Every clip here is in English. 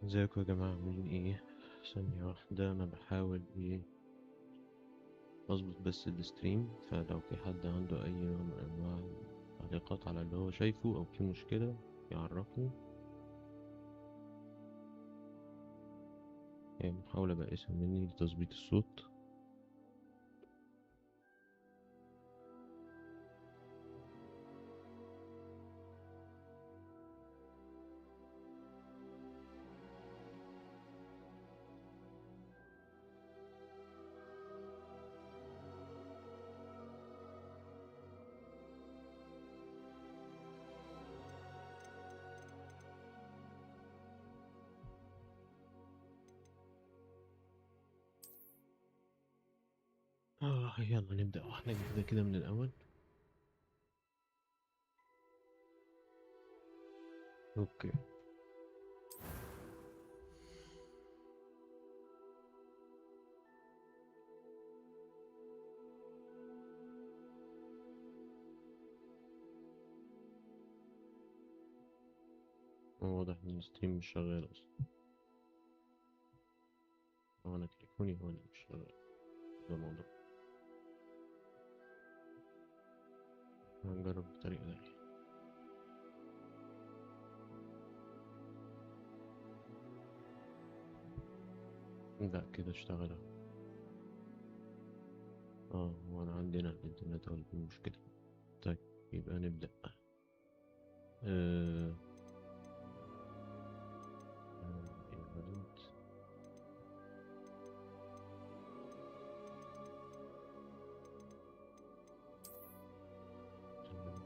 ازيكم يا جماعة عاملين ايه؟ ثانية واحدة أنا بحاول أظبط بس الستريم، فلو في حد عنده أي نوع من أنواع التعليقات على اللي هو شايفه أو في مشكلة يعرفني. يعني محاولة بائسة مني لتظبيط الصوت. يلا نبدأ واحدة جديدة كده من الأول. أوكي. واضح إن الستريم مش شغال أصلا، أو أنا تليفوني هو اللي مش شغال. ده الموضوع. هنجرب بطريقة تانية. لا كده اشتغل أهو. هو أنا عندنا الإنترنت هو اللي فيه مشكلة. طيب، يبقى نبدأ. آه... event. تمام.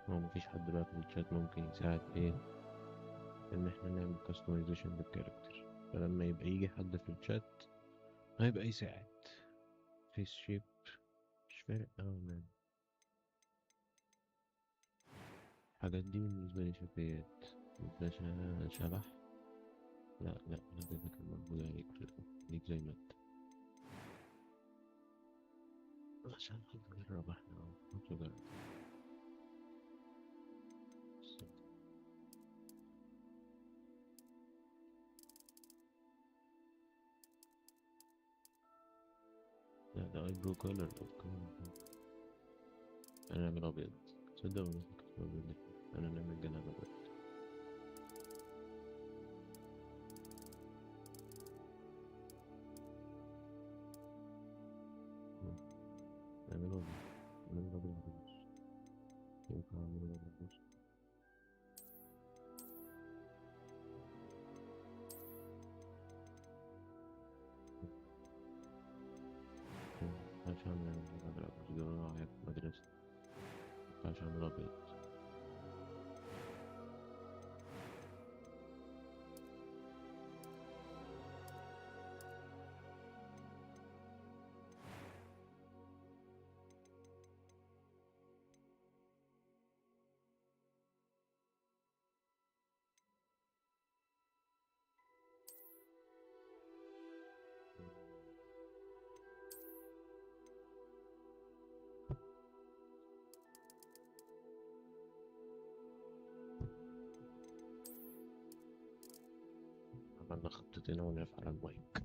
هو مفيش حد بقى في الشات ممكن يساعد ايه ان احنا نعمل customization للكاركتر، فلما يبقى يجي حد في الشات هيبقى يساعد. فيس شيب مش فارق اوي مان. الحاجات دي بالنسبة لي شكليات. ده شبح. لا لا لا، ده كان موجود عليك ليك زي ما انت. عشان نجرب احنا نجرب. لا ده اي برو كولر. انا نعمل ابيض. تصدق ولا فكرة ابيض؟ انا نعمل جناب ابيض. نعمله ابيض. نعمله ابيض على النص. ينفع اعمله ابيض على النص. مينفعش اعمل ابيض على النص، بيقولوا عليا في المدرسة. مينفعش اعمل ابيض. عملنا خطتين ونقف على المايك.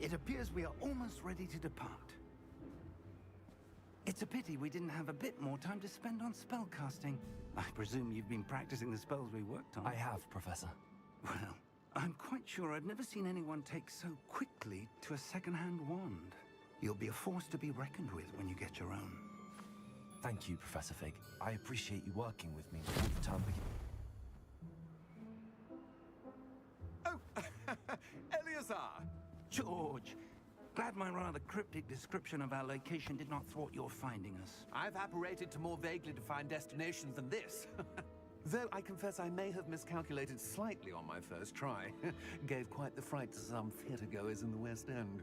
It appears we are almost ready to depart. It's a pity we didn't have a bit more time to spend on spellcasting. I presume you've been practicing the spells we worked on. I have, Professor. Well, I'm quite sure I've never seen anyone take so quickly to a second-hand wand. You'll be a force to be reckoned with when you get your own. Thank you, Professor Fig. I appreciate you working with me before the term begins. Oh, Eleazar! George, glad my rather cryptic description of our location did not thwart your finding us. I've apparated to more vaguely defined destinations than this. Though I confess I may have miscalculated slightly on my first try. Gave quite the fright to some theatregoers in the West End.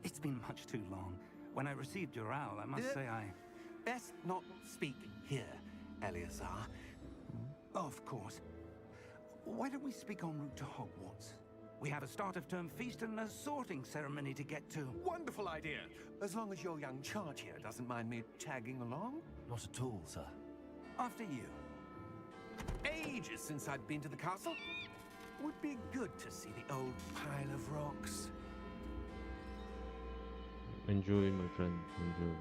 It's been much too long. When I received your owl, I must say I... Best not speak here, Eleazar. Of course. Why don't we speak en route to Hogwarts? We have a start-of-term feast and a sorting ceremony to get to. Wonderful idea! As long as your young charge here doesn't mind me tagging along. Not at all, sir. After you. Ages since I'd been to the castle. Would be good to see the old pile of rocks. Enjoy, my friend, enjoy.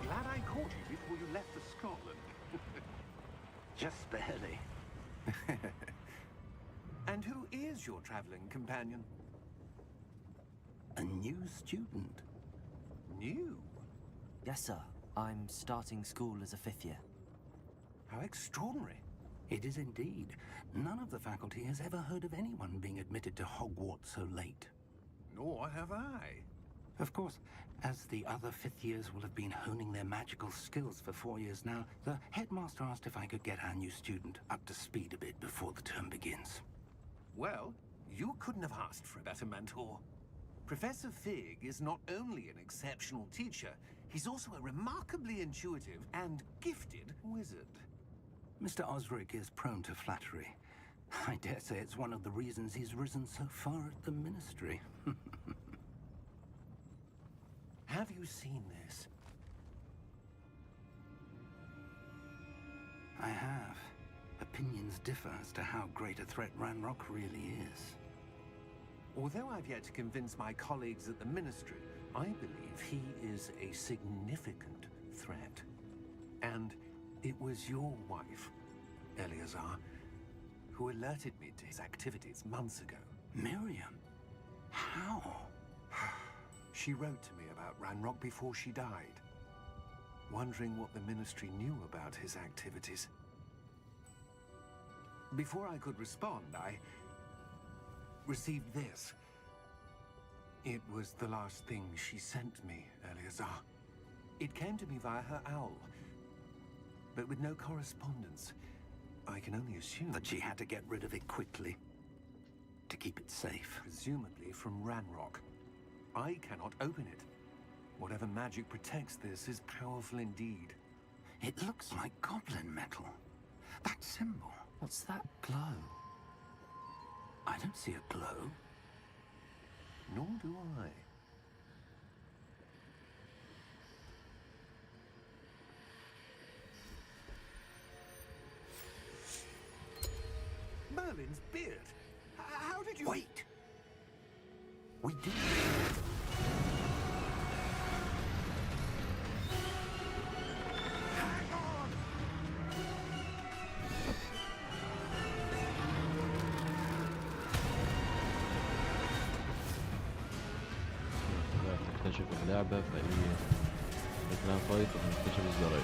Glad I caught you before you left for Scotland. Just barely. And who is your traveling companion? A new student. New? Yes, sir. I'm starting school as a 5th year. How extraordinary. It is indeed. None of the faculty has ever heard of anyone being admitted to Hogwarts so late. Nor have I. Of course, as the other 5th years will have been honing their magical skills for 4 years now, the headmaster asked if I could get our new student up to speed a bit before the term begins. Well, you couldn't have asked for a better mentor. Professor Fig is not only an exceptional teacher, he's also a remarkably intuitive and gifted wizard. Mr. Osric is prone to flattery. I dare say it's one of the reasons he's risen so far at the Ministry. Have you seen this? I have. Opinions differ as to how great a threat Ranrock really is. Although I've yet to convince my colleagues at the Ministry, I believe he is a significant threat. And it was your wife, Eleazar, who alerted me to his activities months ago. Miriam? How? She wrote to me about Ranrock before she died, wondering what the Ministry knew about his activities. Before I could respond, I received this. It was the last thing she sent me, Eleazar. It came to me via her owl, but with no correspondence. I can only assume That she had to get rid of it quickly. To keep it safe. presumably from Ranrock. I cannot open it. Whatever magic protects this is powerful indeed. It looks like goblin metal. That symbol. What's that glow? I don't see a glow. Nor do I. Merlin's beard. How did you... Wait! We did. Hang on! بقى بنكتشف اللعبة فهي بنعمل فايت وبنكتشف الزراير.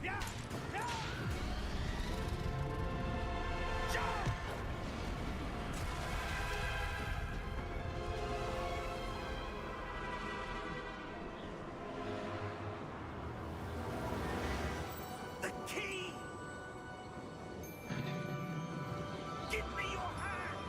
Yeah! Yeah! Jump! The key! Give me your hand!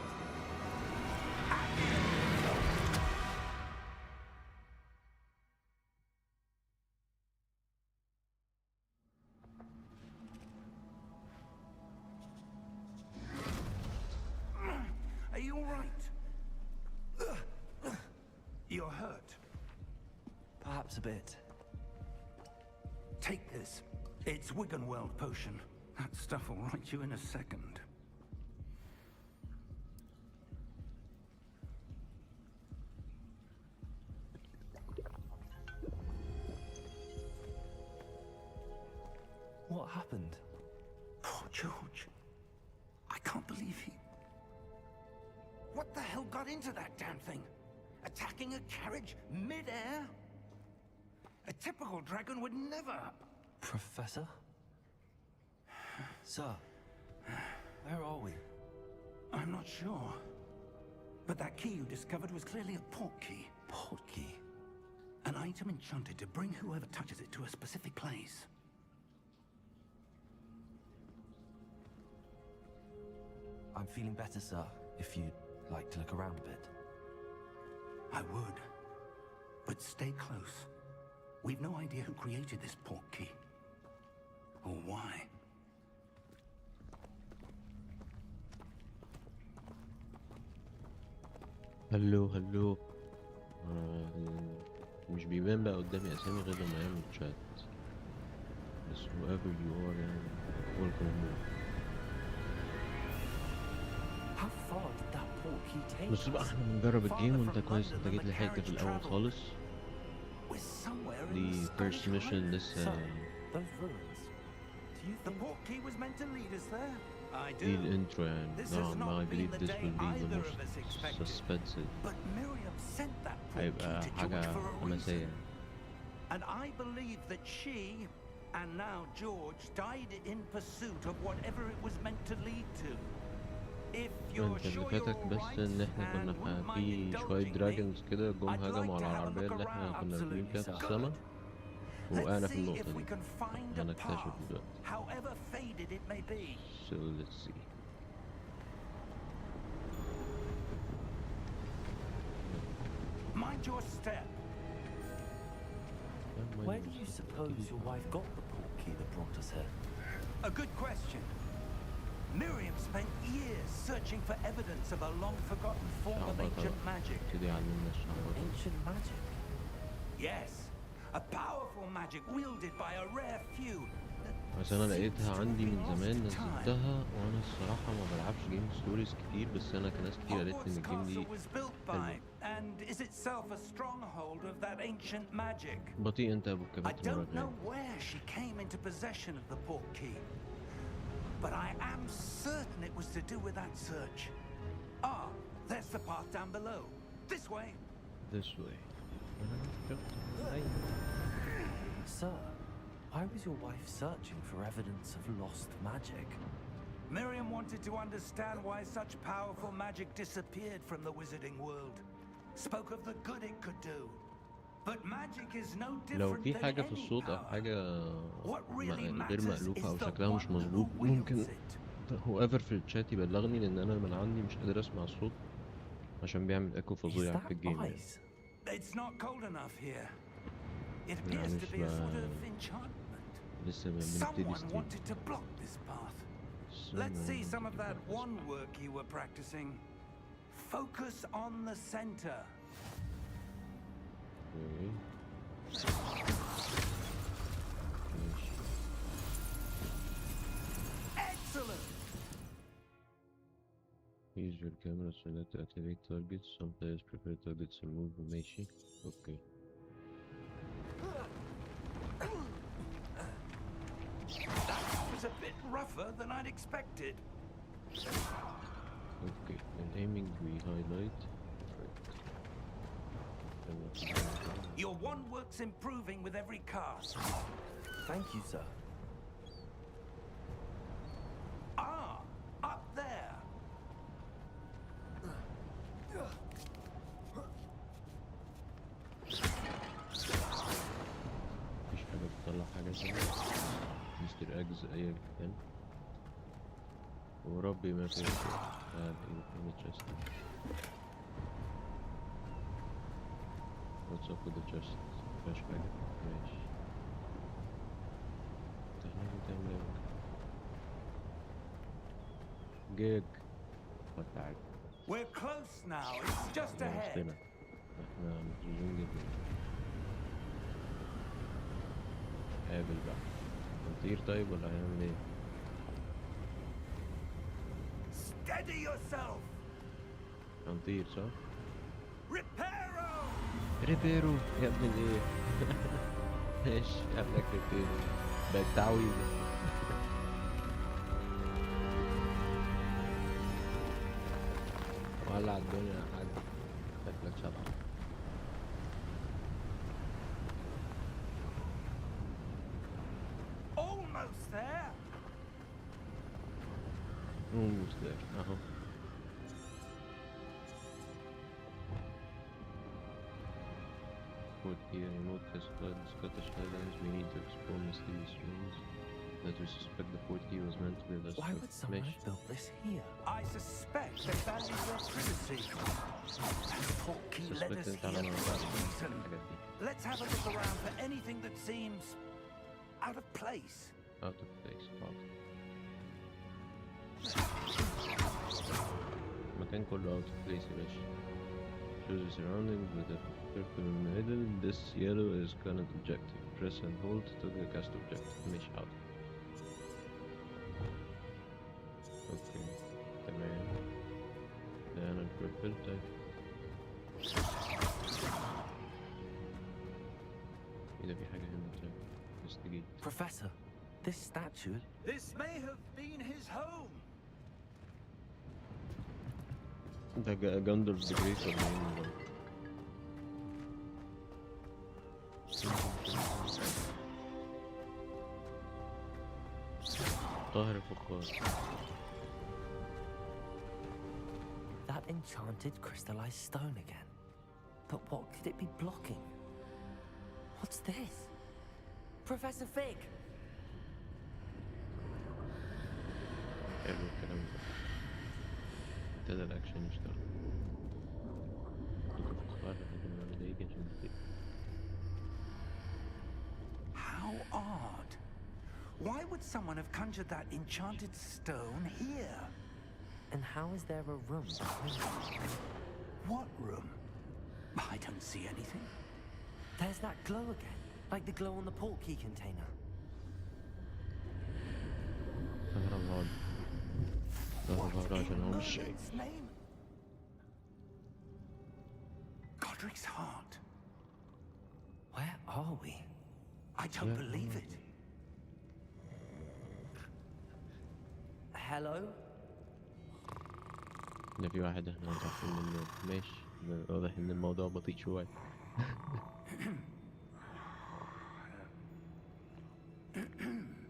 you're hurt. Perhaps a bit. Take this. It's Wiggenweld potion. That stuff will right you in a second. What happened? Poor George. I can't believe he... What the hell got into that damn thing? Attacking a carriage mid-air? A typical dragon would never... Professor? Sir, where are we? I'm not sure. But that key you discovered was clearly a port key. Port key? An item enchanted to bring whoever touches it to a specific place. I'm feeling better, sir, if you'd like to look around a bit. I would. But stay close. We've no idea who created this port key. Or why. هلو مش بيبان بقى قدامي اسامي غير لما يعمل تشات. بس whoever you are يعني welcome home. How far did that port key take بص بقى us? احنا بنجرب الجيم وانت كويس انت جيت لحقت في الاول خالص. We're somewhere in دي the first Scottish mission Highlands. لسه. Sir, those ruins. Do you The think... port key was meant to lead us there? I دي do. الانترو يعني This نوعا has ما I not believe been the this day will be the either most of us expected. suspensive. But Miriam sent that port هيبقى key to حاجة George for a حماسية. reason. And I believe that she, and now George, died in pursuit of whatever it was meant to lead to. If you're انت اللي sure فاتك you're بس right ان احنا كنا and wouldn't mind في شوية indulging me, دراجونز كده جم I'd هجموا like على to have a العربية look اللي احنا around. كنا راكبين فيها في Absolutely, السما. Good. وقعنا Let's في see النقطة if we دي. can find a هنكتشف path, دلوقتي. however faded it may be. So let's see. Mind your step. Where do you suppose your wife got the port key that brought us here? A good question. Miriam spent years searching for evidence of a long-forgotten form of ancient magic. ابتدي علمنا الشعبطة. Ancient magic? Yes, a powerful magic wielded by a rare few. بس انا لقيتها عندي من زمان نزلتها وانا الصراحة ما بلعبش جيم ستوريز كتير بس انا كناس كتير قالت لي ان Hogwarts الجيم Castle دي was built by and is itself a stronghold of that ancient magic. بطيء انت يا ابو I الكباتن مرة don't know تانية. where she came into possession of the port key, but I am certain it was to do with that search. Ah, there's the path down below. This way. This way. Sir, why was your wife searching for evidence of lost magic? Miriam wanted to understand why such powerful magic disappeared from the wizarding world. Spoke of the good it could do. But magic is no لو different في than حاجة في any الصوت أو power. حاجة What really غير matters مألوفة is أو the شكلها مش one مظبوط who ممكن wields it. whoever في الشات يبلغني لأن أنا من عندي مش قادر أسمع الصوت عشان بيعمل إيكو Is فظيع that في الجيم يعني. ice? It's not cold enough here. It appears to be a sort of enchantment. لسه بنبتدي Someone ستريم. wanted to block this path. Let's see some of that one work you were practicing. Focus on the center. Okay. Excellent! Use your camera so not to activate targets. Some players prefer targets removed. ماشي. Okay. That was a bit rougher than I'd expected. Okay. And aiming we highlight. Right. Your one work's improving with every cast. Thank you, sir. Ah, up there. مفيش حاجة بتطلع حاجة تانية. مستر اجز ايا كان. وربي ما في ايه في التشست. What's up with the chest؟ مفيهاش حاجة. ماشي. انت هناك بتعمل ايه؟ جيج. تعال. We're close now. It's just ahead. وسطنا. محظوظين جدا. قابل بقى. هنطير طيب ولا هنعمل ايه؟ Steady yourself! هنطير صح؟ Reparo! ريبيرو يا ابن الايه. ماشي قبلك ريبيرو. باد-Awi. ولع الدنيا يا حاج. شكلك شبح. Almost there! Almost there. اهو. Put here, remote test flight, the Scottish Highlands. We need to explore mysterious rooms that we suspect the port key was meant to be less. Why would someone have built this here? I suspect they value your privacy. And the portkey led us Suspect here انت for على a reason. Let's have a look around for anything that seems out of place. out of place. حاضر. المكان كله out of place يا باشا. Choose the surroundings with a circle in the middle. This yellow is current objective. Press and hold to the cast objective. مش حاضر. اوكي تمام. ده انا البيربل طيب. ايه ده في حاجة هنا طيب. investigate. Professor, this statue. This may have been his home. ده جاندلف ذا جريت ولا ايه ده؟ طاهر فخار. That enchanted crystallized stone again. But what could it be blocking? What's this? Professor Fig! حلو الكلام ده. ابتدى الأكشن يشتغل. دوك فخار لحد ما ده يجي عشان يطير. How odd. Why would someone have conjured that enchanted stone here? And how is there a room behind it? What room? I don't see anything. There's that glow again, like the glow on the portkey container. كهرباء. كهرباء عشان هو مش شايف. Its name? Godric's heart. Where are we? I don't believe it. Hello? ده في واحد احنا عارفين منه. ماشي. واضح ان الموضوع بطيء شوية.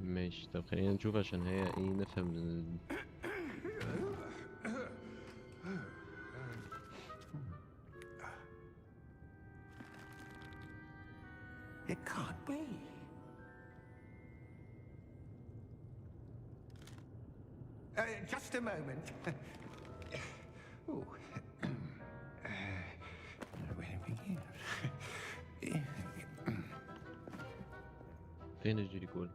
ماشي طب خلينا نشوف عشان هي ايه نفهم It can't be. Just a moment. Ooh. Where are we? فين الجريكول؟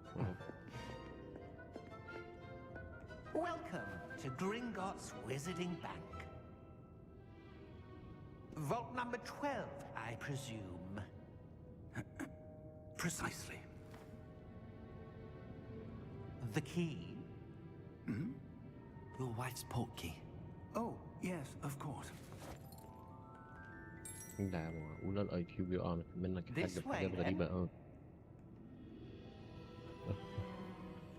Welcome to Gringotts Wizarding Bank. Vault number 12, I presume. Precisely. The key? Your wife's portkey. Oh, yes, of course. لا معقولة الاي كيو بيقع منك حاجة This في حاجات way, غريبة اه.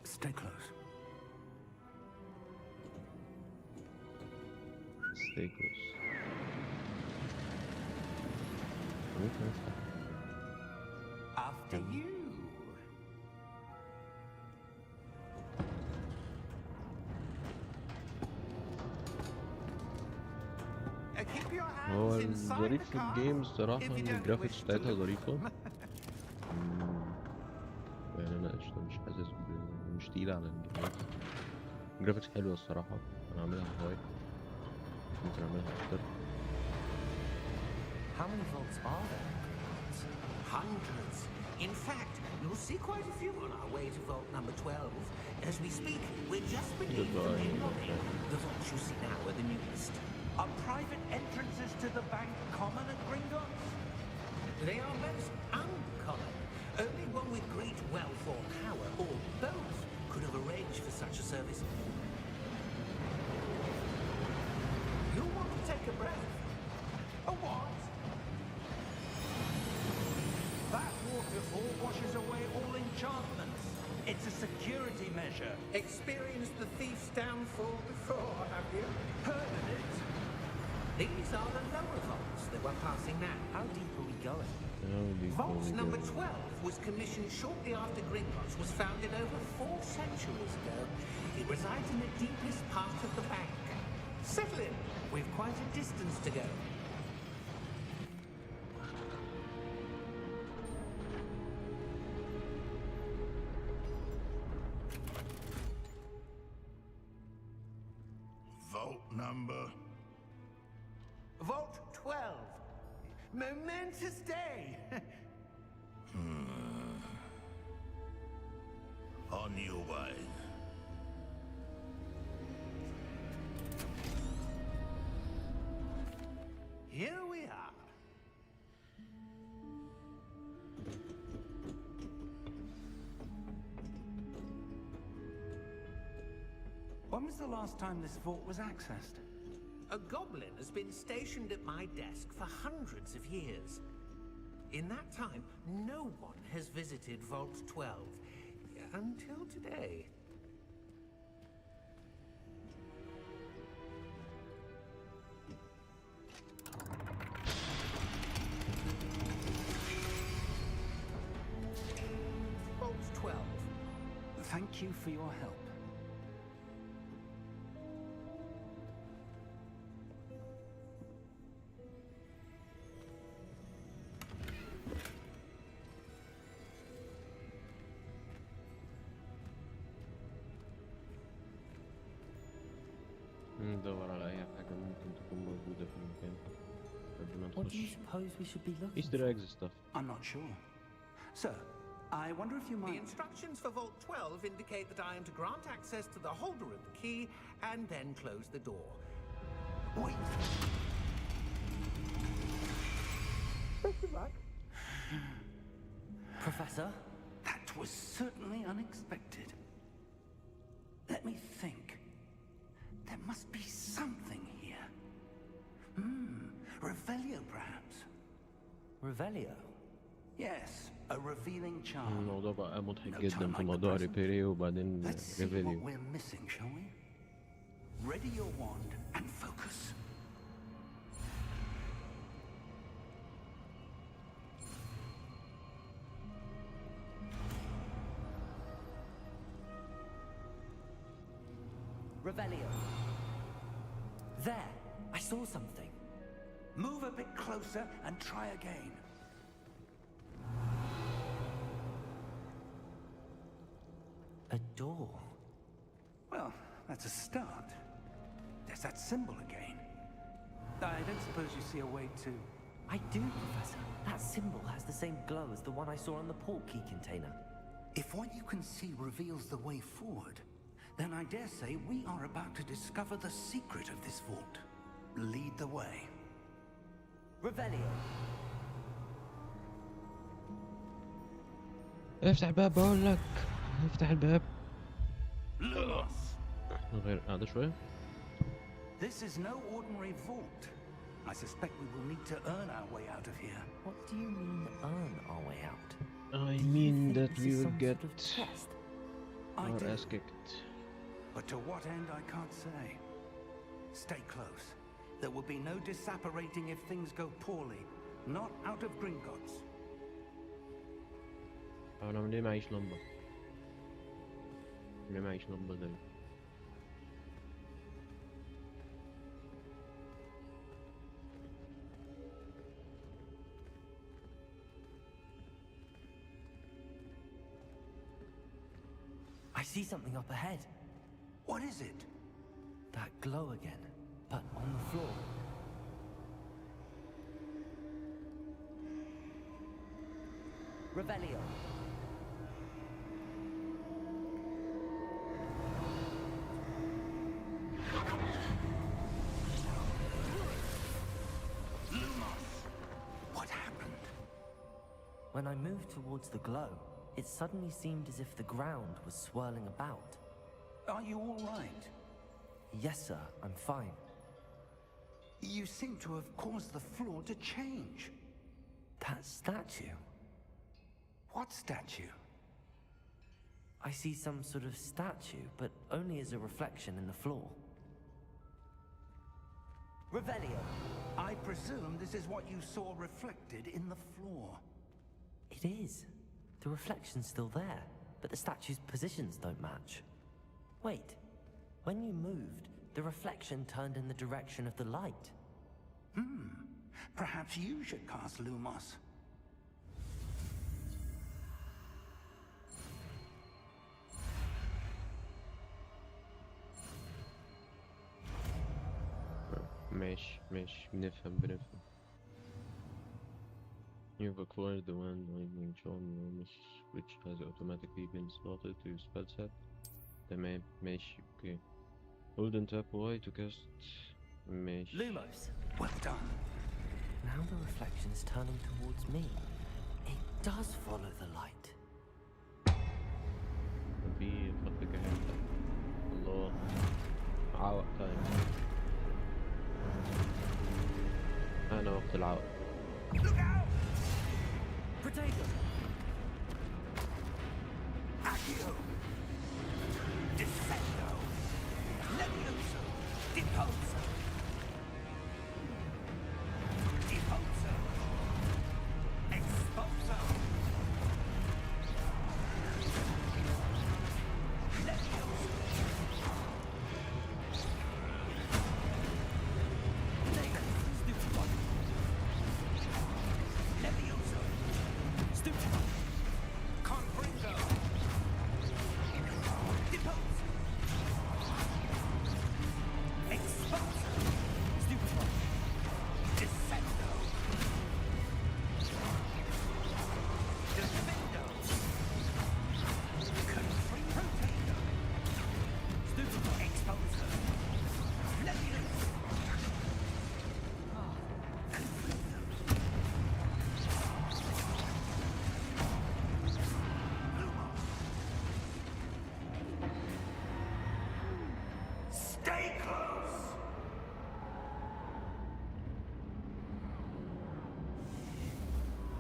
Stay close. Stay close. ممكن افتح. After you. Keep your هو hands inside الظريف the في car الجيم الصراحة if you ان don't الجرافيكس wish to بتاعتها look ظريفة. them. يعني انا قشطة مش حاسس مش تقيلة على الجهاز. الجرافيكس حلوة الصراحة. انا عاملها هواي. ممكن اعملها اكتر. How many vaults are there? Hundreds. In fact, you'll see quite a few on our way to vault number 12. As we speak, we're just beginning to make our way. The vaults you see now are the newest. Are private entrances to the bank common at Gringotts? They are most uncommon. Only one with great wealth or power, or both, could have arranged for such a service. You want to take a breath? A what? That waterfall washes away all enchantments. It's a security measure. Experienced the thief's downfall before, have you? Heard of it? These are the lower vaults that we're passing now. How deep are we going? Vault number 12 was commissioned shortly after Gringotts was founded over 4 centuries ago. It resides in the deepest part of the bank. Settle in. We've quite a distance to go. Vault number? Vault 12. Momentous day. On your way. Here we are. When was the last time this vault was accessed? A goblin has been stationed at my desk for hundreds of years. In that time, no one has visited Vault 12. Until today. Vault 12. Thank you for your help. ندور على أي حاجة ممكن تكون موجودة في المكان قبل ما What do you نخش. suppose we should be looking Easter for? eggs stuff. I'm not sure. Sir, I wonder if you The might... instructions for Vault 12 indicate that I am to grant access to the holder of the key and then close the door. Wait! Best of luck. Professor? That was certainly unexpected. Let me think. There must be something here. Revelio, perhaps. Revelio? Yes, a revealing charm. الموضوع بقى مضحك No جدا time في like the موضوع present. ريبيري وبعدين Let's see what ريفيليو. we're missing, shall we? Ready your wand and focus. Revelio. There! I saw something. Move a bit closer and try again. A door. Well, that's a start. There's that symbol again. I don't suppose you see a way to... I do, Professor. That symbol has the same glow as the one I saw on the port key container. If what you can see reveals the way forward, then I dare say we are about to discover the secret of this vault. Lead the way. Revelio. افتح الباب بقول لك. افتح الباب. Lumos! غير قاعدة شوية. This is no ordinary vault. I suspect we will need to earn our way out of here. What do you mean, earn our way out? I Do you mean think that this we is will some get sort of test? I our do, ass kicked. but to what end I can't say. Stay close. There will be no disapparating if things go poorly. Not out of Gringotts. أنا ليه معيش لمبة؟ ليه معيش لمبة زي؟ I see something up ahead. What is it? That glow again, but on the floor. Revelio. Lumos! What happened? When I moved towards the glow, it suddenly seemed as if the ground was swirling about. Are you all right? Yes, sir, I'm fine. You seem to have caused the floor to change. That statue? What statue? I see some sort of statue, but only as a reflection in the floor. Revelio! I presume this is what you saw reflected in the floor. It is. The reflection's still there, but the statue's positions don't match. Wait, when you moved, the reflection turned in the direction of the light. Perhaps you should cast Lumos. ماشي بنفهم. You've acquired the one lightning charm Lumos, which has automatically been slotted to your spell set. تمام ماشي okay. Hold and tap Y to cast ماشي. Lumos! Well done. Now the reflection's turning towards me. It does follow the light. في خط كهرباء. الله عوق تايم. أنا وقت العوق. Look out! Protego! Accio! Defendo! Levioso! Deposo! Deposo! Exposo! Levioso! Stupid one! Levioso! Stupid one! Confringo! Depose! Expose! Stupid one! Descendo! Defendo! Confringo! Stupid one! Expose! Levioso! Stay close!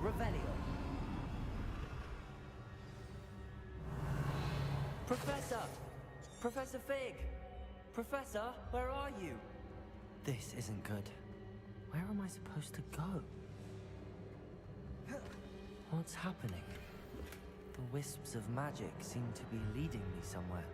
Revelio! Professor! Professor Fig! Professor, where are you? This isn't good. Where am I supposed to go? What's happening? The wisps of magic seem to be leading me somewhere.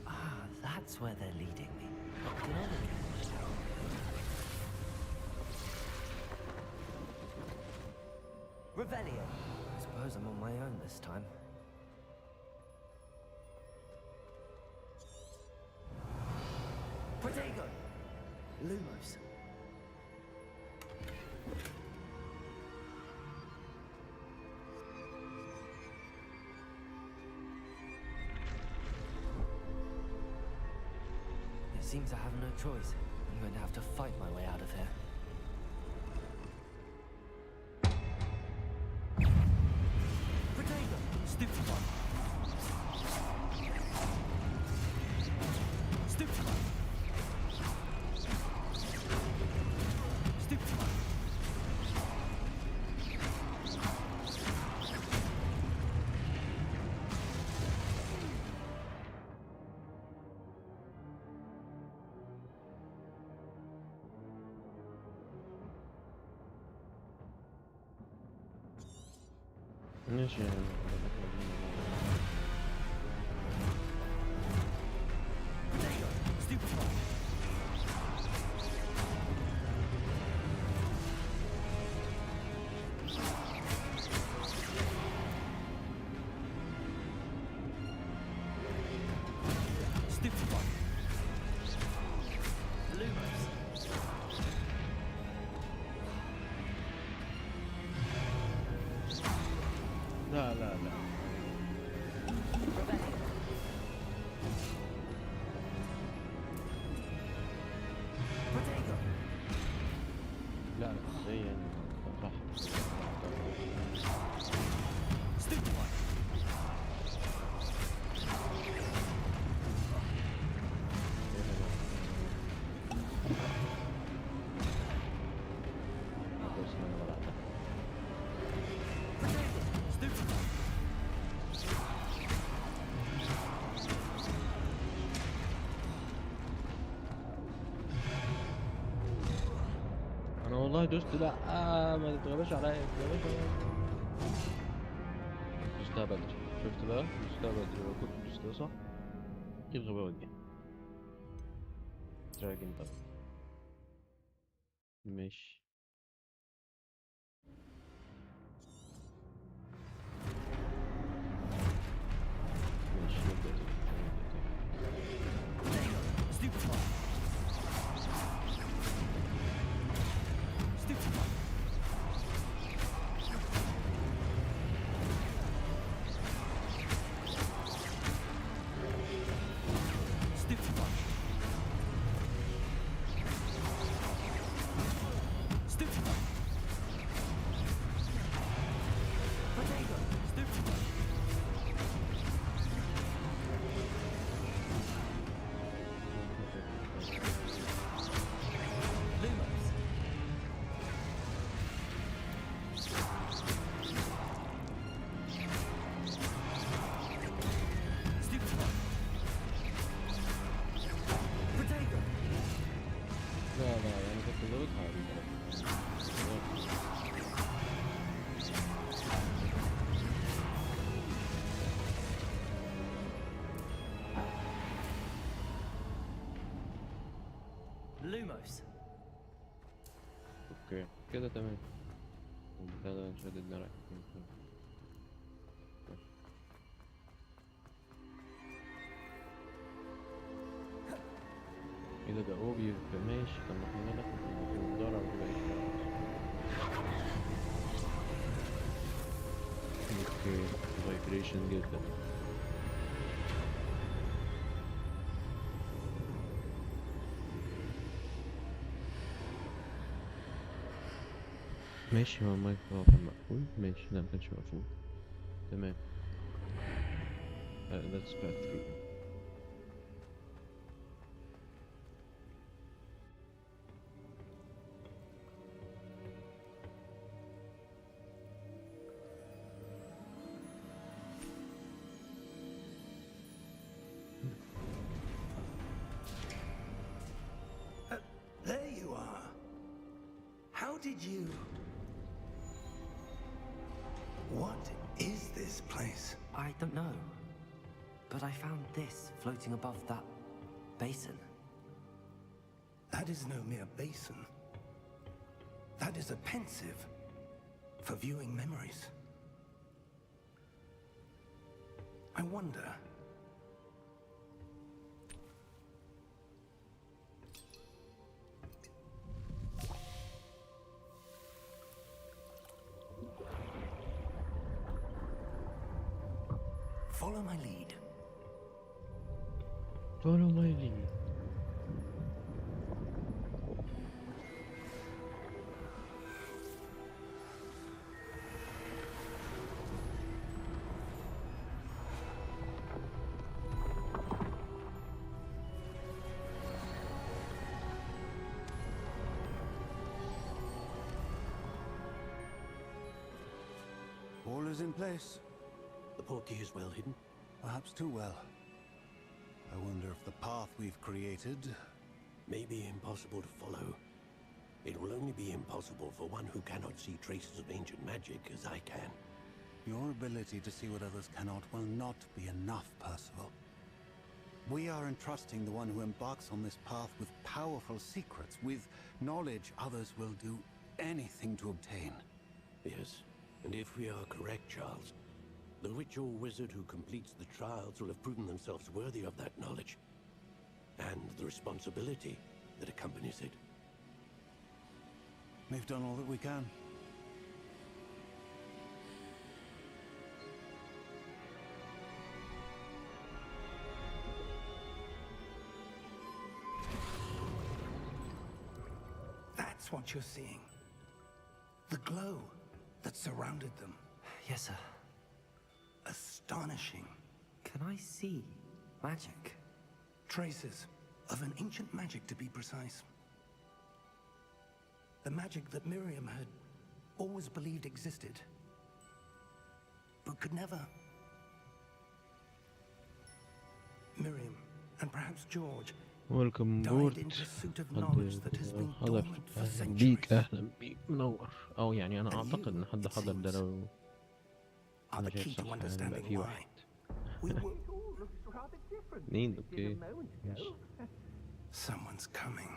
Ah, that's where they're leading me. Up the other way. Revelio. I suppose I'm on my own this time. Protego! Lumos. It seems I have no choice. I'm going to have to fight my way out of here. Protego! Stupid one. Stupid one. Stupid one. ماشي يعني. Protego! Stupid one. Stupid one. والله دوست. لا ما تتغباش عليا، ما تتغباش عليا. دوستها بدري، شفت بقى؟ دوستها بدري، لو كنت دوستها صح ايه الغباوة دي؟ دراجون بقى. ماشي. ماشي نبدأ تاني، نبدأ تاني. Stupefy. Stupefy. Stupefy. Stupefy. Potato. Stupefy. Lumos. Stupefy. Potato. لا لا يعني كنت زودها على الكلام. Lumos. اوكي كده تمام. البتاع ده شددنا رايح فين كده. ايه ده اوبي ماشي. طب ما احنا ناخد ندور على الباقي. اوكي فايبريشن جدا. ماشي. هو المايك هو كان مقفول. ماشي لا مكانش مقفول. تمام. let's pass through. There you are. How did you... What is this place? I don't know. But I found this floating above that basin. That is no mere basin. That is a pensive for viewing memories. I wonder... Follow my lead. Follow my lead. All is in place. The portkey is well hidden. Perhaps too well. I wonder if the path we've created... May be impossible to follow. It will only be impossible for one who cannot see traces of ancient magic as I can. Your ability to see what others cannot will not be enough, Percival. We are entrusting the one who embarks on this path with powerful secrets, with knowledge others will do anything to obtain. Yes, and if we are correct, Charles, the witch or wizard who completes the trials will have proven themselves worthy of that knowledge, and the responsibility that accompanies it. We've done all that we can. That's what you're seeing. The glow that surrounded them. Yes, sir. Astonishing. Can I see magic? Traces of an ancient magic, to be precise. The magic that Miriam had always believed existed, but could never. Miriam, and perhaps George, ويلكم Died بورد. in pursuit of حد knowledge that has been حضر. dormant for اهلا centuries. بيك اهلا بيك منور. او يعني انا And اعتقد you, ان حد it حضر ده seems, لو are انا the شايف key to صح يعني بقى understanding في why. واحد. We were all looks rather different اتنين just اوكي a moment ماشي. ago. Someone's coming.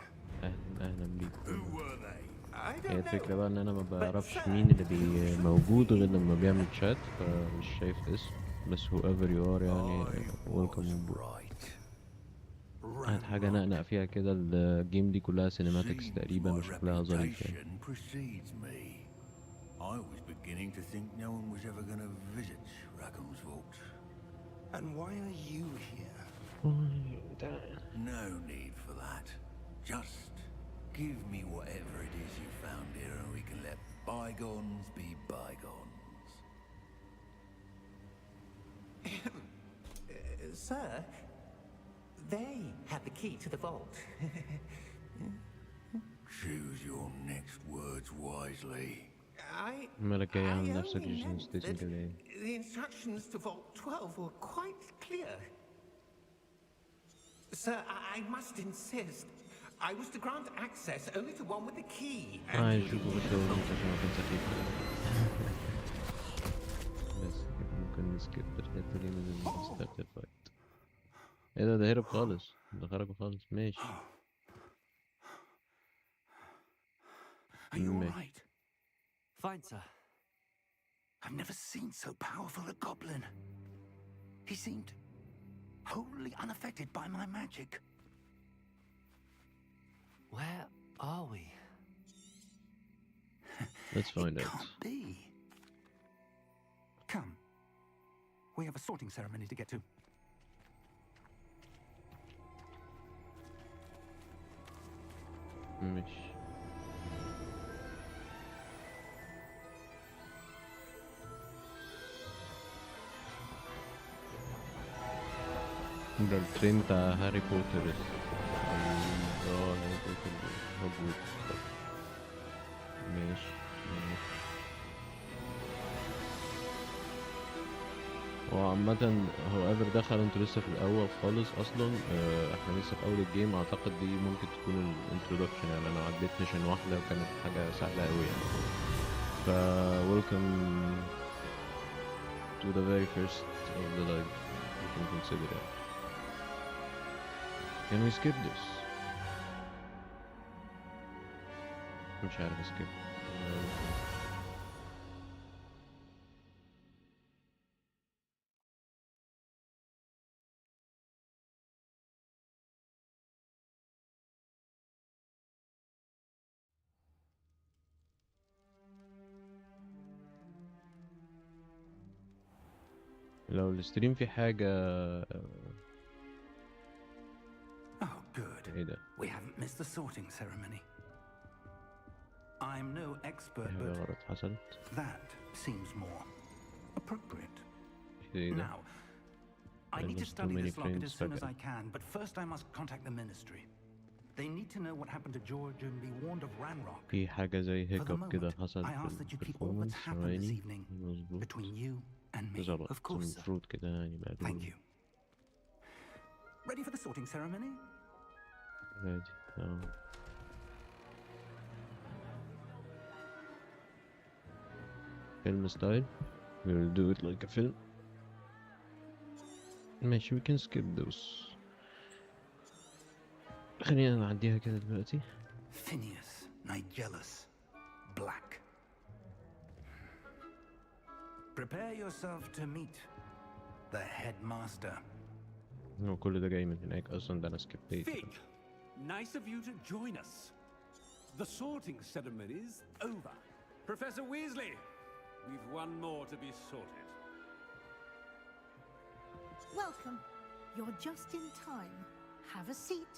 اهلا بيك. were they? I هي don't الفكرة know. بقى ان انا ما بعرفش sir, مين اللي you should موجود غير see. لما بيعمل شات، فمش شايف اسم. بس whoever you are يعني ويلكم بورد. right. كانت حاجة نقنق فيها كده. الجيم دي كلها سينماتكس تقريبا وشكلها ظريف يعني. Precedes me. I was beginning to think no one was ever going to visit Rackham's vault. And why are you here? No need for that. Just give me whatever it is you found here and we can let bygones be bygones. Sir, they had the key to the vault. Choose your next words wisely. مالك جاي عامل نفسك only جيسون meant ستيتم that كده ايه؟ the instructions to Vault 12 were quite clear. Sir, I must insist. I was to grant access only to one with the key. عايز اشوفه بالدوري عشان اكون سخيف. بس ممكن نسكيب الحتة دي ننزل نستارت الفايت. ايه ده هرب خالص، ده خرج خالص. ماشي. Are you all ماشي. right? Fine, sir. I've never seen so powerful a goblin. He seemed wholly unaffected by my magic. Where are we? Let's find It out. can't be. Come. We have a sorting ceremony to get to. ماشي. ده الترين بتاع هاري بوتر. هاري بوتر هوجورتس. ماشي. هو عامة هو ايفر دخل انتوا لسه في الأول خالص أصلا. احنا لسه في أول الجيم. أعتقد دي ممكن تكون الانترودكشن يعني. أنا عديت ميشن واحدة وكانت حاجة سهلة أوي يعني. welcome to the very first of the life you can consider it. Can we skip this? مش عارف skip. لو الستريم في حاجة Oh, good. ايه ده؟ We haven't missed the sorting ceremony. I'm no expert, في حاجة but غلط حصلت. that seems more appropriate. ايه ده؟ Now, I need to There's too study many this locket frames as soon as back I can, but first I must contact the ministry. They need to know what happened to George and be warned of Ranrock. في حاجة زي For the هيكب كده moment, حصل I في ask that you keep all that's البرفورمانس. happened this ثواني. evening مظبوط. between you and me. ظبط. Of course, sir. المفروض كده يعني بقى. Thank you. Ready for the sorting ceremony? عادي. فيلم ستايل. We will do it like a film. ماشي. we can skip those. خلينا نعديها كده دلوقتي. Phineas, Nigellus, Black. Prepare yourself to meet the headmaster. هو كل ده جاي من هناك اصلا. ده انا سكيبيت. Fig, nice of you to join us. The sorting ceremony's over. Professor Weasley, we've one more to be sorted. Welcome. You're just in time. Have a seat.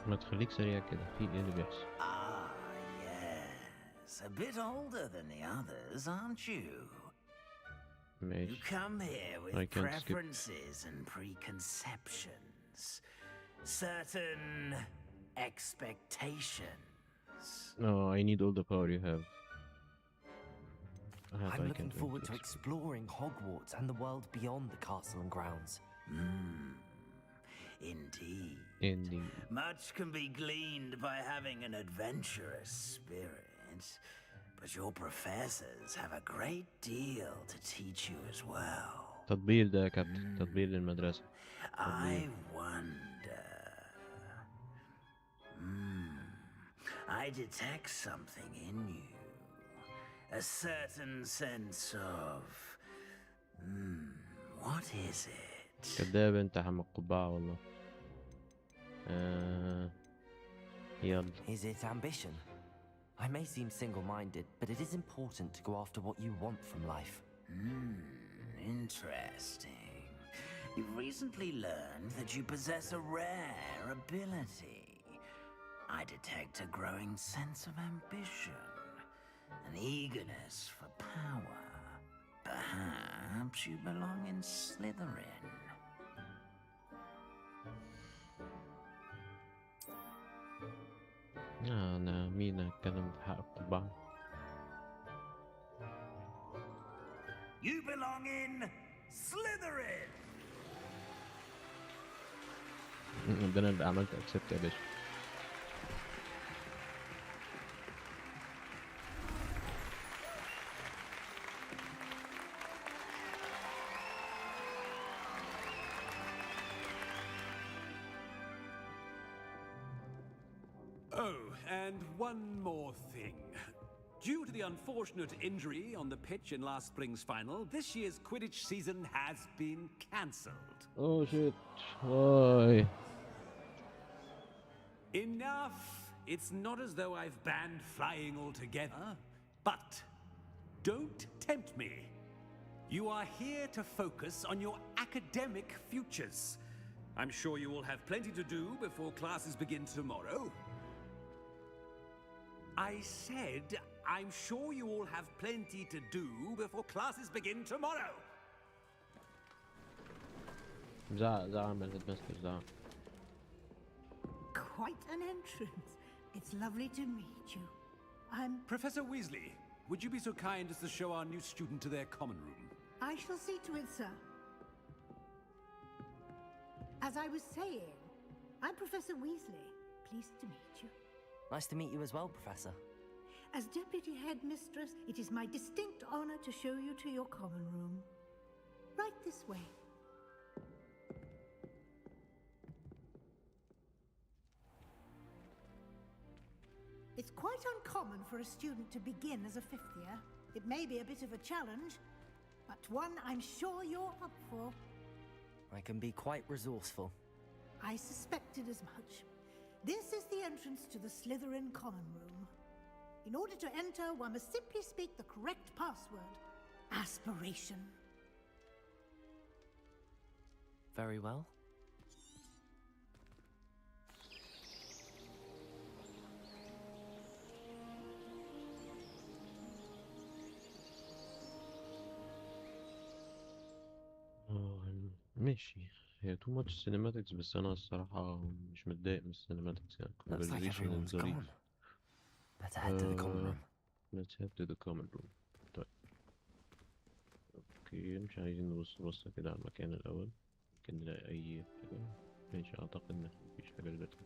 ما تخليك سريع كده. في ايه اللي بيحصل؟ Ah, yes. A bit older than the others, aren't you? You ماشي. come here with I can't skip. preferences and preconceptions. Certain expectations. No, I need all the power you have. I'm looking forward to exploring Hogwarts and the world beyond the castle and grounds. Indeed. Much can be gleaned by having an adventurous spirit, but your professors have a great deal to teach you as well. تطبيل ده يا كابتن، تطبيل للمدرسة. I wonder. I detect something in you. A certain sense of... what is it? كداب انت يا عم القبعة والله. يلا. Is it ambition? I may seem single-minded, but it is important to go after what you want from life. Interesting. You've recently learned that you possess a rare ability. I detect a growing sense of ambition, an eagerness for power. Perhaps you belong in Slytherin. أنا مين أتكلم في حق القبعة؟ You belong in Slytherin. ده أنا اللي عملت أكسبت يا باشا. Oh, and one more thing. Due to the unfortunate injury on the pitch in last spring's final, this year's Quidditch season has been cancelled. Oh shit. Why? Enough! It's not as though I've banned flying altogether, but don't tempt me. You are here to focus on your academic futures. I'm sure you will have plenty to do before classes begin tomorrow. I said, I'm sure you all have plenty to do before classes begin tomorrow. زعل من الهيدماستر زعل. Quite an entrance. It's lovely to meet you. I'm... Professor Weasley, would you be so kind as to show our new student to their common room? I shall see to it, sir. As I was saying, I'm Professor Weasley. Pleased to meet you. Nice to meet you as well, Professor. As Deputy Headmistress, it is my distinct honor to show you to your common room. Right this way. It's quite uncommon for a student to begin as a fifth year. It may be a bit of a challenge, but one I'm sure you're up for. I can be quite resourceful. I suspected as much. This is the entrance to the Slytherin common room. In order to enter, one must simply speak the correct password. Aspiration. Very well. ماشي. هي تو ماتش سينماتكس بس انا الصراحة مش متضايق من السينماتكس يعني. Looks like everyone's ظريف. gone. Let's head to the common room. Let's head to the common room. طيب. اوكي مش عايزين نبص بصة كده على المكان الأول. ممكن نلاقي أي حاجة. ماشي أعتقد إن مفيش حاجة دلوقتي.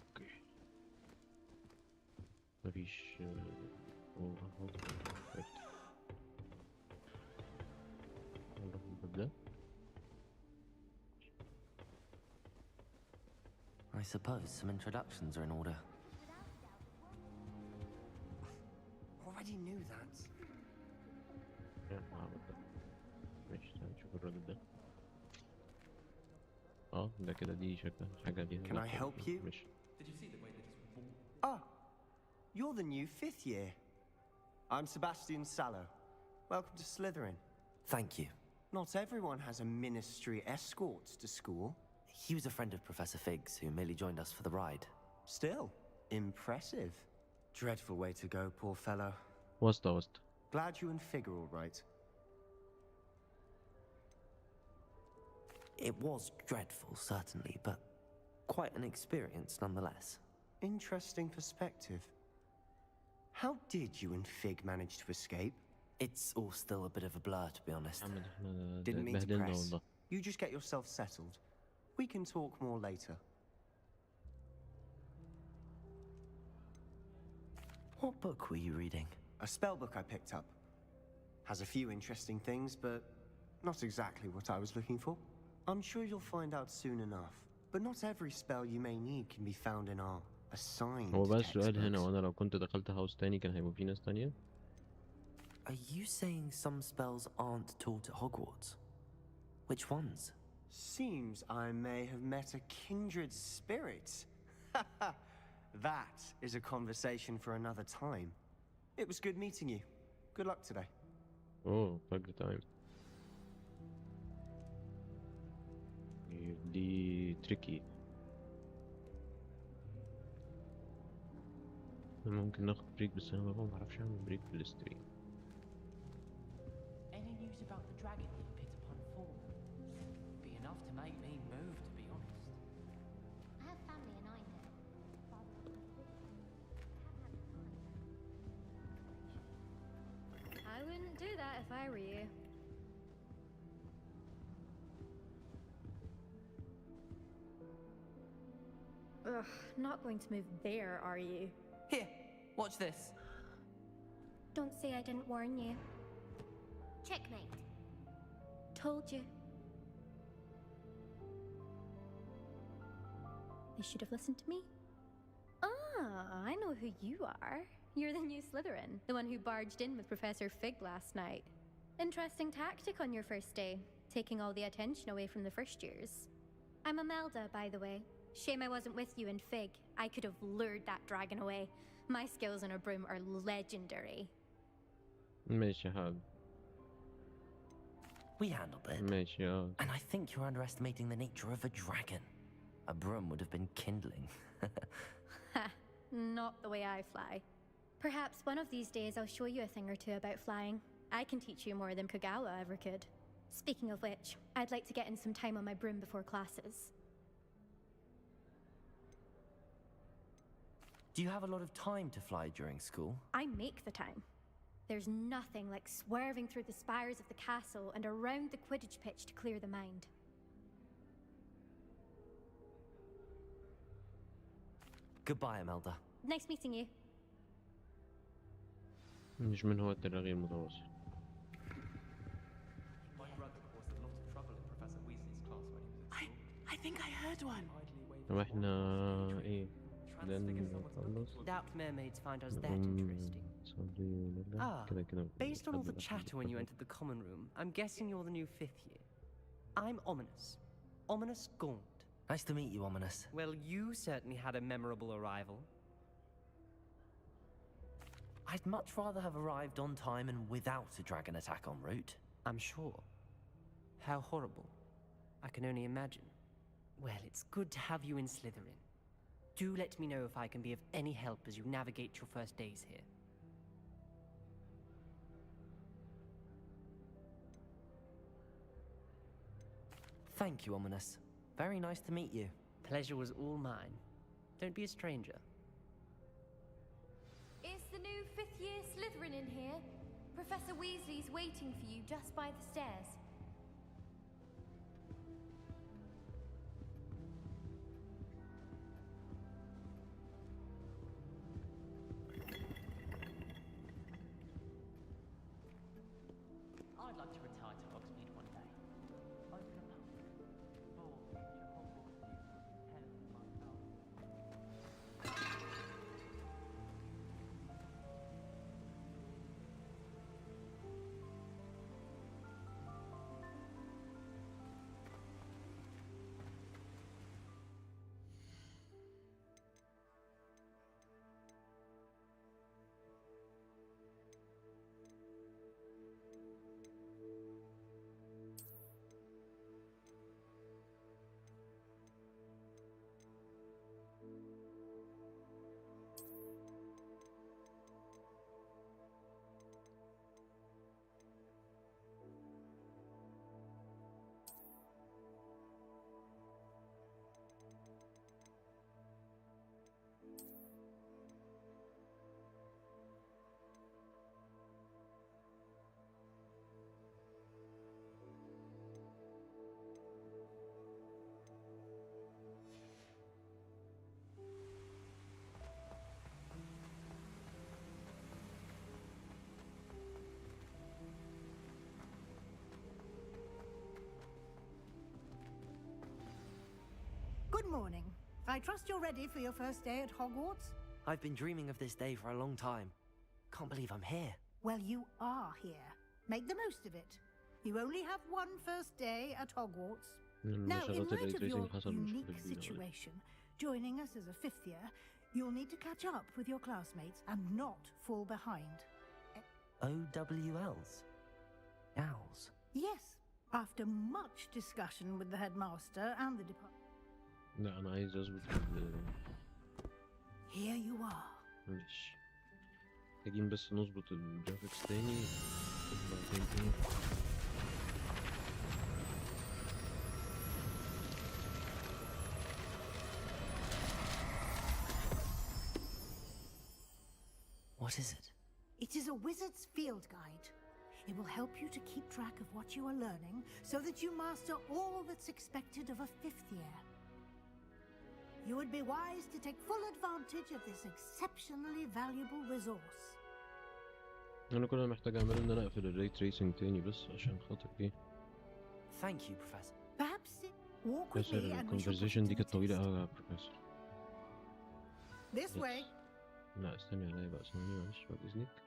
اوكي. مفيش نروح الباب ده. I suppose some introductions are in order. Already knew that. ماشي تعال نشوف الراجل ده. ده كده دي شكلها حاجة دي. Can I help you? ماشي. Ah, you're the new fifth year. I'm Sebastian Sallow. Welcome to Slytherin. Thank you. Not everyone has a ministry escort to school. He was a friend of Professor Fig's who merely joined us for the ride. Still, impressive. Dreadful way to go, poor fellow. وسط. Glad you and Fig are all right. It was dreadful, certainly, but quite an experience nonetheless. Interesting perspective. How did you and Fig manage to escape? It's all still a bit of a blur, to be honest. Didn't mean to press. You just get yourself settled. We can talk more later. What book were you reading? A spell book I picked up. Has a few interesting things, but not exactly what I was looking for. I'm sure you'll find out soon enough. But not every spell you may need can be found in our assigned هو بقى السؤال هنا، textbooks. وانا لو كنت دخلت هاوس تاني كان هيبقى في ناس تانية؟ Are you saying some spells aren't taught at Hogwarts? Which ones? Seems I may have met a kindred spirit. That is a conversation for another time. It was good meeting you. Good luck today. اوه فجر تايم. دي تريكي. ممكن ناخد بريك، بس انا بقى معرفش اعمل بريك في الستريم. Any news about the dragon you picked up on fall? Be enough to make me move, to be honest. I have family in Indo. Father was I wouldn't do that if I were you. Ugh, not going to move there, are you? Here, watch this. Don't say I didn't warn you. Checkmate. Told you. You should have listened to me. Ah, I know who you are. You're the new Slytherin, the one who barged in with Professor Fig last night. Interesting tactic on your first day, taking all the attention away from the first years. I'm Imelda, by the way. Shame I wasn't with you in Fig. I could have lured that dragon away. My skills on a broom are legendary. ماشي يا حاج. We handled it. ماشي يا. And I think you're underestimating the nature of a dragon. A broom would have been kindling. Ha, not the way I fly. Perhaps one of these days I'll show you a thing or two about flying. I can teach you more than Kagawa ever could. Speaking of which, I'd like to get in some time on my broom before classes. Do you have a lot of time to fly during school? I make the time. There's nothing like swerving through the spires of the castle and around the Quidditch pitch to clear the mind. Goodbye, Imelda. Nice meeting you. مش من هو الترغيب المتواصل. My brother caused a lot of trouble in Professor Weasley's class when he was at school. I think I heard one. طب احنا ايه؟ ده نخلص. Doubt mermaids find us that interesting. Ah, كده كده. based on all the chatter when you entered the common room, I'm guessing you're the new 5th year. I'm Ominous. Ominous Gaunt. Nice to meet you, Ominous. Well, you certainly had a memorable arrival. I'd much rather have arrived on time and without a dragon attack en route. I'm sure. How horrible. I can only imagine. Well, it's good to have you in Slytherin. Do let me know if I can be of any help as you navigate your first days here. Thank you, Ominous. Very nice to meet you. Pleasure was all mine. Don't be a stranger. Is the new 5th year Slytherin in here? Professor Weasley's waiting for you just by the stairs. I'd like to retire to Hogsmeade one day. Open a pub. Or future Hogwarts students. Hell of my I trust you're ready for your first day at Hogwarts? I've been dreaming of this day for a long time. Can't believe I'm here. Well, you are here. Make the most of it. You only have one first day at Hogwarts. Now, in نشاطات light of your الريتريسنج حصل unique مشكلة كبيرة. situation, joining us as a fifth year, you'll need to catch up with your classmates and not fall behind. OWLs? Owls? Yes, after much discussion with the headmaster and the department. لا أنا عايز أظبط Here you are. ماشي. محتاجين بس نظبط الجرافيكس تاني وبعدين ايه. What is it? It is a wizard's field guide. It will help you to keep track of what you are learning so that you master all that's expected of a fifth year. You would be wise to take full advantage of this exceptionally valuable resource. أنا كل اللي محتاج أعمله إن أنا أقفل الري تريسنج تاني بس عشان خاطر إيه. Thank you, Professor. Perhaps walk with بروفيسور me and we shall put it الكونفرزيشن دي to the كانت طويلة test. أوي يا بروفيسور. This way. لا استني عليا بقى ثواني معلش بعد إذنك.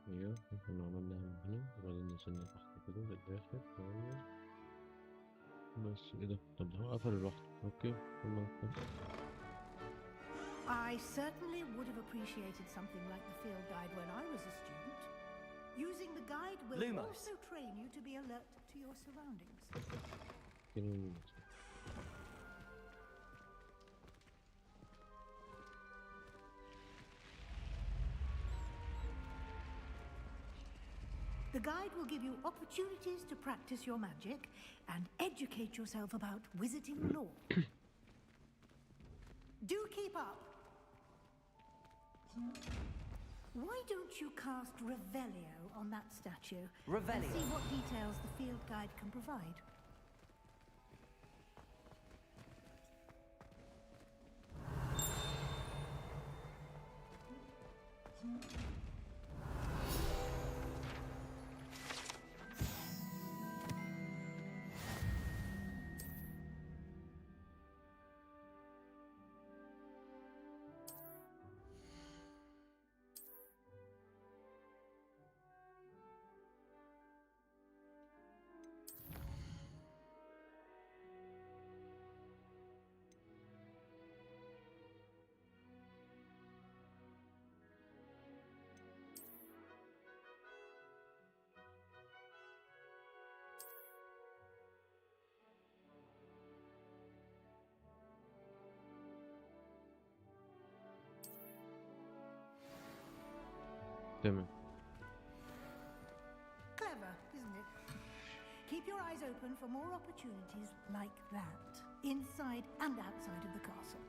أيوه احنا عملنا من هنا وبعدين نزلنا تحت كده للآخر ثواني. بس إيه ده؟ طب ده هو قفل لوحده. أوكي يلا نكمل. I certainly would have appreciated something like the field guide when I was a student. Using the guide will Lumos. also train you to be alert to your surroundings. The guide will give you opportunities to practice your magic and educate yourself about wizarding lore. Do keep up. Why don't you cast Revelio on that statue? Revelio? And see what details the field guide can provide. تمام. Clever, isn't it? Keep your eyes open for more opportunities like that, inside and outside of the castle.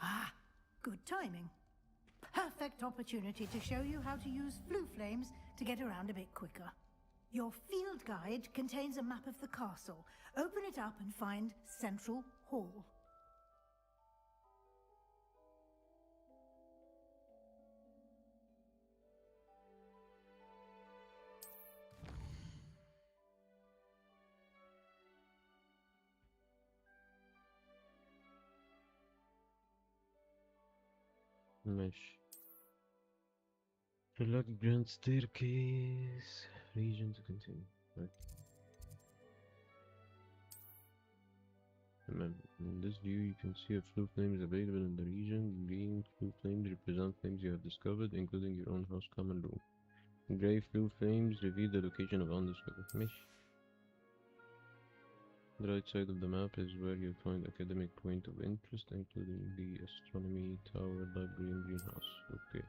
Ah, good timing. Perfect opportunity to show you how to use flue flames to get around a bit quicker. Your field guide contains a map of the castle. Open it up and find Central Hall. ماشي. Select Grand Staircase. Region to continue. Right. In this view, you can see a flue flames available in the region. Green flue flames represent flames you have discovered, including your own house common room. Gray flue flames reveal the location of undiscovered. ماشي. The right side of the map is where you find academic point of interest, including the astronomy tower, library, and greenhouse. Okay.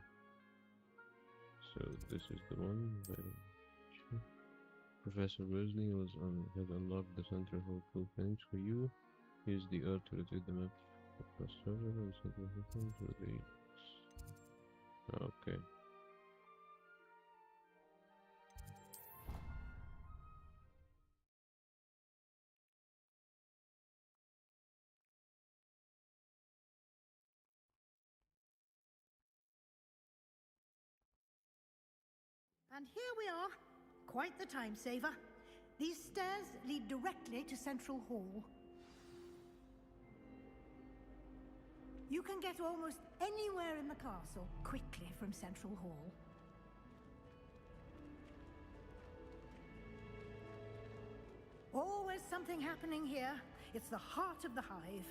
So this is the one. Professor Wesley has unlocked the central hall flue flames for you. Use the R to rotate the map Okay. And here we are. Quite the time saver. These stairs lead directly to Central Hall. You can get almost anywhere in the castle quickly from Central Hall. Always something happening here. It's the heart of the hive.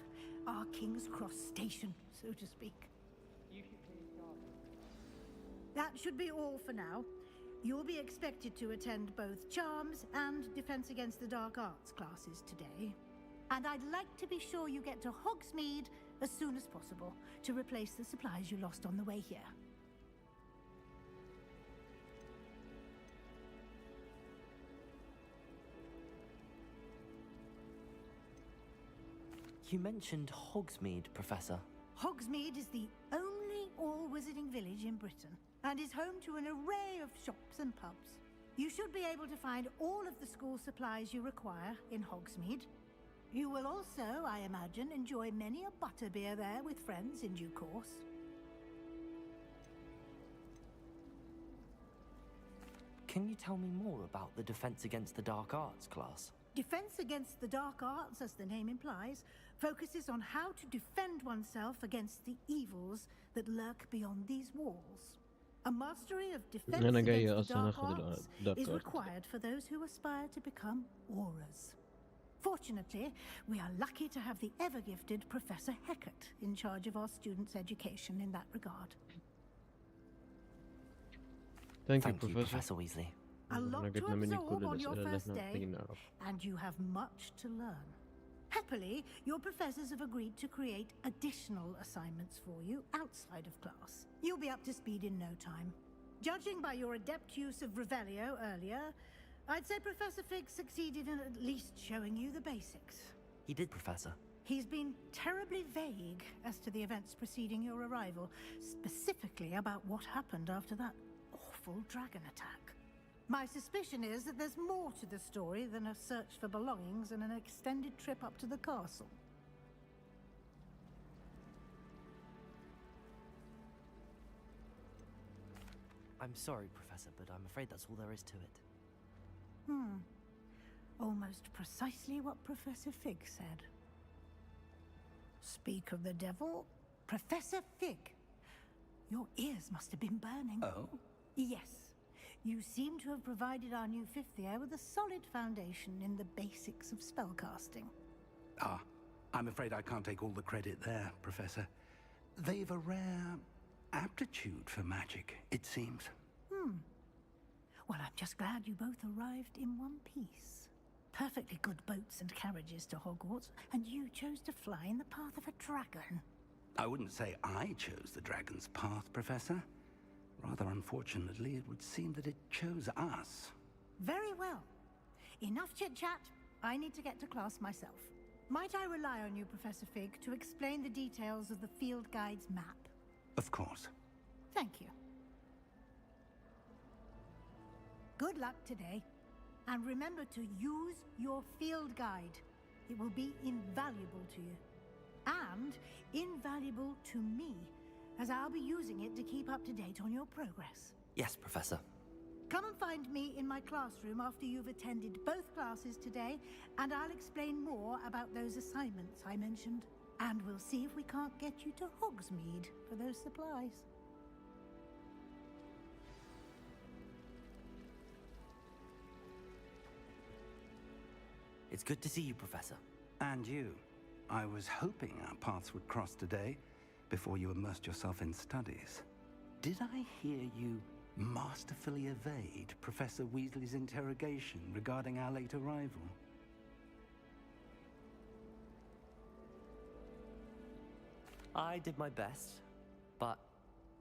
Our King's Cross station, so to speak. That should be all for now. You'll be expected to attend both Charms and Defense Against the Dark Arts classes today. And I'd like to be sure you get to Hogsmeade as soon as possible to replace the supplies you lost on the way here. You mentioned Hogsmeade, Professor. Hogsmeade is the only all-wizarding village in Britain and is home to an array of shops and pubs. You should be able to find all of the school supplies you require in Hogsmeade. You will also, I imagine, enjoy many a butterbeer there with friends in due course. Can you tell me more about the Defense Against the Dark Arts class? Defense Against the Dark Arts, as the name implies, focuses on how to defend oneself against the evils that lurk beyond these walls. A mastery of defense أنا جاي against the أصلا dark أخذ arts الدارك is آرت. required for those who aspire to become aurors. Fortunately, we are lucky to have the ever-gifted Professor Hecat in charge of our students' education in that regard. Thank you, Professor Professor. Weasley. A lot to قلنا مني absorb كل on your الأسئلة اللي first احنا day, محتاجين نعرف. and you have much to learn. Happily, your professors have agreed to create additional assignments for you outside of class. You'll be up to speed in no time. Judging by your adept use of Revelio earlier, I'd say Professor Fig succeeded in at least showing you the basics. He did, Professor. He's been terribly vague as to the events preceding your arrival, specifically about what happened after that awful dragon attack. My suspicion is that there's more to the story than a search for belongings and an extended trip up to the castle. I'm sorry, Professor, but I'm afraid that's all there is to it. Almost precisely what Professor Fig said. Speak of the devil, Professor Fig. Your ears must have been burning. Oh? Yes. You seem to have provided our new fifth year with a solid foundation in the basics of spellcasting. Ah, I'm afraid I can't take all the credit there, Professor. They've a rare aptitude for magic, it seems. Well, I'm just glad you both arrived in one piece. Perfectly good boats and carriages to Hogwarts, and you chose to fly in the path of a dragon. I wouldn't say I chose the dragon's path, Professor. Rather unfortunately, it would seem that it chose us. Very well. Enough chit-chat. I need to get to class myself. Might I rely on you, Professor Fig, to explain the details of the field guide's map? Of course. Thank you. Good luck today. And remember to use your field guide. It will be invaluable to you. And invaluable to me, as I'll be using it to keep up to date on your progress. Yes, Professor. Come and find me in my classroom after you've attended both classes today, and I'll explain more about those assignments I mentioned. And we'll see if we can't get you to Hogsmeade for those supplies. It's good to see you, Professor. And you. I was hoping our paths would cross today, before you immersed yourself in studies. Did I hear you masterfully evade Professor Weasley's interrogation regarding our late arrival? I did my best, but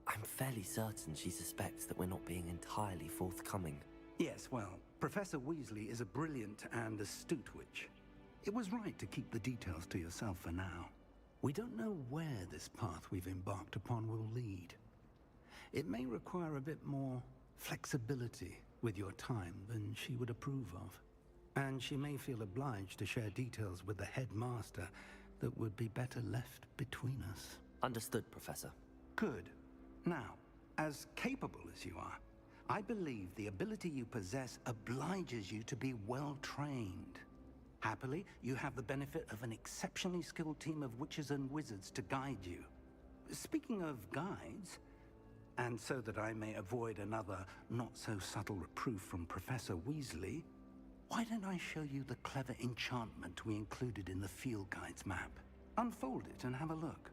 I'm fairly certain she suspects that we're not being entirely forthcoming. Yes, well, Professor Weasley is a brilliant and astute witch. It was right to keep the details to yourself for now. We don't know where this path we've embarked upon will lead. It may require a bit more flexibility with your time than she would approve of. And she may feel obliged to share details with the headmaster that would be better left between us. Understood, Professor. Good. Now, as capable as you are, I believe the ability you possess obliges you to be well trained. Happily, you have the benefit of an exceptionally skilled team of witches and wizards to guide you. Speaking of guides, and so that I may avoid another not-so-subtle reproof from Professor Weasley, why don't I show you the clever enchantment we included in the field guide's map? Unfold it and have a look.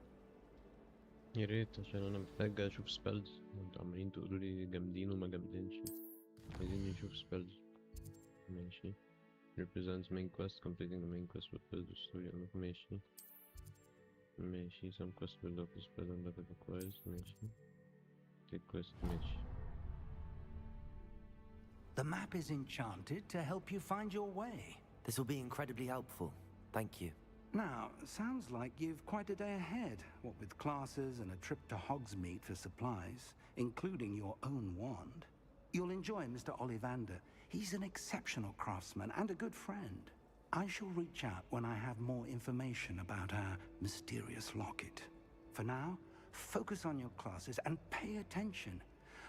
يا ريت عشان انا محتاج اشوف سبيلز وانتوا عمالين تقولوا لي جامدين وما جامدينش. عايزين نشوف سبيلز. ماشي. Represents main quest. Completing the main quest will build the story arc. ماشي. ماشي. Some quest build up the spell and level requires. ماشي. Take quest. ماشي. The map is enchanted to help you find your way. This will be incredibly helpful. Thank you. Now, sounds like you've quite a day ahead, what with classes and a trip to Hogsmeade for supplies, including your own wand. You'll enjoy Mr. Ollivander. He's an exceptional craftsman and a good friend. I shall reach out when I have more information about our mysterious locket. For now, focus on your classes and pay attention.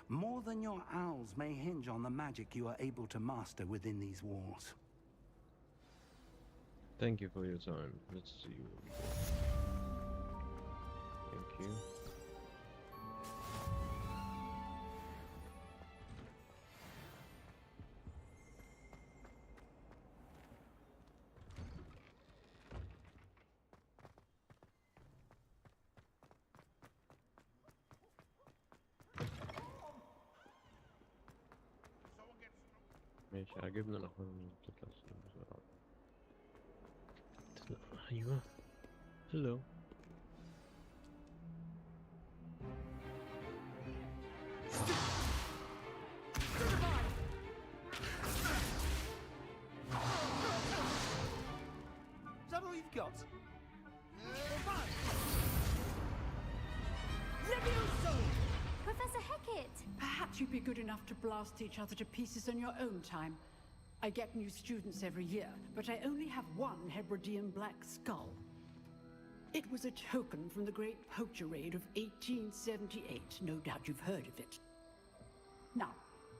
More than your owls may hinge on the magic you are able to master within these walls. Thank you for your time. Let's see what we got. Thank you. ماشي عجبنا الأخبار اللي بتطلع بسرعة. أيوة. Hello. Is that all you've got? Levioso! Professor Hecat! Perhaps you'd be good enough to blast each other to pieces on your own time. I get new students every year, but I only have one Hebridean black skull. It was a token from the Great Poacher Raid of 1878. No doubt you've heard of it. Now,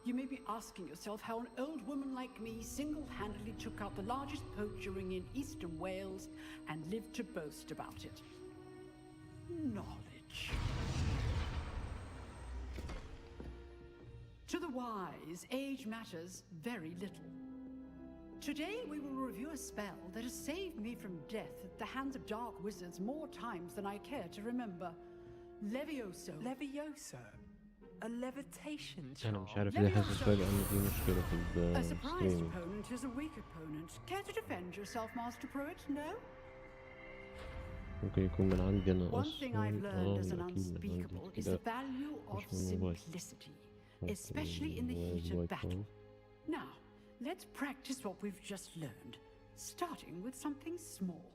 you may be asking yourself how an old woman like me single-handedly took out the largest poacher ring in eastern Wales and lived to boast about it. Knowledge. To the wise, age matters very little. Today we will review a spell that has saved me from death at the hands of dark wizards more times than I care to remember. Levioso. Levioso? A levitation أنا مش عارف ليه حاسس فجأة إن في مشكلة في A surprised الستريم. opponent is a weak opponent. Care to defend yourself, Master Pruitt? No? ممكن يكون من عندي أنا One thing I've learned as an أكيد من عندي unspeakable is the كده value of مش من موبايل. simplicity, especially in the heat of battle. Now, let's practice what we've just learned, starting with something small.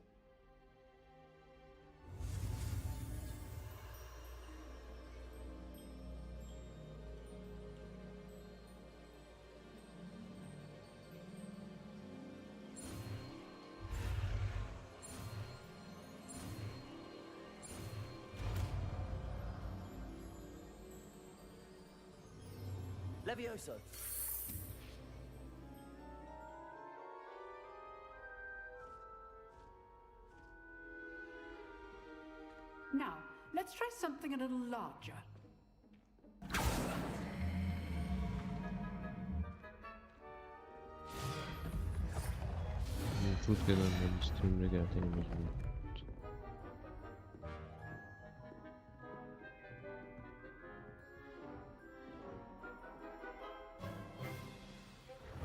Levioso! Now, let's try something a little larger. المفروض كده إن الستريم رجع تاني مظبوط.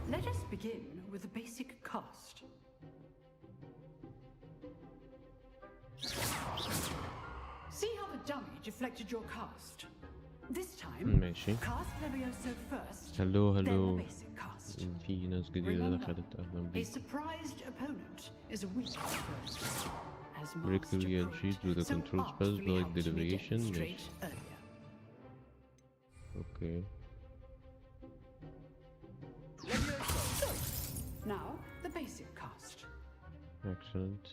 Let us begin with the basic cast. See how the dummy deflected your cast? This time, ماشي. cast Levioso first, هلو then the هلو. basic cast. في ناس جديدة Remember, دخلت أهلا a بيك. surprised opponent is a weak opponent. as Break the Master real Fruit, sheet with the so control spells artfully like the helped me deviation. demonstrate ماشي. earlier. Okay. Now, the basic cast. Excellent.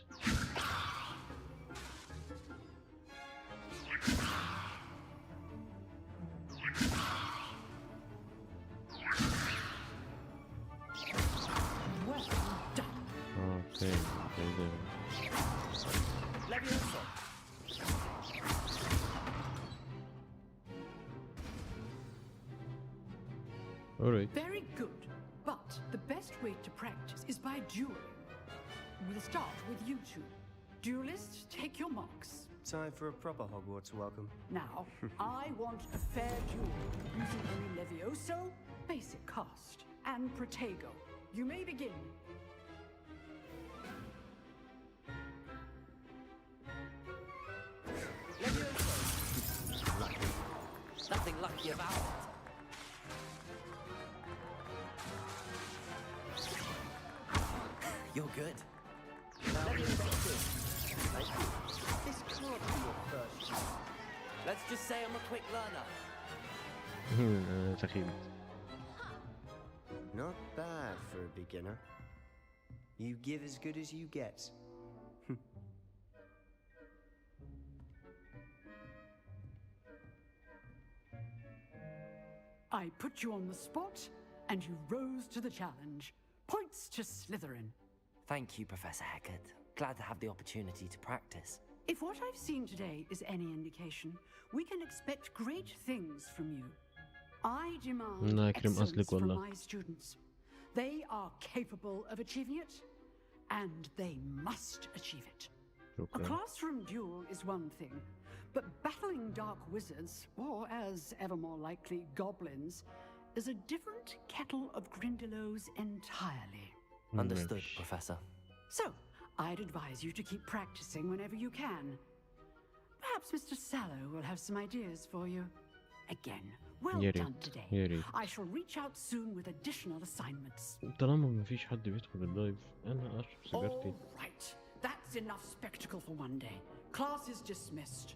Well done. Okay. Very good. Alright. Very good. But the best way to practice is by dueling. We'll start with you two. Duelists, take your marks. Time for a proper Hogwarts welcome. Now, I want a fair duel using only Levioso, basic cast, and Protego. You may begin. Nothing lucky about it. You're good. This can't be your first. Let's just say I'm a quick learner. سخيف. Not bad for a beginner. You give as good as you get. I put you on the spot, and you rose to the challenge. Points to Slytherin. Thank you, Professor Hecat. Glad to have the opportunity to practice. If what I've seen today is any indication, we can expect great things from you. I demand الله يكرم excellence أصلك from والله. my students. They are capable of achieving it, and they must achieve it. A شكرا. classroom duel is one thing, but battling dark wizards, or as ever more likely, goblins, is a different kettle of Grindylows entirely. Understood, Professor. So, I'd advise you to keep practicing whenever you can. Perhaps Mr. Sallow will have some ideas for you. Again, well يا ريت. done today. يا ريت. I shall reach out soon with additional assignments. طالما ما فيش حد بيدخل اللايف انا اشرب سيجارتي. All right. That's enough spectacle for one day. Class is dismissed.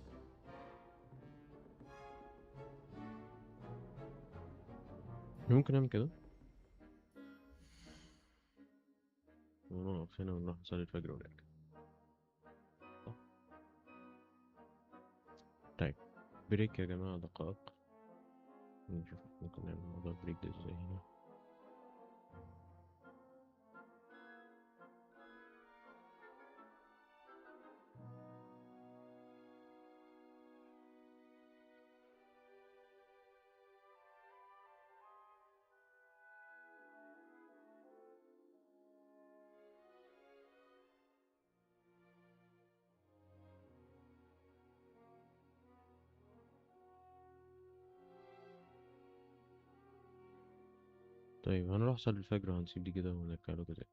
ممكن اعمل كده؟ ونقف هنا ونروح نصلي الفجر ونرجع. صح؟ طيب بريك يا جماعة دقائق. نشوف ممكن نعمل موضوع البريك ده ازاي هنا. طيب هنروح نصلي الفجر وهنسيب دي كده ونرجع له كده.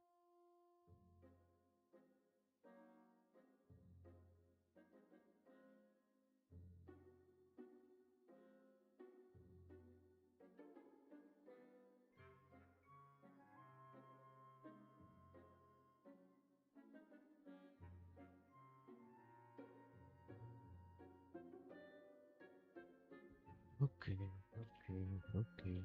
اوكي اوكي اوكي.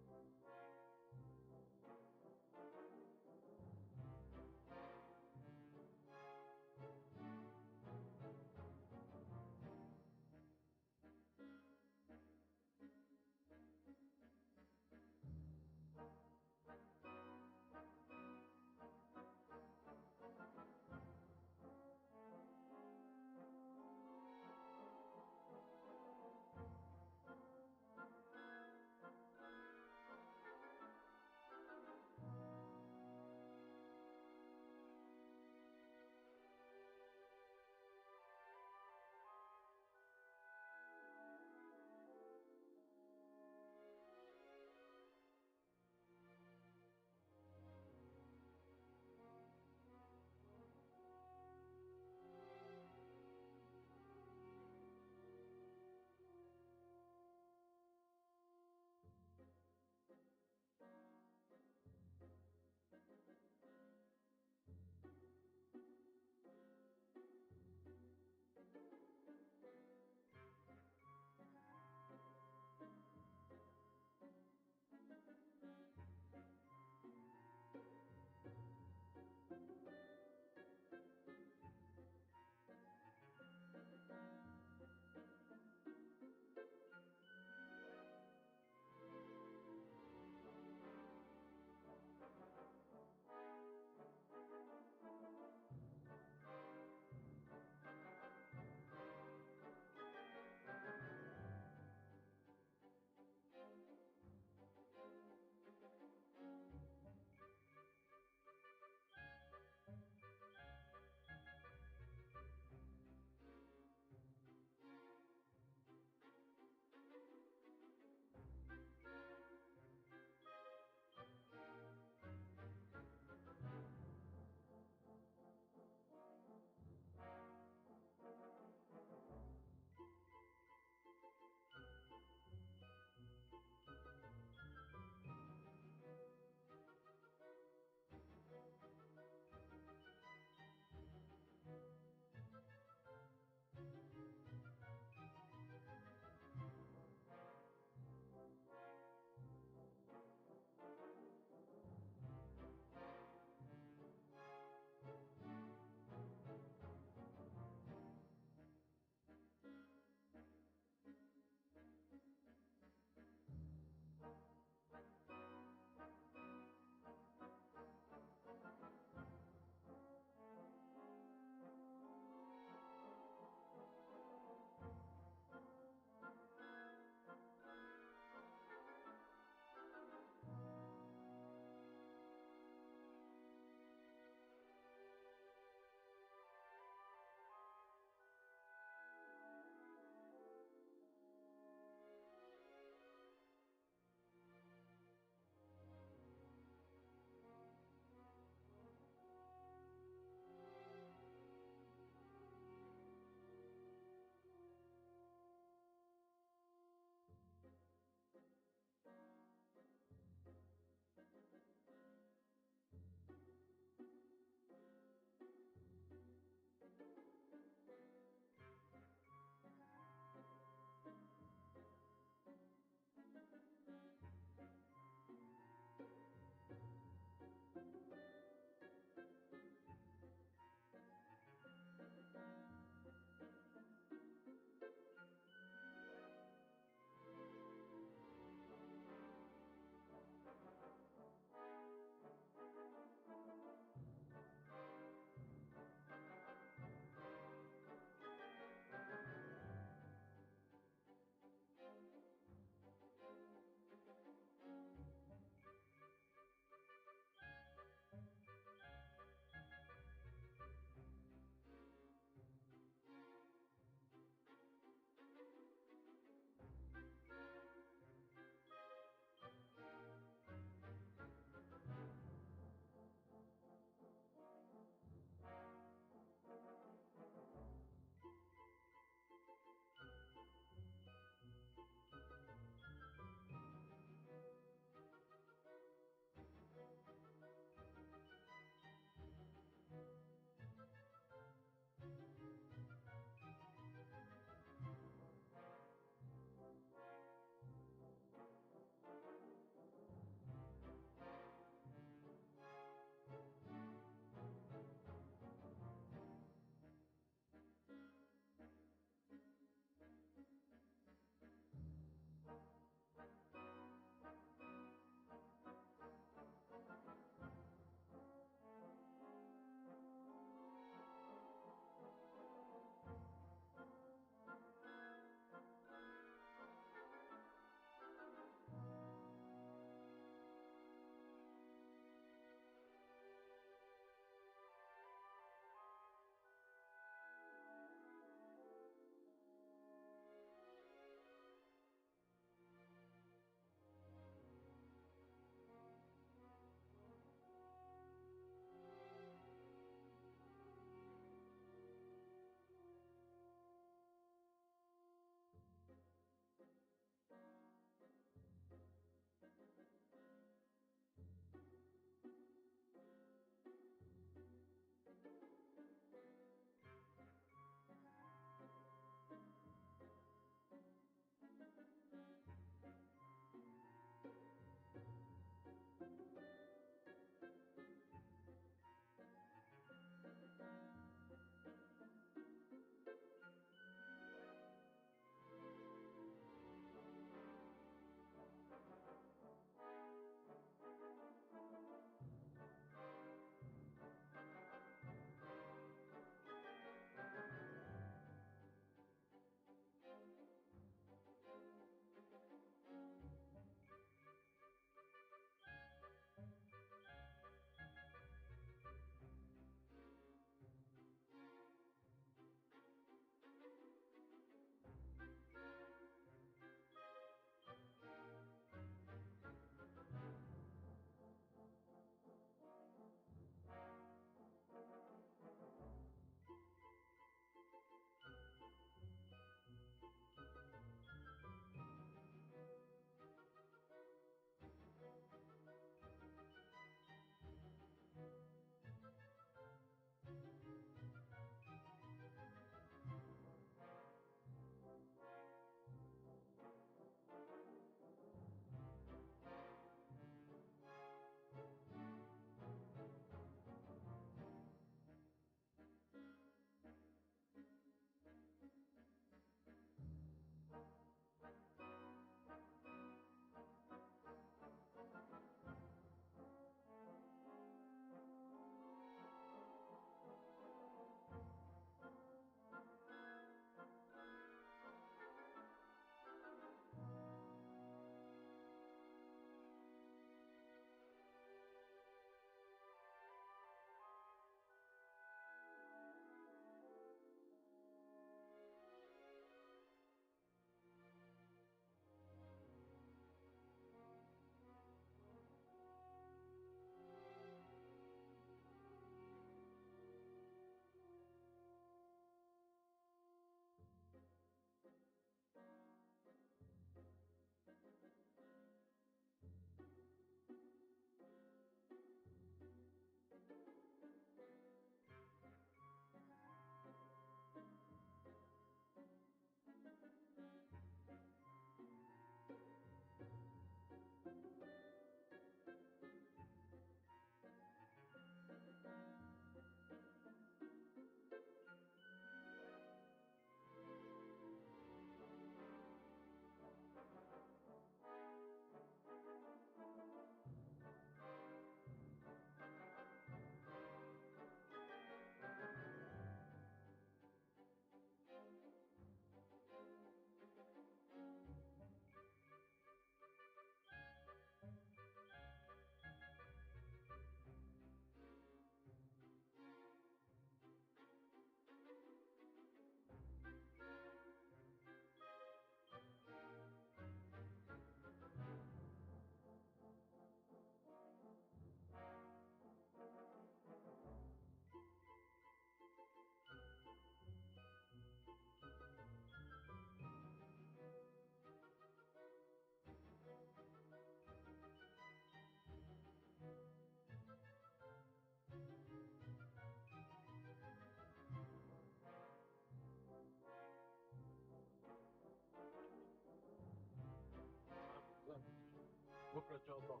بكرة إن شاء الله.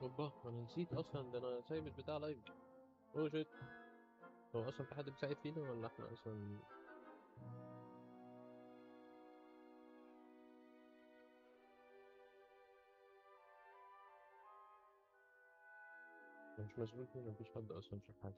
اوبا انا نسيت اصلا، ده انا سايب البتاع لايف. اوه شيت. هو اصلا في حد بيساعد فينا ولا احنا اصلا مش مسؤول فينا؟ مفيش حد اصلا في حاجة.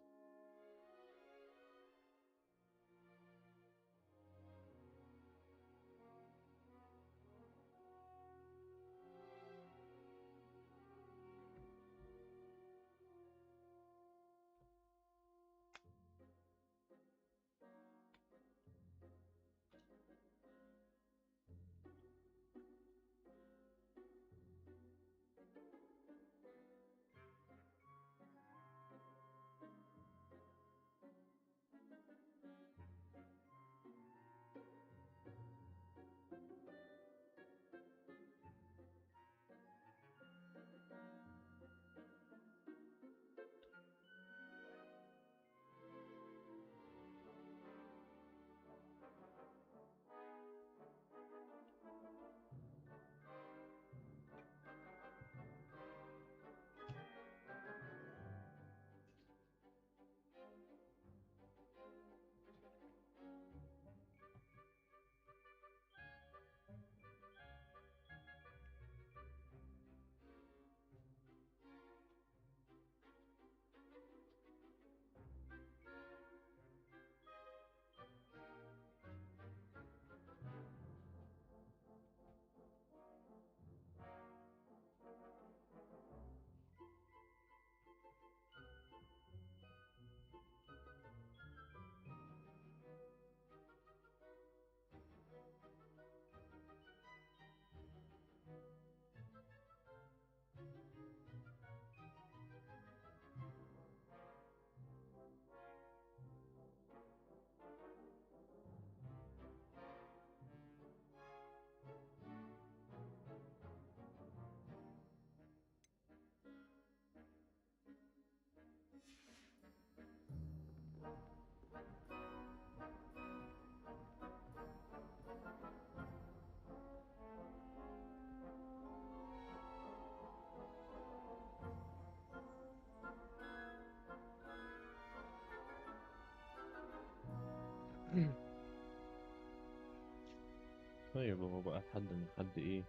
طيب هو بقى لحد ما حد ايه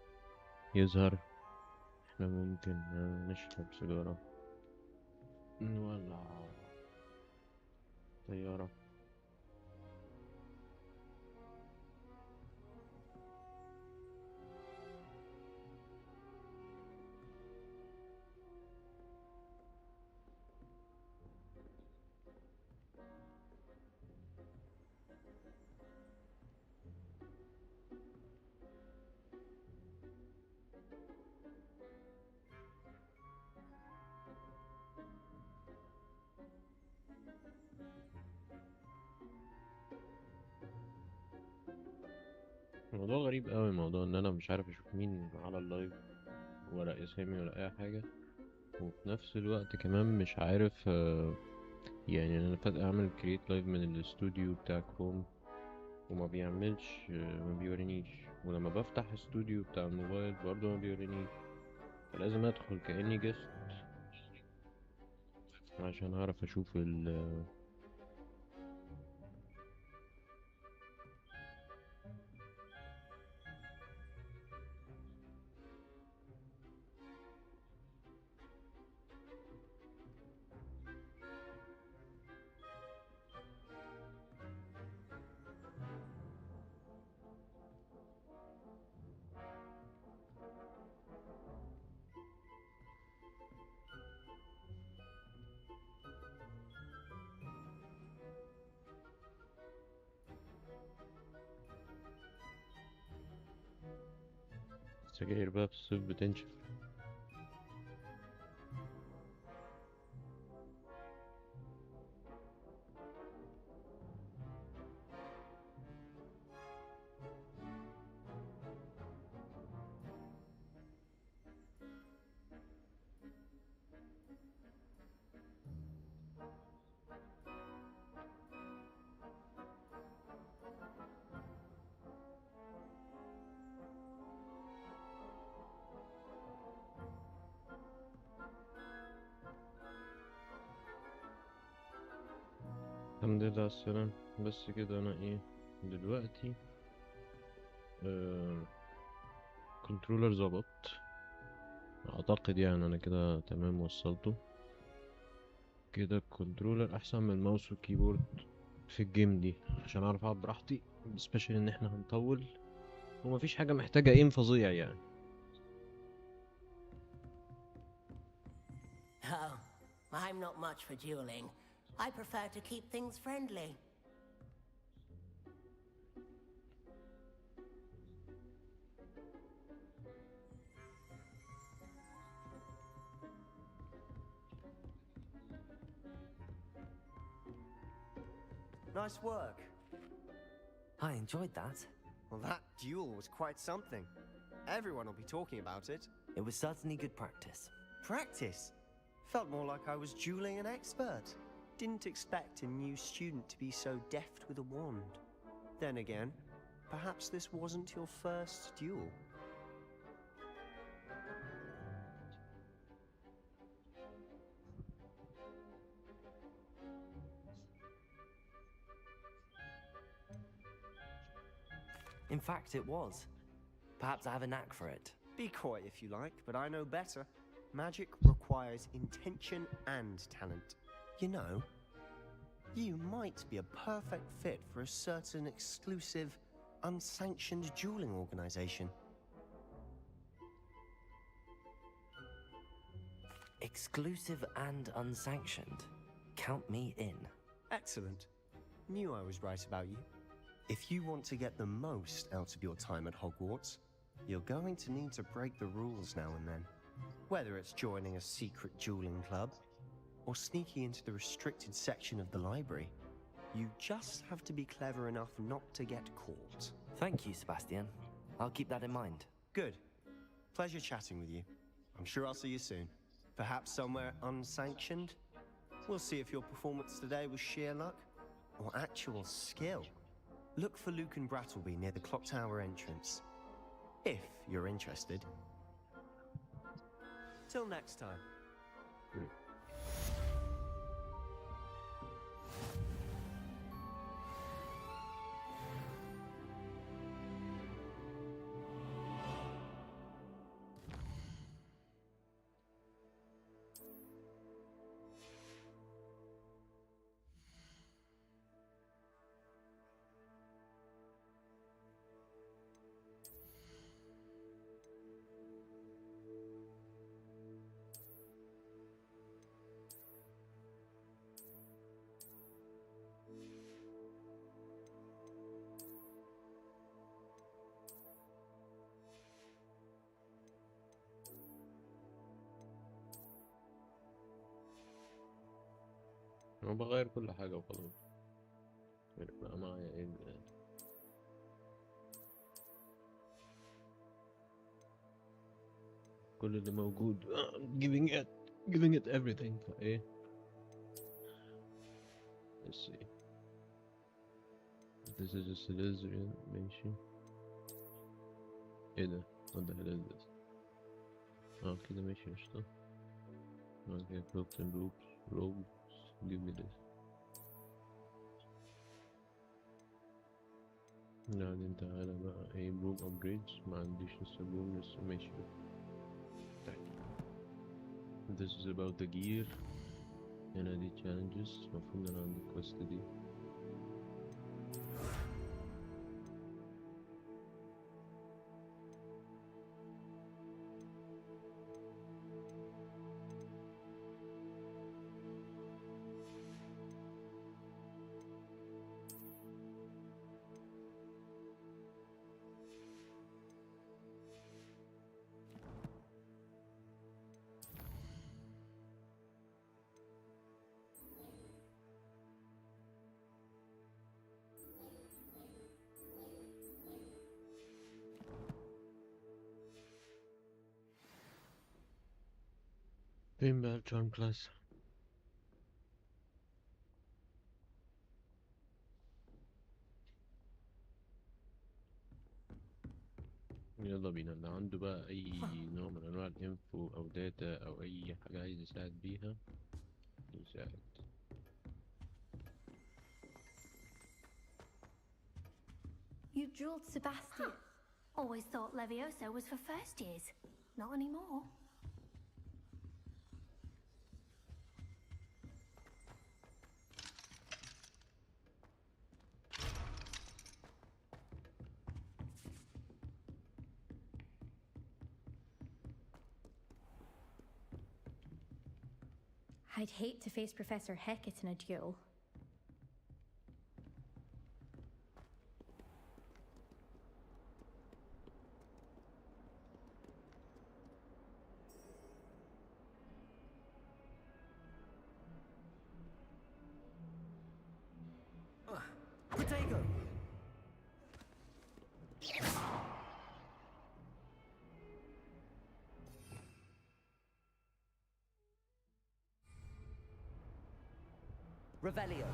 يظهر، احنا ممكن نشرب سيجارة، نولع طيارة. الموضوع غريب قوي، موضوع ان انا مش عارف اشوف مين على اللايف ولا اسامي ولا اي حاجة، وفي نفس الوقت كمان مش عارف يعني انا فجأة اعمل كريت لايف من الاستوديو بتاع كروم وما بيعملش، ما بيورينيش، ولما بفتح استوديو بتاع الموبايل برضه ما بيورينيش، فلازم ادخل كأني جست عشان اعرف اشوف السجاير بقى في الصيف بتنشف. الحمد لله على السلامة. بس كده انا ايه دلوقتي كنترولر ظبط اعتقد، يعني انا كده تمام وصلته كده. الكنترولر احسن من الماوس والكيبورد في الجيم دي عشان اعرف العب براحتي، سبيشال ان احنا هنطول ومفيش حاجة محتاجة ايم فظيع يعني. Oh, I'm not much for dueling. I prefer to keep things friendly. Nice work. I enjoyed that. Well, that duel was quite something. Everyone will be talking about it. It was certainly good practice. Practice? Felt more like I was dueling an expert. Didn't expect a new student to be so deft with a wand. Then again, perhaps this wasn't your first duel. In fact, it was. Perhaps I have a knack for it. Be coy if you like, but I know better. Magic requires intention and talent. You know, you might be a perfect fit for a certain exclusive, unsanctioned dueling organization. Exclusive and unsanctioned. Count me in. Excellent. Knew I was right about you. If you want to get the most out of your time at Hogwarts, you're going to need to break the rules now and then. Whether it's joining a secret dueling club, or sneaking into the restricted section of the library, you just have to be clever enough not to get caught. Thank you, Sebastian. I'll keep that in mind. Good. Pleasure chatting with you. I'm sure I'll see you soon. Perhaps somewhere unsanctioned? We'll see if your performance today was sheer luck, or actual skill. Look for Luke and Brattleby near the Clock Tower entrance. If you're interested. Till next time. انا بغير كل حاجة وخلاص. بقى معايا ايه كل اللي موجود giving it everything فايه. let's see this is just Slytherin ماشي. ايه ده what the hell is this كده ماشي قشطة. okay cloaks and robes give me this. بعدين تعالى بقى ايه broom upgrades ما عنديش لسه broom لسه ماشي. this is about the gear. هنا دي challenges المفروض ان انا عندي quest دي. فين بقى الشارم كلاس؟ يلا بينا. اللي عنده بقى اي نوع من انواع الانفو او داتا او اي حاجة عايز يساعد بيها يساعد. You drilled Sebastian. Always thought Levioso was for first years. Not anymore. I'd hate to face Professor Hecat in a duel. Potato! Revelio.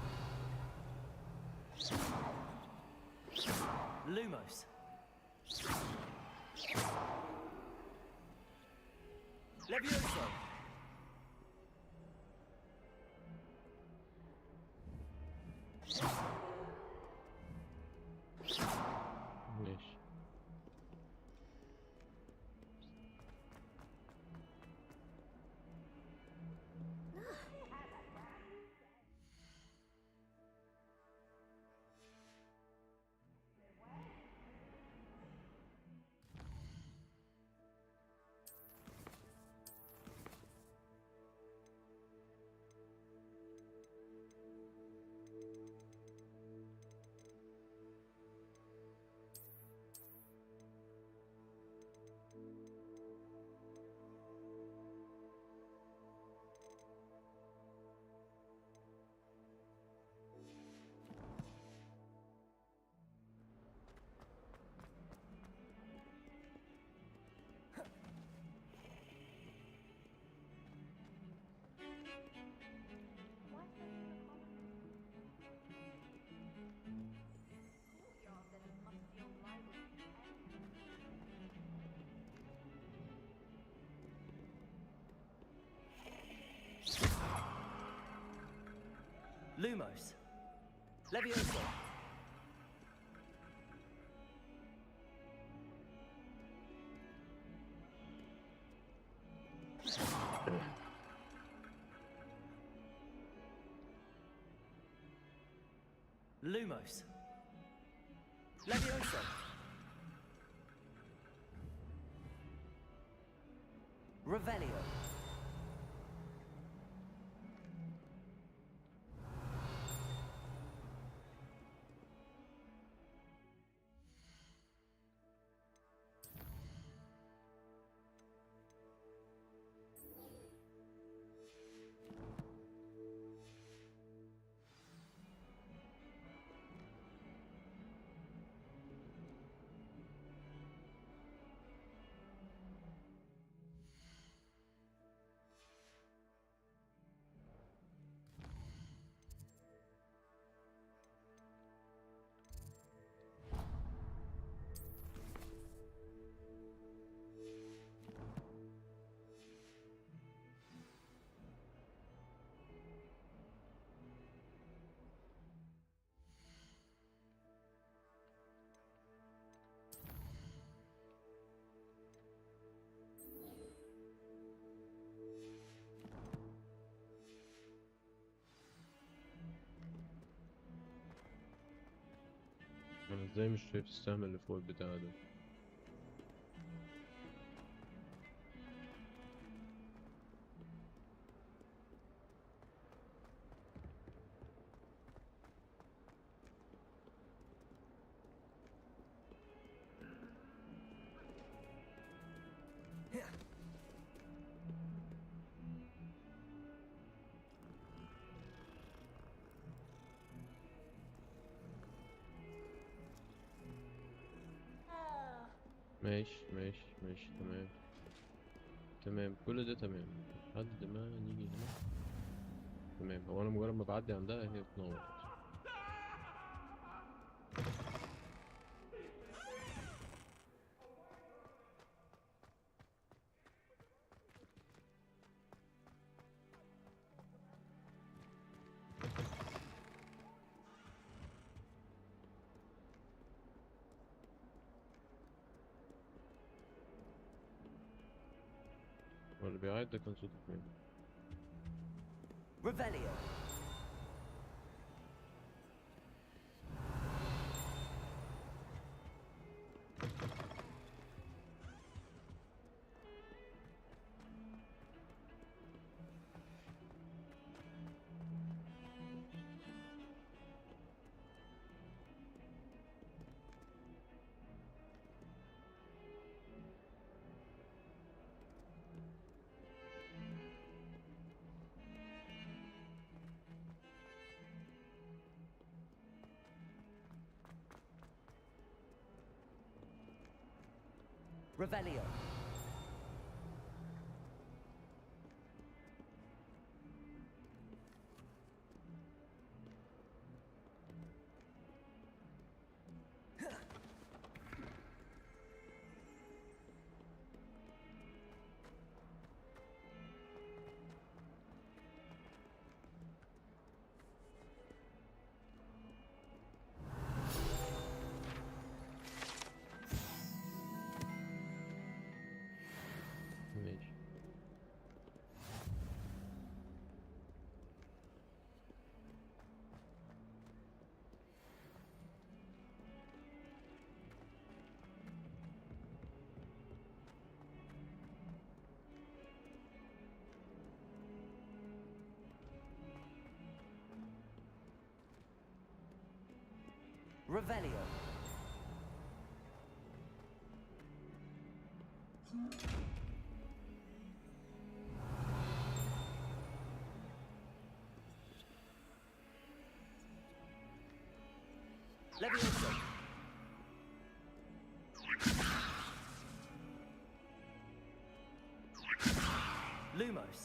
Lumos. Levioso. ماشي. Lumos. Levioso. Lumos. Levioso. Revelio. ازاي مش شايف السهم اللي فوق البتاع ده؟ ماشي تمام. تمام كل ده تمام لحد ما نيجي هنا. تمام، هو انا مجرد ما بعدي عندها هي بتنور. واللي بيعيط ده كان صوتك مين؟ Revelio. Revelio. ماشي. Revelio. Levioso. Lumos.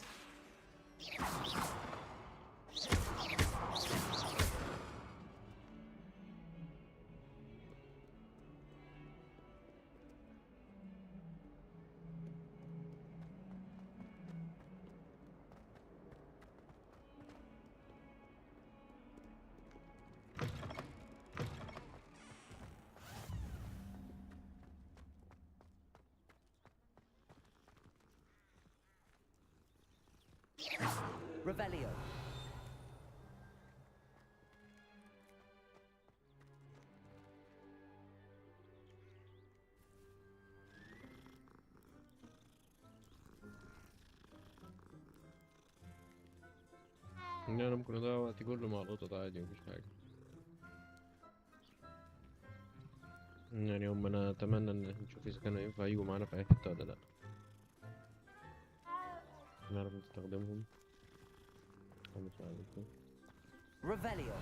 Revelio. إن انا ممكن اضيع وقتي كله مع القطط عادي مفيش حاجة. يعني هم انا اتمنى ان نشوف اذا كانوا ينفع يجوا معانا في اي حتة ولا لا، نعرف نستخدمهم او نساعدهم. Revelio.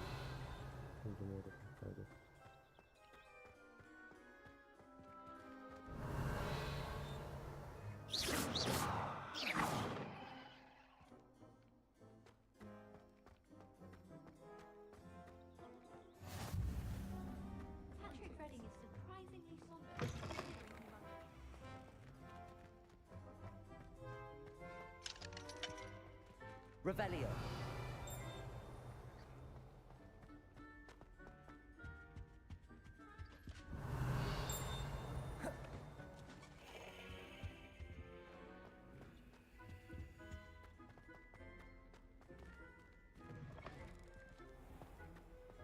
Patrick Redding is surprisingly somber. Revelio.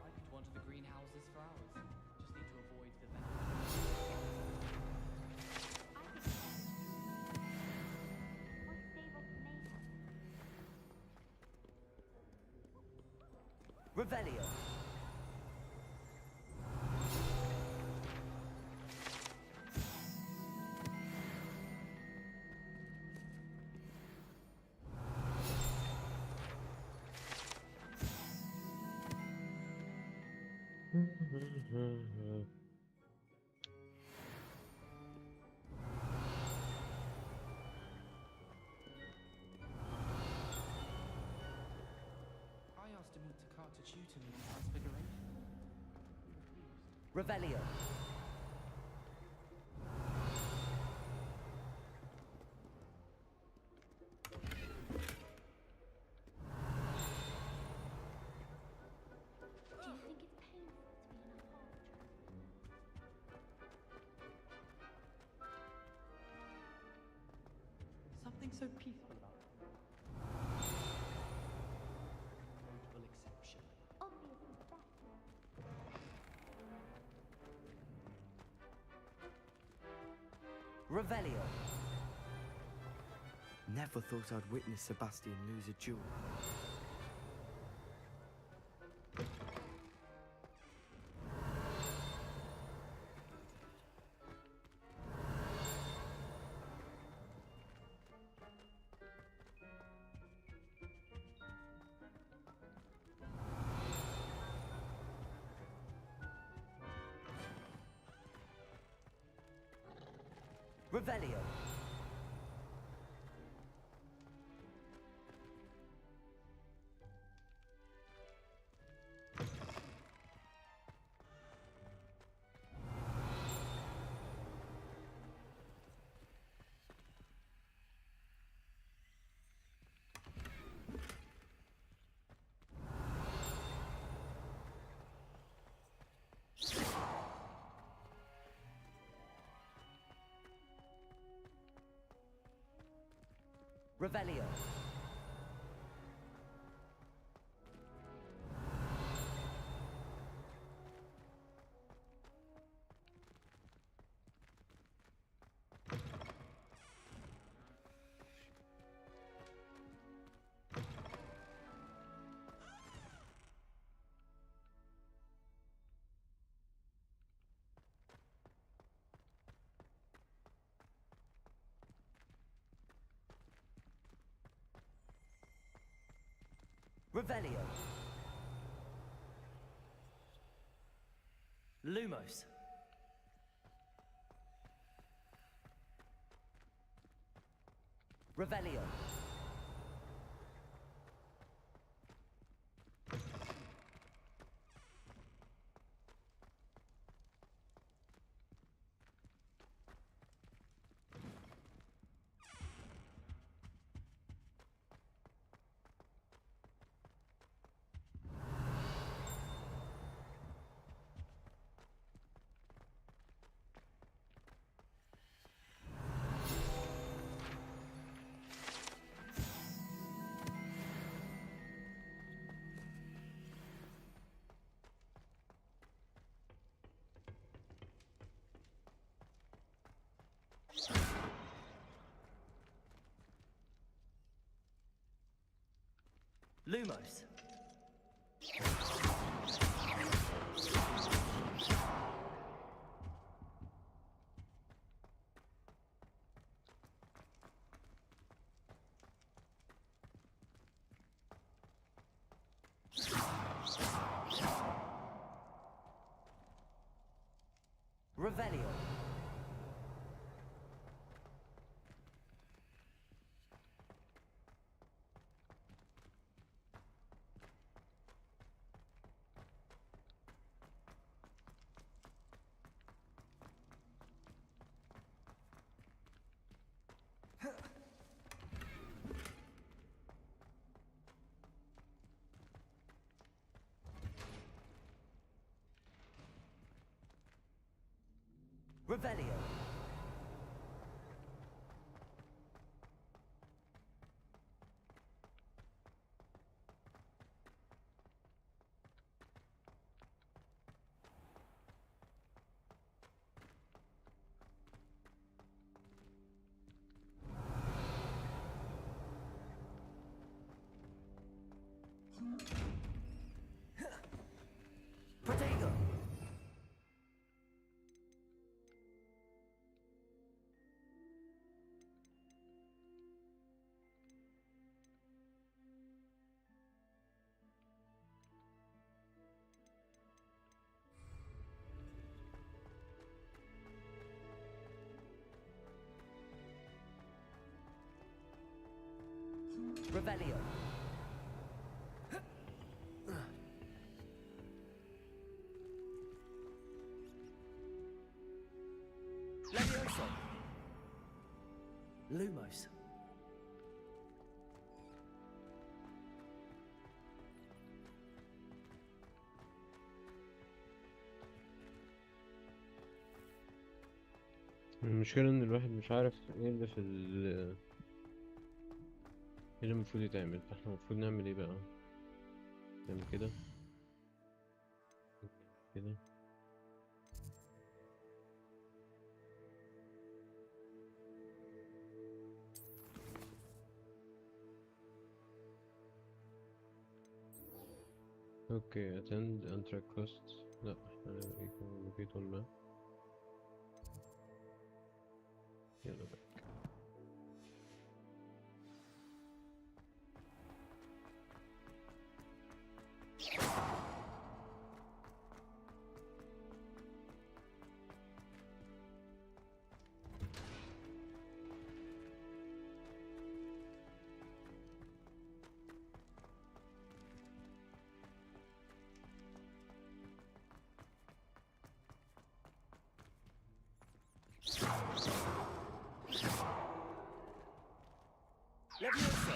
I could wander the greenhouses for hours. Just need to avoid Revelio. I asked him to cart to tutor me on Transfiguration. Revelio. Do you think it's painful to be in a half trap? Something so peaceful about it. Notable exception. Obviously better. Revelio. Never thought I'd witness Sebastian lose a duel. Revelio. Revelio. Revelio. Lumos. Revelio. Lumos. Revelio. Revelio. Revelio. Levioso. Lumos. المشكلة ان الواحد مش عارف ايه اللي في ايه اللي المفروض يتعمل، فاحنا المفروض نعمل ايه بقى؟ نعمل كده كده. اوكي attend and track costs. لا احنا locate on map. يلا بقى. Levioso.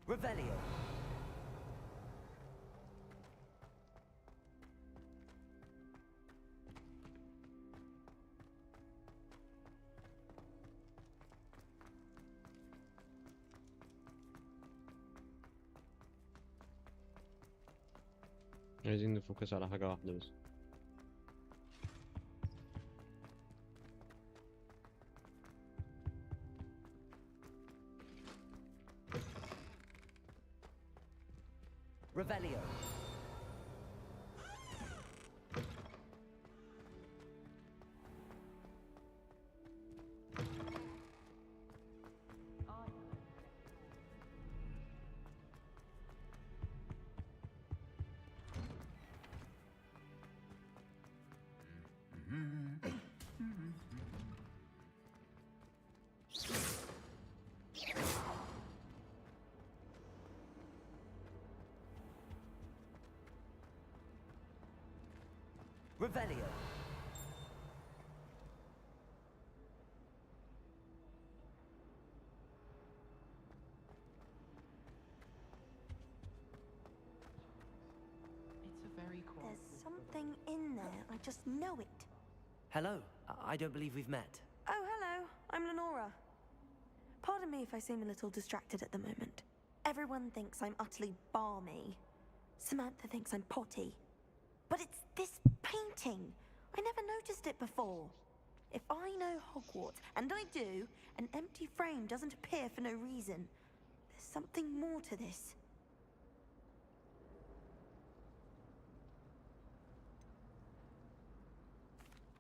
Revelio. عايزين نفوكس على حاجة واحدة بس. Revelio. Revelio. It's a very quiet. There's something in there. I just know it. Hello. I don't believe we've met. Oh, hello. I'm Lenora. Pardon me if I seem a little distracted at the moment. Everyone thinks I'm utterly balmy. Samantha thinks I'm potty. But it's this painting. I never noticed it before. If I know Hogwarts, and I do, an empty frame doesn't appear for no reason. There's something more to this.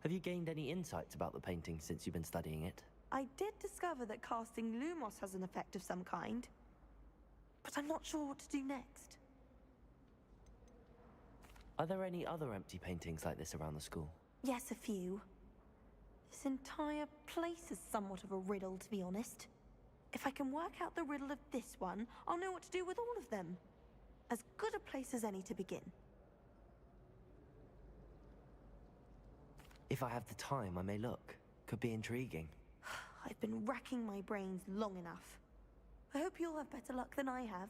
Have you gained any insights about the painting since you've been studying it? I did discover that casting Lumos has an effect of some kind. But I'm not sure what to do next. Are there any other empty paintings like this around the school? Yes, a few. This entire place is somewhat of a riddle, to be honest. If I can work out the riddle of this one, I'll know what to do with all of them. As good a place as any to begin. If I have the time, I may look. Could be intriguing. I've been racking my brains long enough. I hope you'll have better luck than I have.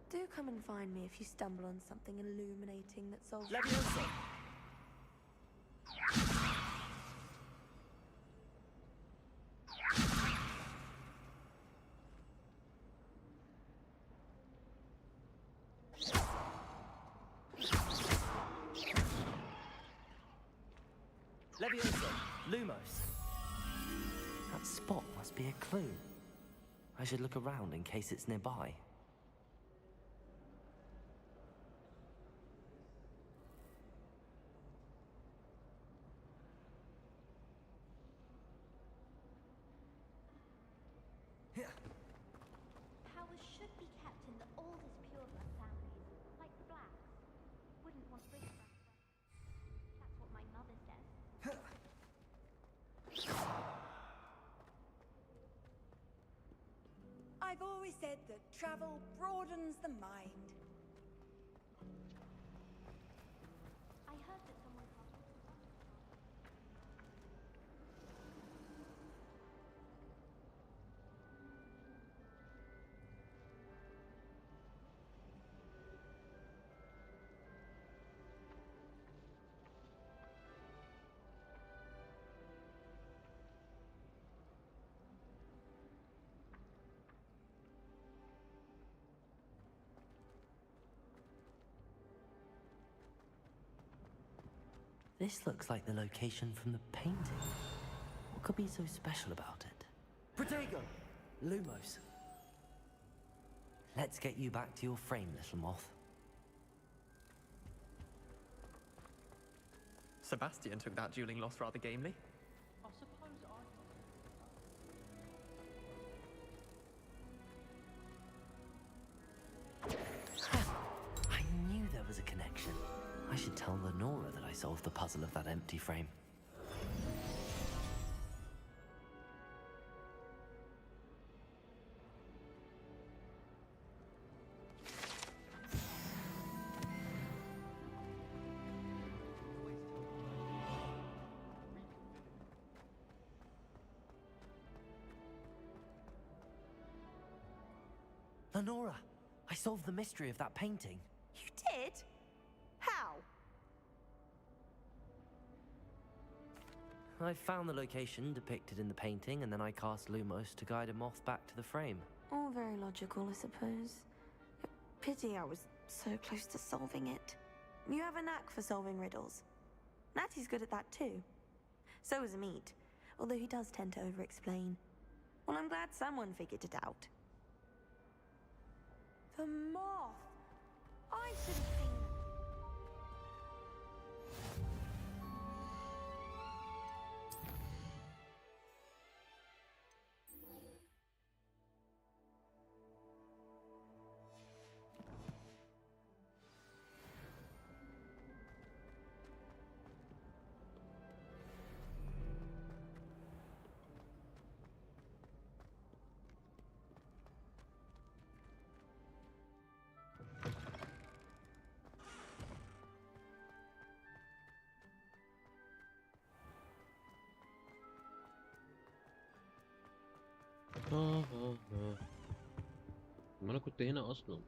Do come and find me if you stumble on something illuminating that solves... Levioso! Levioso! Lumos! That spot must be a clue. I should look around in case it's nearby. Powers should be kept in the oldest pureblood families, like the Blacks. Wouldn't want witchcraft. That's what my mother says. always said that travel broadens the mind. I heard that someone passed us the button. This looks like the location from the painting. What could be so special about it? Protego! Lumos. Let's get you back to your frame, little moth. Sebastian took that dueling loss rather gamely. I suppose I knew there was a connection. I should tell Lenora that I solved the puzzle of that empty frame. Lenora, I solved the mystery of that painting. You did? How? I found the location depicted in the painting, and then I cast Lumos to guide a moth back to the frame. All very logical, I suppose. Pity I was so close to solving it. You have a knack for solving riddles. Natty's good at that too. So is Amit, although he does tend to over-explain. Well, I'm glad someone figured it out. The moth! I should have seen them. ما انا كنت هنا اصلا.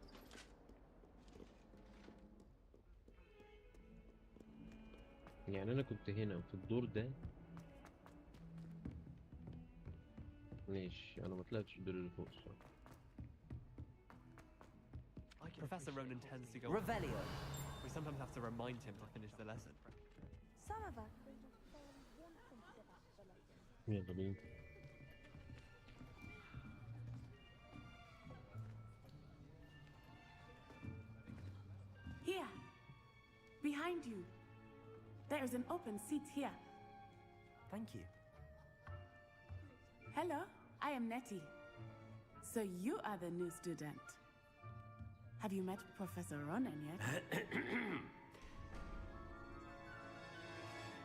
يعني انا كنت هنا في الدور ده. ماشي، انا ما طلعتش الدور اللي فوق الصراحة. Professor Ronan tends to go Revelio. We sometimes have to remind him to finish the lesson. Some of us. يلا بينا. Here, behind you. There is an open seat here. Thank you. Hello, I am Nettie. So you are the new student. Have you met Professor Ronan yet?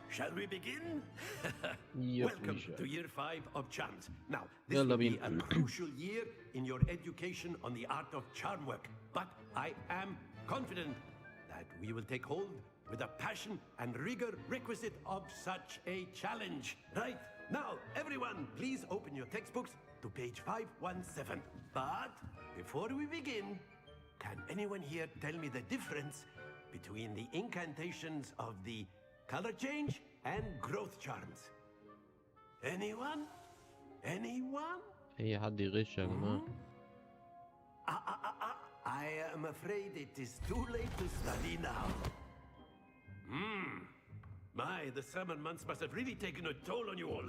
Shall we begin? Yes, Welcome we shall. to year 5 of charms. Now, this Yalla will be bina. a crucial year in your education on the art of charm work. But I am confident that we will take hold with the passion and rigor requisite of such a challenge. Right, now, everyone, please open your textbooks to page 517. But before we begin, can anyone here tell me the difference between the incantations of the color change and growth charms? Anyone? Anyone? اي حد يغش يا جماعة. I am afraid it is too late to study now. My, the summer months must have really taken a toll on you all.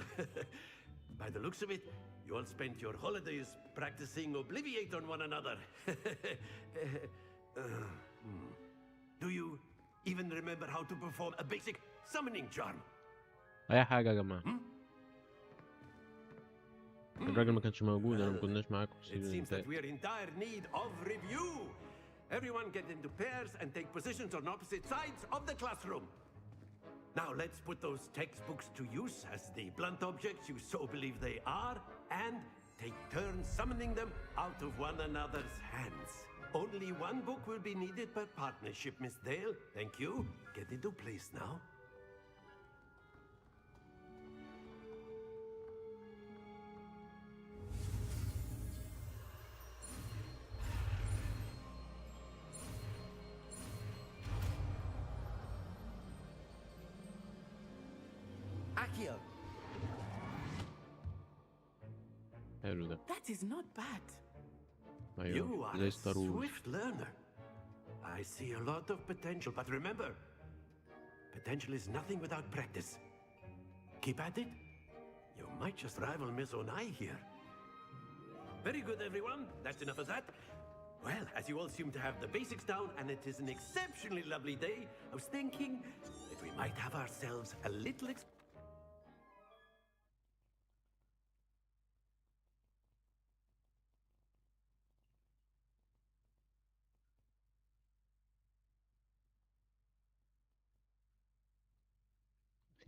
By the looks of it, you all spent your holidays practicing Obliviate on one another. Do you even remember how to perform a basic summoning charm? اي حاجة يا جماعة. الراجل ما كانش موجود، انا ما كناش معاكم في It seems that الانتاج. we are in dire need of review. Everyone get into pairs and take positions on opposite sides of the classroom. Now let's put those textbooks to use as the blunt objects you so believe they are, and take turns summoning them out of one another's hands. Only one book will be needed per partnership, Miss Dale. Thank you. Get into place now. Accio. حلو ده. That is not bad. You ايوه are زي a ستار وورز. swift learner. I see a lot of potential, but remember, potential is nothing without practice. Keep at it. You might just rival Miss Onai here. Very good, everyone. That's enough of that. Well, as you all seem to have the basics down, and it is an exceptionally lovely day, I was thinking that we might have ourselves a little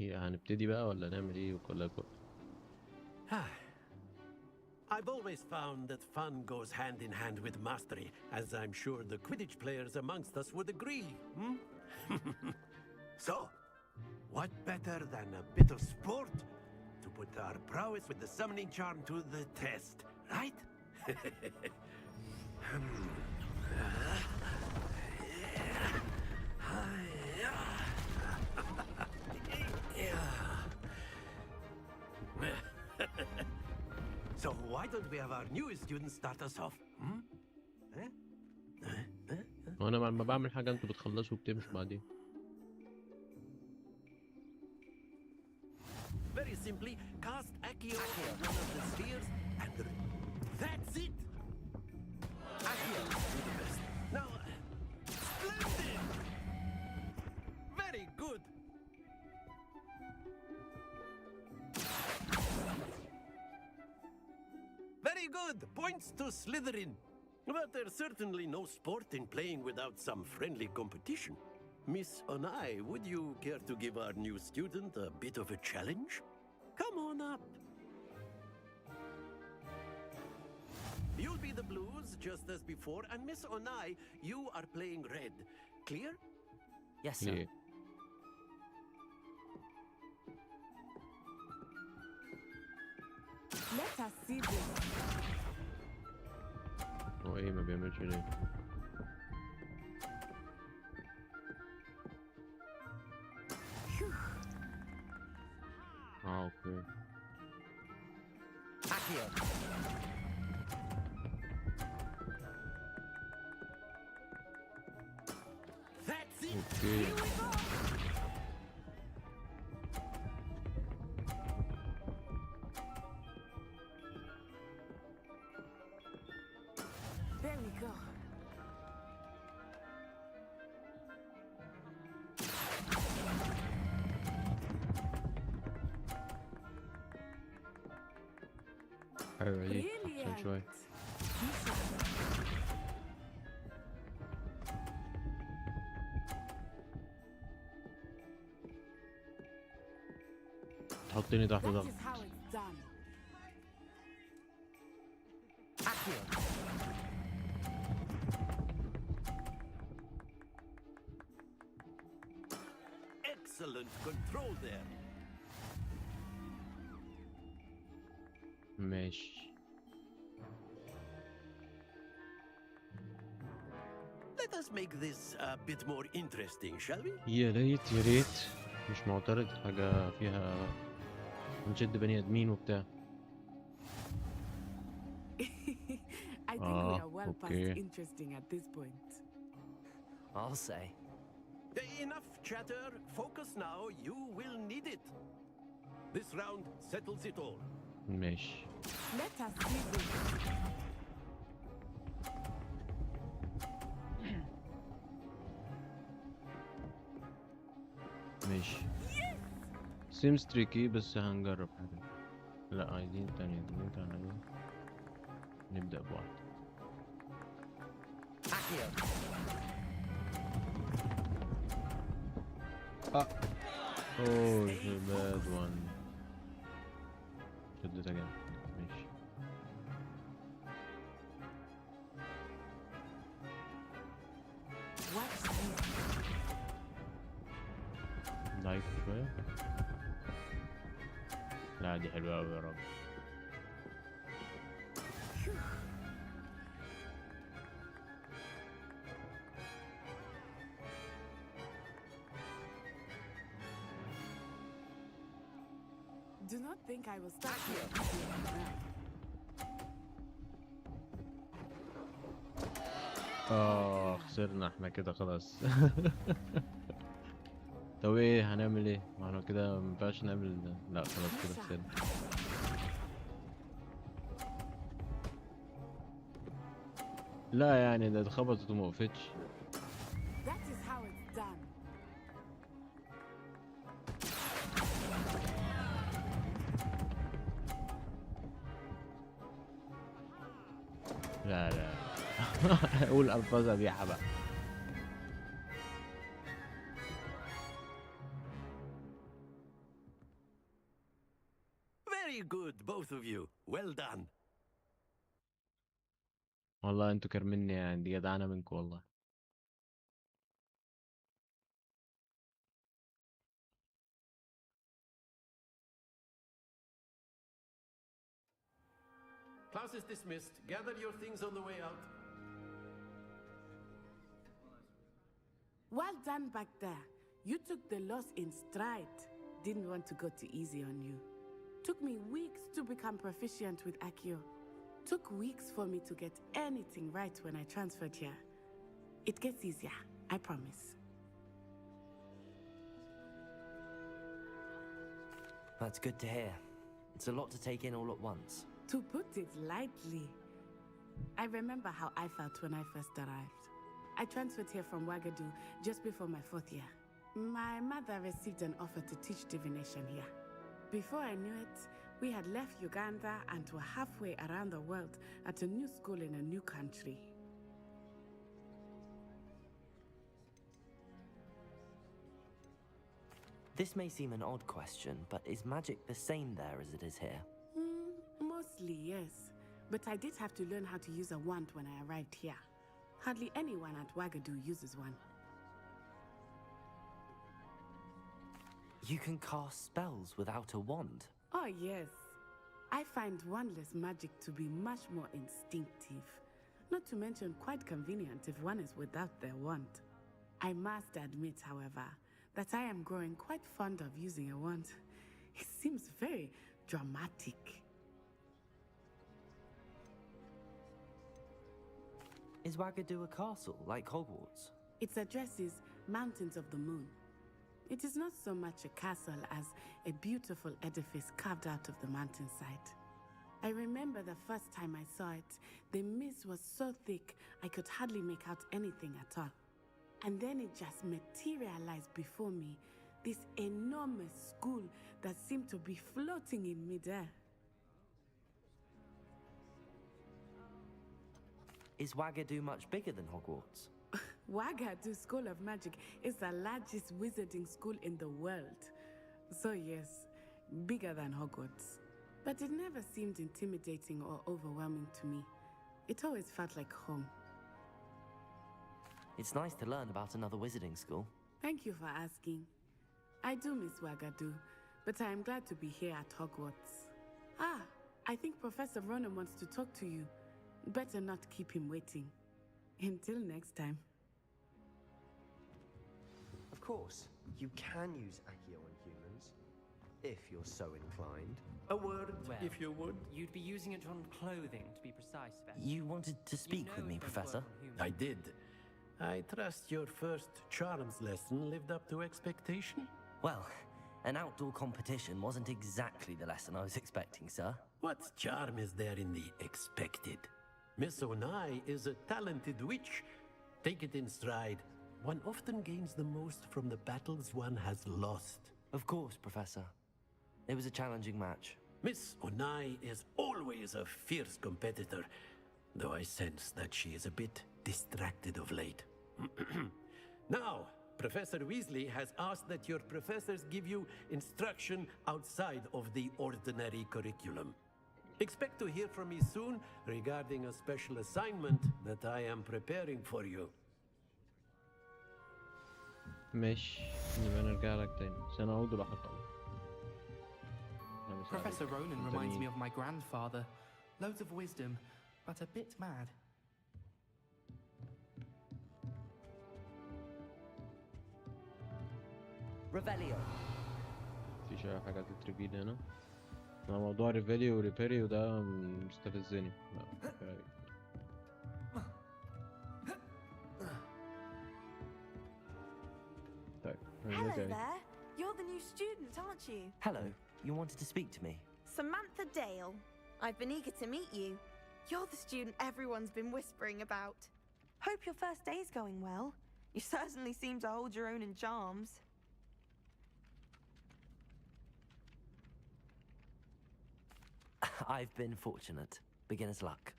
هنبتدي بقى ولا نعمل ايه ولا I've always found that fun goes hand in hand with mastery, as I'm sure the Quidditch players amongst us would agree. So, what better than a bit of sport to put our prowess with the summoning charm to the test, right? So why don't we have our newest students start us off? وانا لما بعمل حاجة انتوا بتخلصوا وبتمشوا بعدين. Very simply, cast Accio on one of the spheres, and that's it! Accio, do the best. Now, splendid! Very good! Very good! Points to Slytherin. But there's certainly no sport in playing without some friendly competition. Miss Onai, would you care to give our new student a bit of a challenge? Come on up. You'll be the blues, just as before, and Miss Onai, you are playing red. Clear? Yes, sir. Yeah. Let us see this. هو ايه ما بيعملش ليه؟ اوكي. Accio. That's it! اوكي. Here we go! There we go. حلوة دي احسن شوية. تحطني تحت That ضغط. is how it's done. Accio. Excellent control there. ماشي. Let us make this a bit more interesting, shall we? يا ريت يا ريت. مش معترض، حاجة فيها نشد بني ادمين وبتاع. I think we are well okay. past interesting at this point. I'll say. Enough chatter. Focus now. You will need it. This round settles it all. ماشي. Let us see this. ماشي. سيمز تريكي بس هنجرب حاجة. لا عايزين تانية تانية. نبدأ بواحد. Accio. Oh, it's a bad one. Should do it again. ماشي. هايف شوية. لا دي حلوة أوي يا رب. Do not think I will stop here. خسرنا احنا كده خلاص. طب ايه هنعمل ايه؟ ما احنا كده مينفعش نعمل. لا خلاص كده خسرنا. لا يعني ده اتخبطت وما وقفتش. That is how it's done. لا لا. قول الفاظ قبيحة بقى. Very good, both of you. Well done. والله انتوا كرمني يعني، دي جدعانة منكم والله. Class is dismissed. Gather your things on the way out. Well done back there. You took the loss in stride. Didn't want to go too easy on you. Took me weeks to become proficient with Accio. Took weeks for me to get anything right when I transferred here. It gets easier, I promise. That's good to hear. It's a lot to take in all at once. To put it lightly, I remember how I felt when I first arrived. I transferred here from Ouagadougou just before my 4th year. My mother received an offer to teach divination here. Before I knew it, we had left Uganda and were halfway around the world at a new school in a new country. This may seem an odd question, but is magic the same there as it is here? Mostly, yes. But I did have to learn how to use a wand when I arrived here. Hardly anyone at Ouagadougou uses one. You can cast spells without a wand? Oh, yes. I find wandless magic to be much more instinctive. Not to mention quite convenient if one is without their wand. I must admit, however, that I am growing quite fond of using a wand. It seems very dramatic. Is Ouagadougou a castle, like Hogwarts? Its address is Mountains of the Moon. It is not so much a castle as a beautiful edifice carved out of the mountainside. I remember the first time I saw it, the mist was so thick I could hardly make out anything at all. And then it just materialized before me, this enormous school that seemed to be floating in midair. Is Ouagadougou much bigger than Hogwarts? Ouagadougou School of Magic is the largest wizarding school in the world. So yes, bigger than Hogwarts. But it never seemed intimidating or overwhelming to me. It always felt like home. It's nice to learn about another wizarding school. Thank you for asking. I do miss Ouagadougou, but I am glad to be here at Hogwarts. Ah, I think Professor Ronan wants to talk to you. Better not keep him waiting. Until next time. Of course, you can use Accio on humans, if you're so inclined. A word, Well, if you would. You'd be using it on clothing, to be precise, Vet. You wanted to speak with me, Professor? I did. I trust your first charms lesson lived up to expectation? Well, an outdoor competition wasn't exactly the lesson I was expecting, sir. What charm is there in the expected? Miss Onai is a talented witch. Take it in stride. One often gains the most from the battles one has lost. Of course, Professor. It was a challenging match. Miss Onai is always a fierce competitor, though I sense that she is a bit distracted of late. Now, Professor Weasley has asked that your professors give you instruction outside of the ordinary curriculum. Expect to hear from me soon regarding a special assignment that I am preparing for you. ماشي، نبقى نرجع لك تاني، سنعود لاحقا. Professor Ronan reminds me of my grandfather. Loads of wisdom, but a bit mad. Revelio. مفيش أي حاجة تترفيد هنا. أنا موضوع ريفيليو وريبيريو ده مستفزني. لا كفاية. طيب Hello there. You're the new student, aren't you? Hello. You wanted to speak to me? Samantha Dale. I've been eager to meet you. You're the student everyone's been whispering about. Hope your first day's going well. You certainly seem to hold your own in charms. I've been fortunate. Beginner's luck.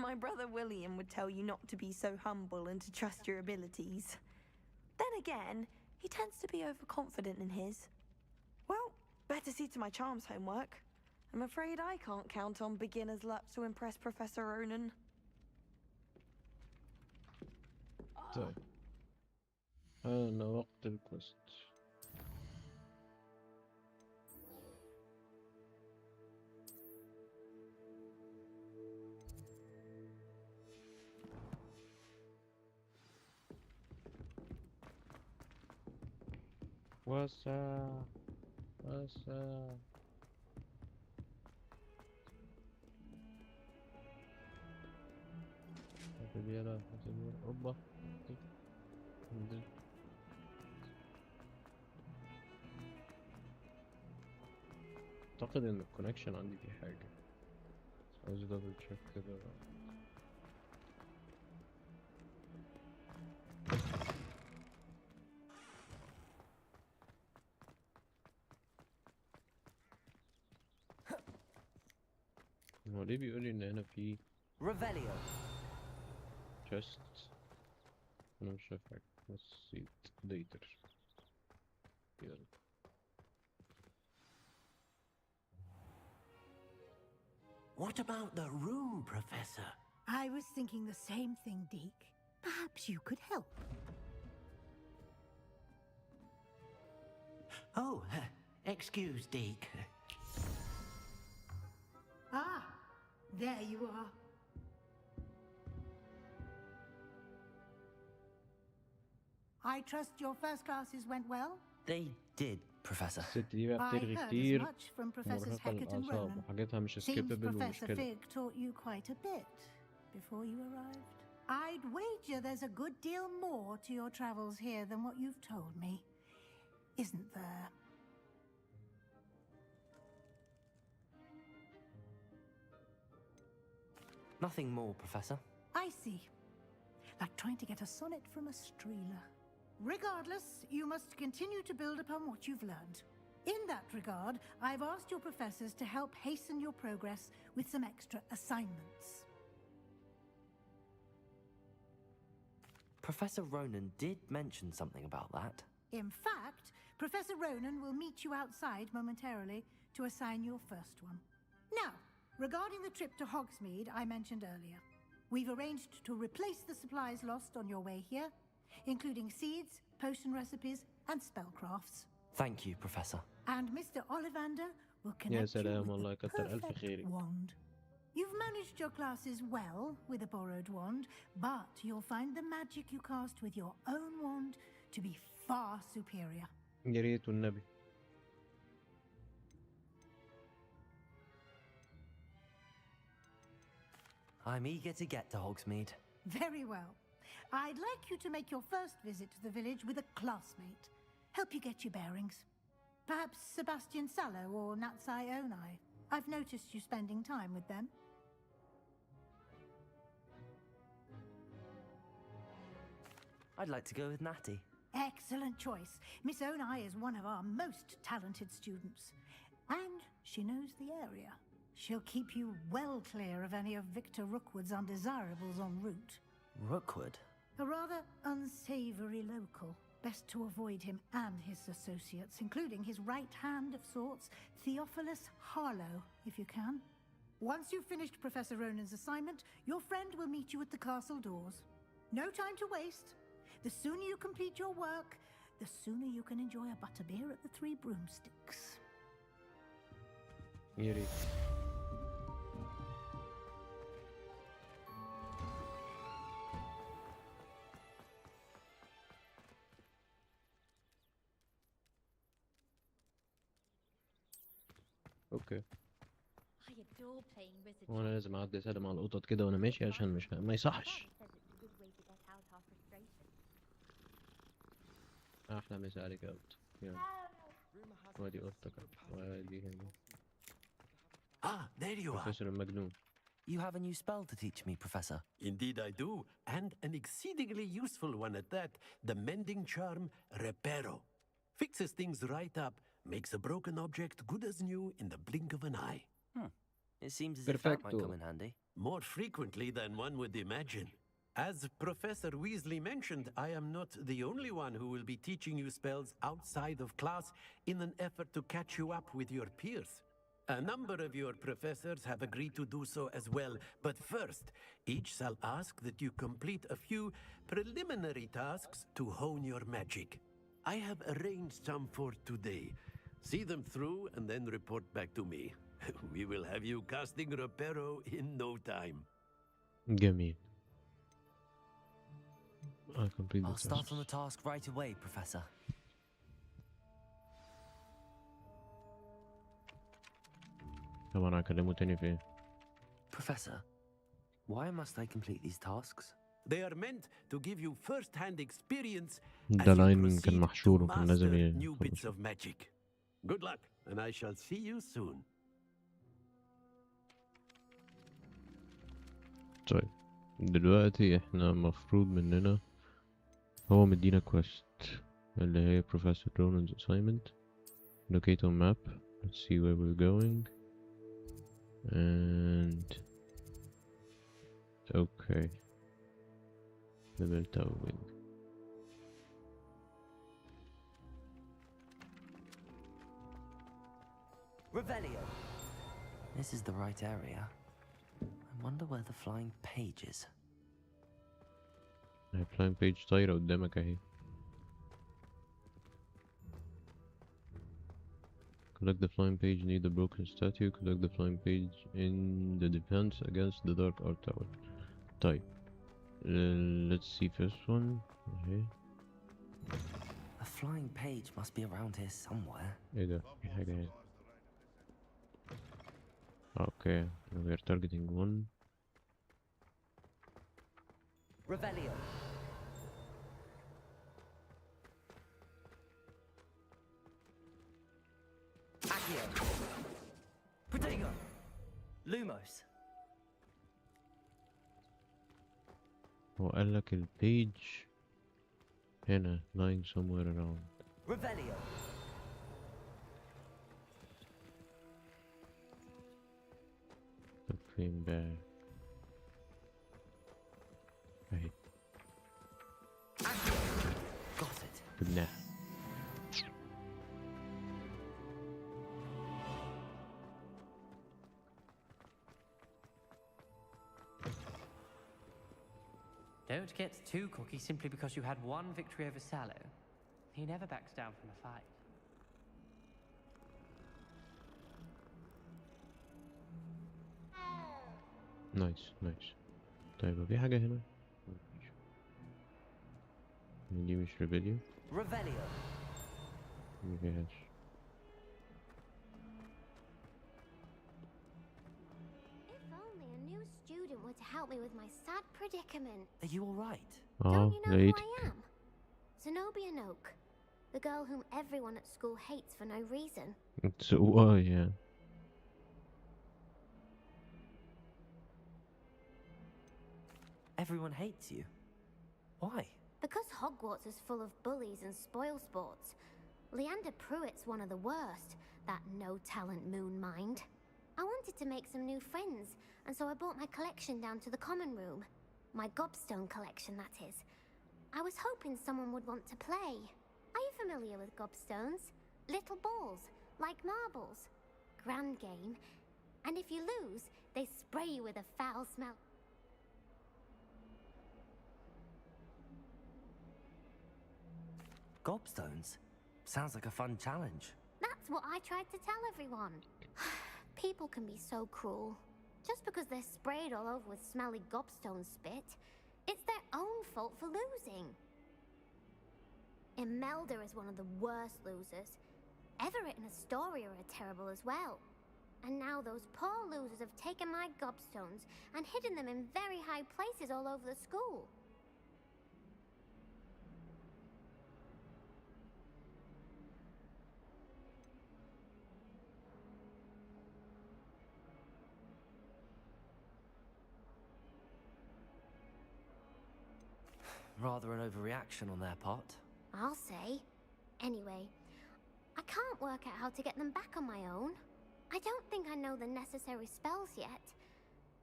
My brother William would tell you not to be so humble and to trust your abilities. Then again, he tends to be overconfident in his. Well, better see to my charms homework. I'm afraid I can't count on beginner's luck to impress Professor Ronan. طيب أنا وقت الكوست. وسع وسع. يلا اوبا. انزل. اعتقد ان الكونكشن عندي فيه حاجة، عايز دبل تشيك كده. هو ليه بيقول لي ان هنا في Revelio. chest؟ انا مش شايف حاجة، نسيت ديتر. يلا. What about the room, Professor? I was thinking the same thing, Deke. Perhaps you could help. Oh, excuse, Deke. Ah, there you are. I trust your first classes went well? They did, Professor. الست دي بقى I بترغي heard as كتير much from Professors ومرهقة Hackett and للأعصاب Ronan. وحاجاتها مش Seems skippable Professor ومشكلة. Fig taught you quite a bit before you arrived. I'd wager there's a good deal more to your travels here than what you've told me. Isn't there? Nothing more, Professor. I see. Like trying to get a sonnet from a streeler. Regardless, you must continue to build upon what you've learned. In that regard, I've asked your professors to help hasten your progress with some extra assignments. Professor Ronan did mention something about that. In fact, Professor Ronan will meet you outside momentarily to assign your first one. Now, regarding the trip to Hogsmeade I mentioned earlier, we've arranged to replace the supplies lost on your way here, including seeds, potion recipes, and spellcrafts. Thank you, Professor. And Mr. Ollivander will يا connect you سلام with والله the كتر ألف perfect خيرك. wand. You've managed your classes well with a borrowed wand, but you'll find the magic you cast with your own wand to be far superior. يا ريت والنبي. I'm eager to get to Hogsmeade. Very well. I'd like you to make your first visit to the village with a classmate. Help you get your bearings. Perhaps Sebastian Sallow or Natsai Onai. I've noticed you spending time with them. I'd like to go with Natty. Excellent choice. Miss Onai is one of our most talented students. And she knows the area. She'll keep you well clear of any of Victor Rookwood's undesirables en route. Rookwood? A rather unsavory local. Best to avoid him and his associates, including his right hand of sorts, Theophilus Harlow, if you can. Once you've finished Professor Ronan's assignment, your friend will meet you at the castle doors. No time to waste. The sooner you complete your work, the sooner you can enjoy a butterbeer at the Three Broomsticks. يا ريت. اوكي I adore playing wizard. وانا لازم اعدي سلم على القطط كده وانا ماشي عشان مش ما يصحش. Says it's a good way to get out our frustration. احلى مسا عليك يا قط. يلا وادي قطك وادي هنا. Ah, there you are. بروفيسور المجنون. You have a new spell to teach me, Professor. Indeed I do, and an exceedingly useful one at that. The mending charm, Reparo. Fixes things right up, makes a broken object good as new in the blink of an eye. It seems as if that might come in handy. More frequently than one would imagine. As Professor Weasley mentioned, I am not the only one who will be teaching you spells outside of class in an effort to catch you up with your peers. A number of your professors have agreed to do so as well, but first, each shall ask that you complete a few preliminary tasks to hone your magic. I have arranged some for today. See them through and then report back to me. We will have you casting Reparo in no time. جميل. I'll start on the task right away, Professor. طبعا هكلمه تاني في ايه؟ Professor, why must I complete these tasks? They are meant to give you first-hand experience ده as you لاين كان proceed محشور to وكان لازم master new يخلص. bits of magic. Good luck, and I shall see you soon. طيب دلوقتي احنا مفروض مننا هو مدينا كويست اللي هي Professor Ronan's assignment. Locate on map. Let's see where we're going. And okay. The Bad-Awi wing. Revelio. This is the right area. I wonder where the flying page is. Flying page طايرة قدامك اهي. Collect the flying page near the broken statue. Collect the flying page in the defense against the dark art tower. طيب. Let's see first one. Okay. A flying page must be around here somewhere. ايه ده؟ في حاجة هنا. Okay. We are targeting one. Revelio. Accio. Protego. Lumos. هو قال لك البيج هنا lying somewhere around. Revelio. فين بقى؟ اهي. Got it. جبناها. Don't get too cocky simply because you had one victory over Sallow. He never backs down from a fight. نايس نايس. طيب في حاجة هنا؟ دي مش ريبيليو؟ Revelio. مفيهاش. If only a new student were to help me with my sad predicament. Are you alright? Don't you know who لقيتك. I am? Zenobia Noak, the girl whom everyone at school hates for no reason. So why, yeah. Everyone hates you. Why? Because Hogwarts is full of bullies and spoil sports. Leander Pruitt's one of the worst, that no-talent moon mind. I wanted to make some new friends, and so I brought my collection down to the common room. My gobstone collection, that is. I was hoping someone would want to play. Are you familiar with gobstones? Little balls, like marbles. Grand game. And if you lose, they spray you with a foul smell. Gobstones? Sounds like a fun challenge. That's what I tried to tell everyone. People can be so cruel. Just because they're sprayed all over with smelly gobstone spit, it's their own fault for losing. Imelda is one of the worst losers. Everett and Astoria are terrible as well. And now those poor losers have taken my gobstones and hidden them in very high places all over the school. Rather an overreaction on their part. I'll say. Anyway, I can't work out how to get them back on my own. I don't think I know the necessary spells yet.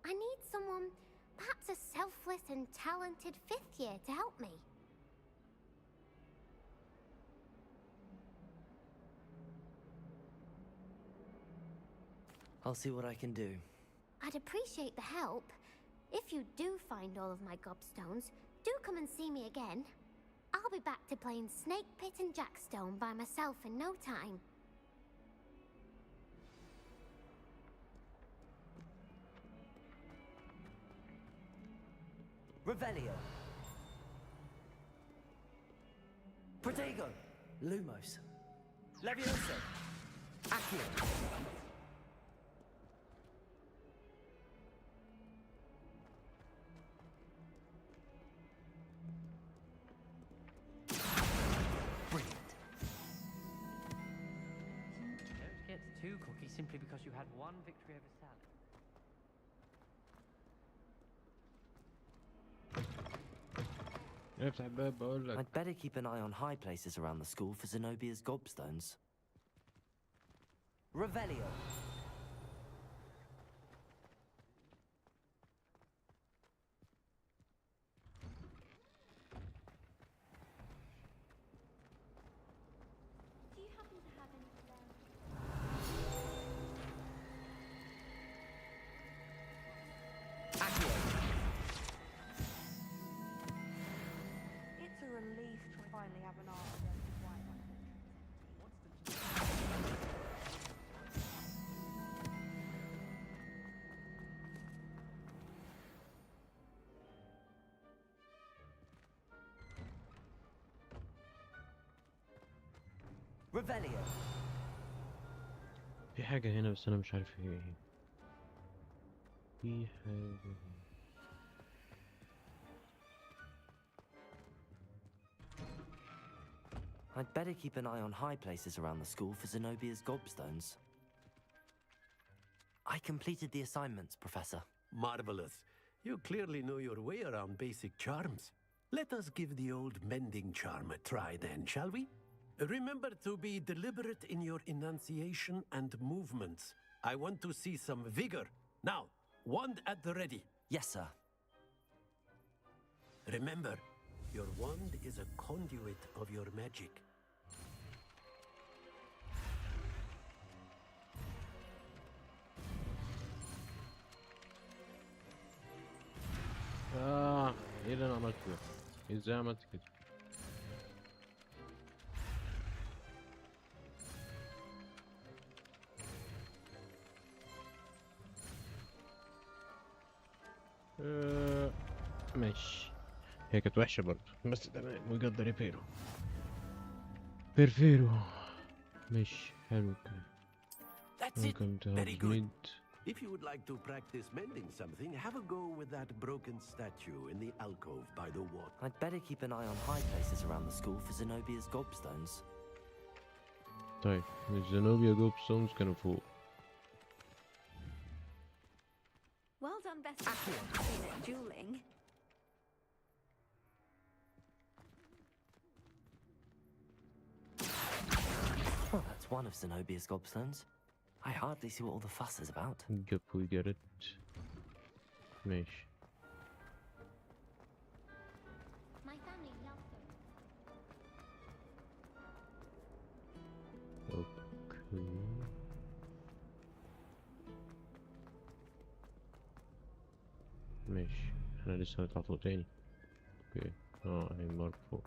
I need someone, perhaps a selfless and talented 5th year to help me. I'll see what I can do. I'd appreciate the help. If you do find all of my gobstones, do come and see me again. I'll be back to playing Snake Pit and Jackstone by myself in no time. Revelio. Protego. Lumos. Levioso. Accio. Don't get too cocky simply because you had one victory over Sally. افتح الباب بقول لك. I'd better keep an eye on high places around the school for Zenobia's gobstones. Revelio. Do you happen to have any It's a relief to finally have an art again with white one. Revelio. في حاجة هنا بس أنا مش عارف هي ايه. في حاجة هنا. I'd better keep an eye on high places around the school for Zenobia's gobstones. I completed the assignments, Professor. Marvelous. You clearly know your way around basic charms. Let us give the old mending charm a try then, shall we? Remember to be deliberate in your enunciation and movements. I want to see some vigor. Now, wand at the ready. Yes, sir. Remember, your wand is a conduit of your magic. ايه اللي انا عملته ده؟ ازاي عملت كده؟ ماشي. هي كانت وحشة برضه بس تمام. we got the reparo. بيرفيرو. ماشي حلو كده. That's it. Welcome to Very good. Hogsmeade. If you would like to practice mending something, have a go with that broken statue in the alcove by the water. I'd better keep an eye on high places around the school for Zenobia's gobstones. طيب الزنوبيا جوبستونز كانوا فوق. Well done, best at dueling. Well, that's one of Zenobia's gobstones. I hardly see what all the fuss is about. Yep, we get it. ماشي. My family loves her. Okay. ماشي. احنا لسه هنطلع فوق تاني. اوكي. هي مارك فوق.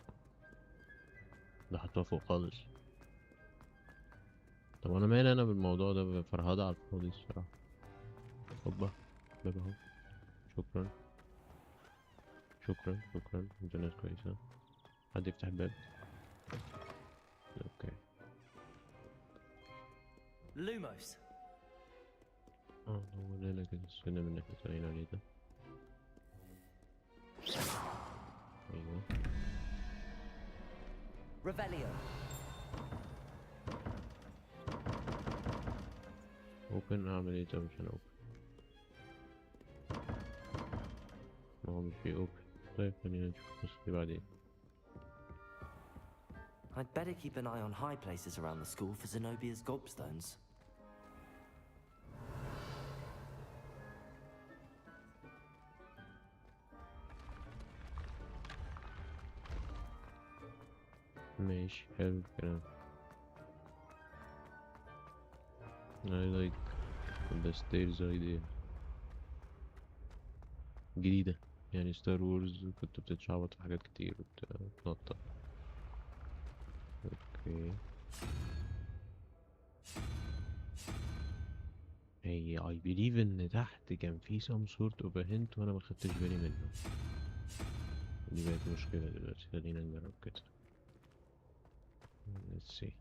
ده حطوها فوق خالص. طب انا مالي انا بالموضوع ده، فرهدة على الفاضي الصراحة. هوبا، باب اهو. شكرا شكرا شكرا، انتوا ناس كويسة. حد يفتح الباب. اوكي. Lumos. اه هو ليلة كده السلم اللي احنا طالعين عليه ده. ايوه. Revelio. اوبن، اعمل ايه طب عشان اوبن؟ ما هو مش في اوبن. طيب خلينا نشوف القصة دي بعدين. I'd better keep an eye on high places around the school for Zenobia's gobstones. ماشي، حلو الكلام. I like the stairs idea. جديدة يعني، ستار وورز كنت بتتشعبط في حاجات كتير وبتنطط. اوكي. هي I believe ان تحت كان في some sort of a hint وانا ما خدتش بالي منه. دي بقت مشكلة دلوقتي، خلينا نجرب كده. let's see.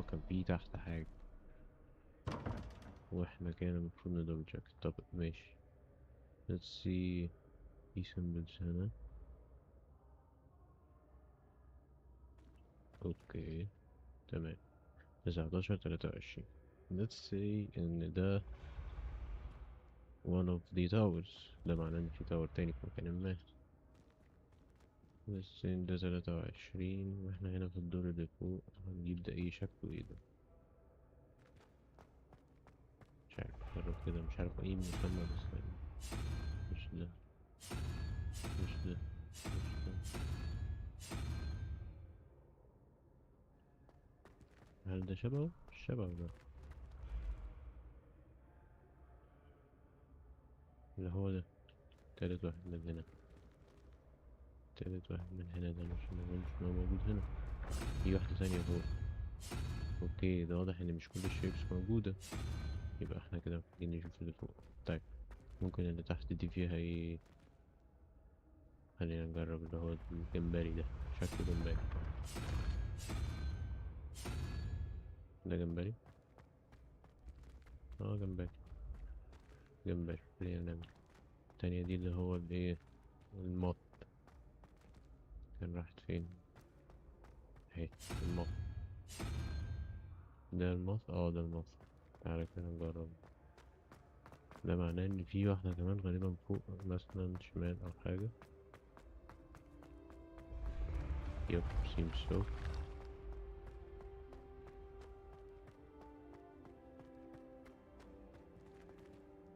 كان في تحت حاجة واحنا كان المفروض ندبل تشيك. طب ماشي. let's see. في symbols هنا. اوكي تمام. 19-23. let's say ان ده one of the towers. ده معناه ان في تاور تاني في مكان ما. بس ان ده 23 واحنا هنا في الدور اللي فوق. هنجيب ده ايه شكله؟ ايه ده؟ مش عارف، جرب كده. مش عارف ايه المسمى بس يعني. مش ده مش ده مش ده. هل ده شبهه؟ مش شبهه ده. اللي هو ده تالت واحد من هنا. تالت واحد من هنا ده مش موجود، مش موجود هنا. في واحدة تانية فوق. اوكي، ده واضح ان مش كل الشيبس موجودة. يبقى احنا كده محتاجين نشوف اللي فوق. طيب ممكن اللي تحت دي فيها ايه؟ خلينا نجرب اللي هو الجمبري ده. شكله جمبري. ده جمبري. جمبري. جمبري، خلينا نعمل. التانية دي اللي هو الايه، الموت. كان راحت فين؟ اهي الموت. ده الموت. ده الموت. تعالى كده نجرب. ده معناه ان في واحدة كمان غالبا فوق مثلا شمال او حاجة. يب seems so.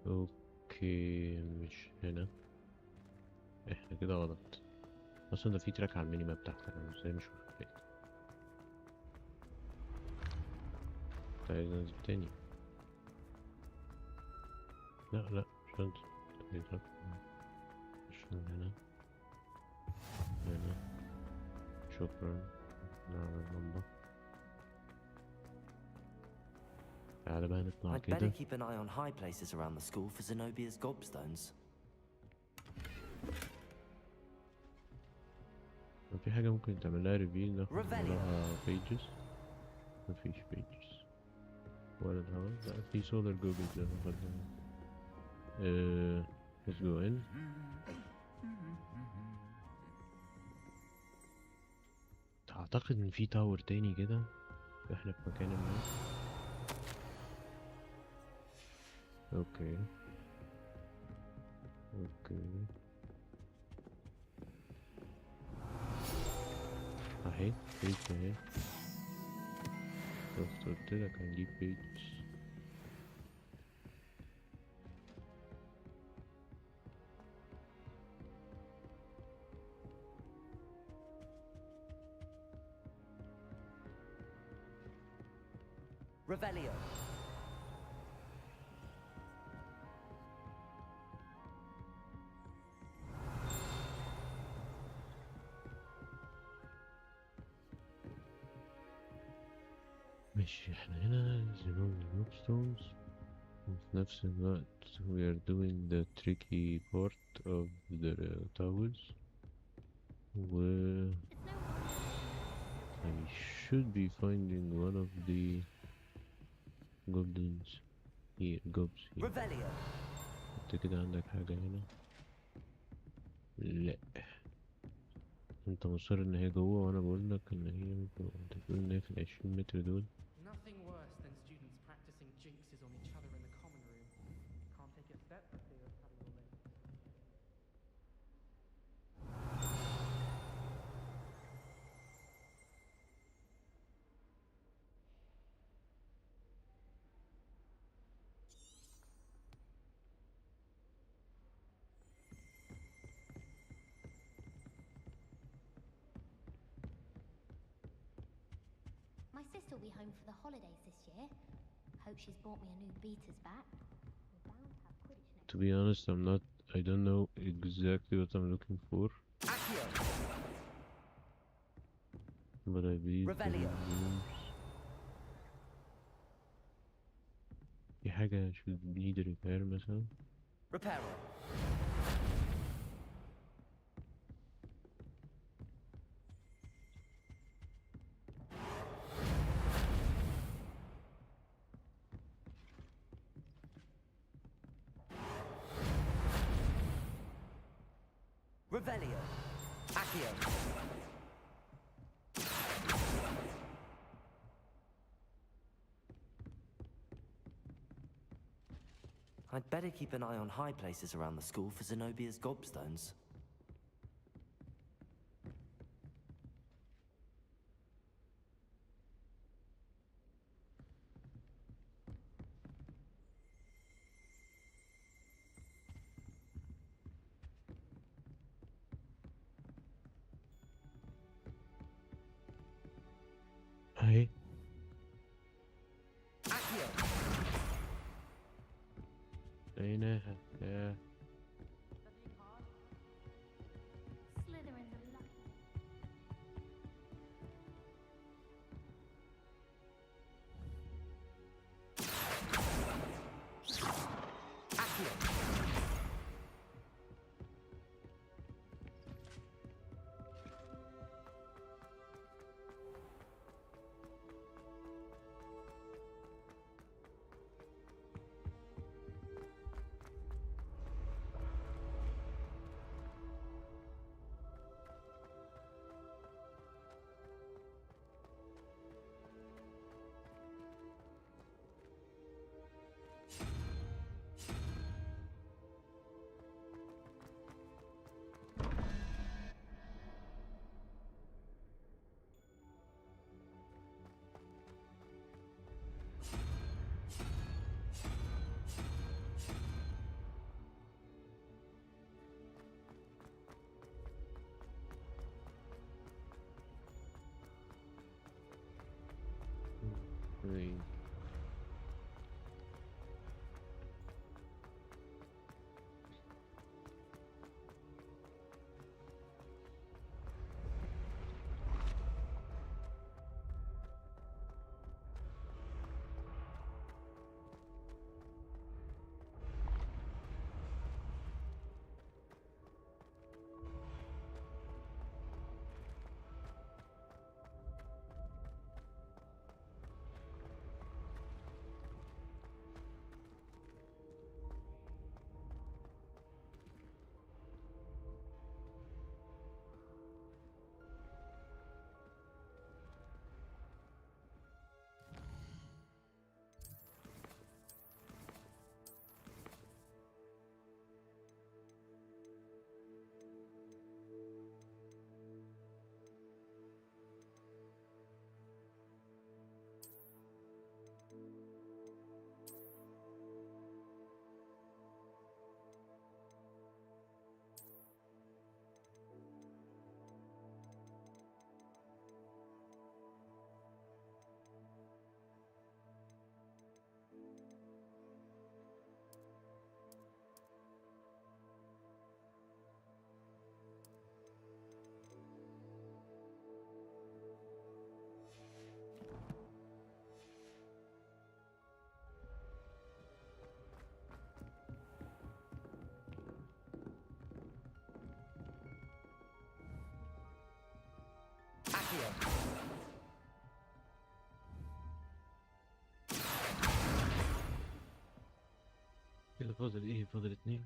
اوكي مش هنا. احنا كده غلط. اصلا ده في تراك على الميني ماب تحت، انا ازاي مش واخد بالي؟ عايز انزل تاني. لا لا مش هنزل. مش من هنا. هنا. شكرا. نعمل اللمبة. تعالى بقى نطلع I'd better كده. keep an eye on high places around the school for Zenobia's gobstones. في حاجة ممكن تعملها ريفيل ناخد وراها pages؟ مفيش pages ولا الهوا. لا في solar goggles ده ناخدها. let's go in. اعتقد ان في تاور تاني كده. احنا في مكان ما. اوكي اوكي. اهي بيج اهي. شفت قلتلك هنجيب بيج. Revelio. ماشي، احنا هنا زينون الوبستونز، وفي نفس الوقت we are doing the tricky part of the towers. I should be finding one of the goblins here. Gobs here. انت كده عندك حاجة هنا؟ لا، انت مصر ان هي جوه، وانا بقولك ان هي مش جوه. انت بتقول ان هي في ال20 متر دول. Nothing worse than students practicing jinxes on each other in the common room. Can't take a step for fear of cutting your legs. My sister will be home for the holidays this year. Hope she's bought me a new beaters bat. We're bound to have Quidditch next. To be honest, I don't know exactly what I'm looking for. But I believe the rooms. في حاجة should need repair مثلا. Revelio. Accio. I'd better keep an eye on high places around the school for Zenobia's gobstones. اهي. لقيناها. ياه. Slytherin's a lucky. Three. كده فاضل ايه؟ فاضل 2.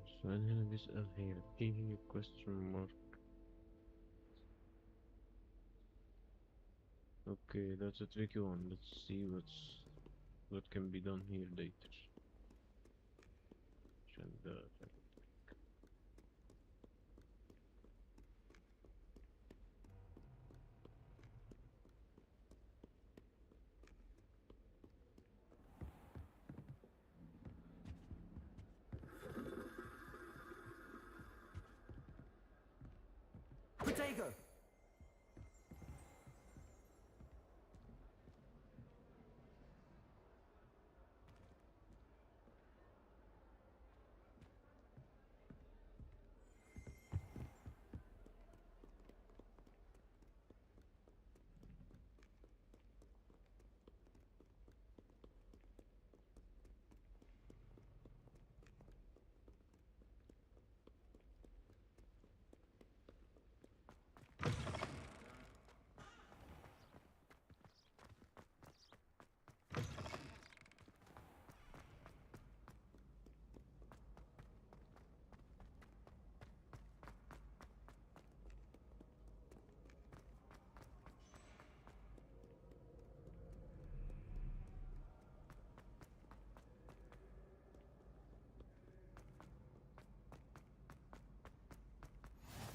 السؤال هنا بيسأل هي ايه هي question mark. Okay, that's a tricky one. Let's see what can be done here later. عشان ده Potato!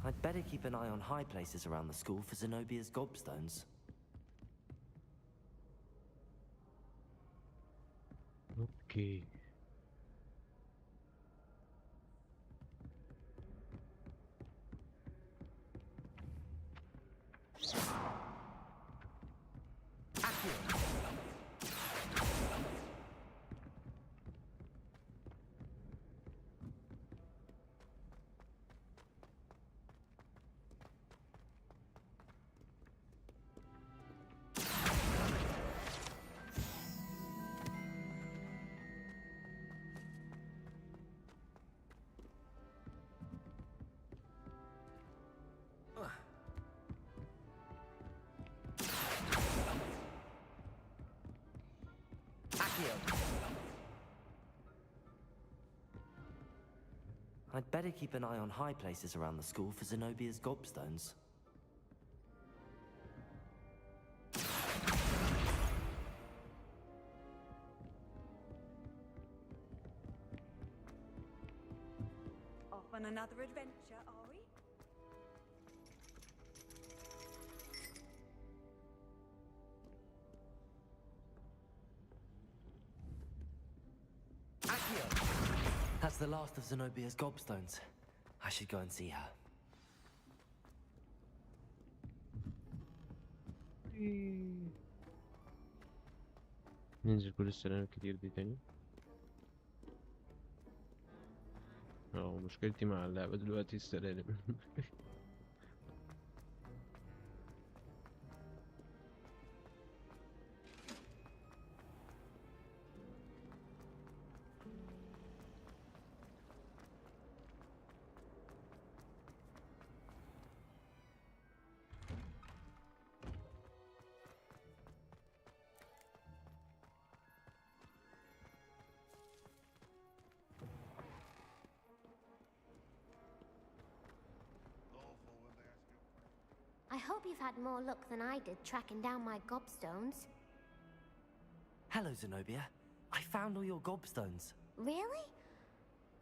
I'd better keep an eye on high places around the school for Zenobia's gobstones. Okay. I'd better keep an eye on high places around the school for Zenobia's gobstones. Off on another adventure, are we? That's the last of Zenobia's gobstones. I should go and see her. ننزل كل السلام الكتير دي تاني. مشكلتي مع اللعبة دلوقتي السلالم. I hope you've had more luck than I did tracking down my gobstones. Hello, Zenobia. I found all your gobstones. Really?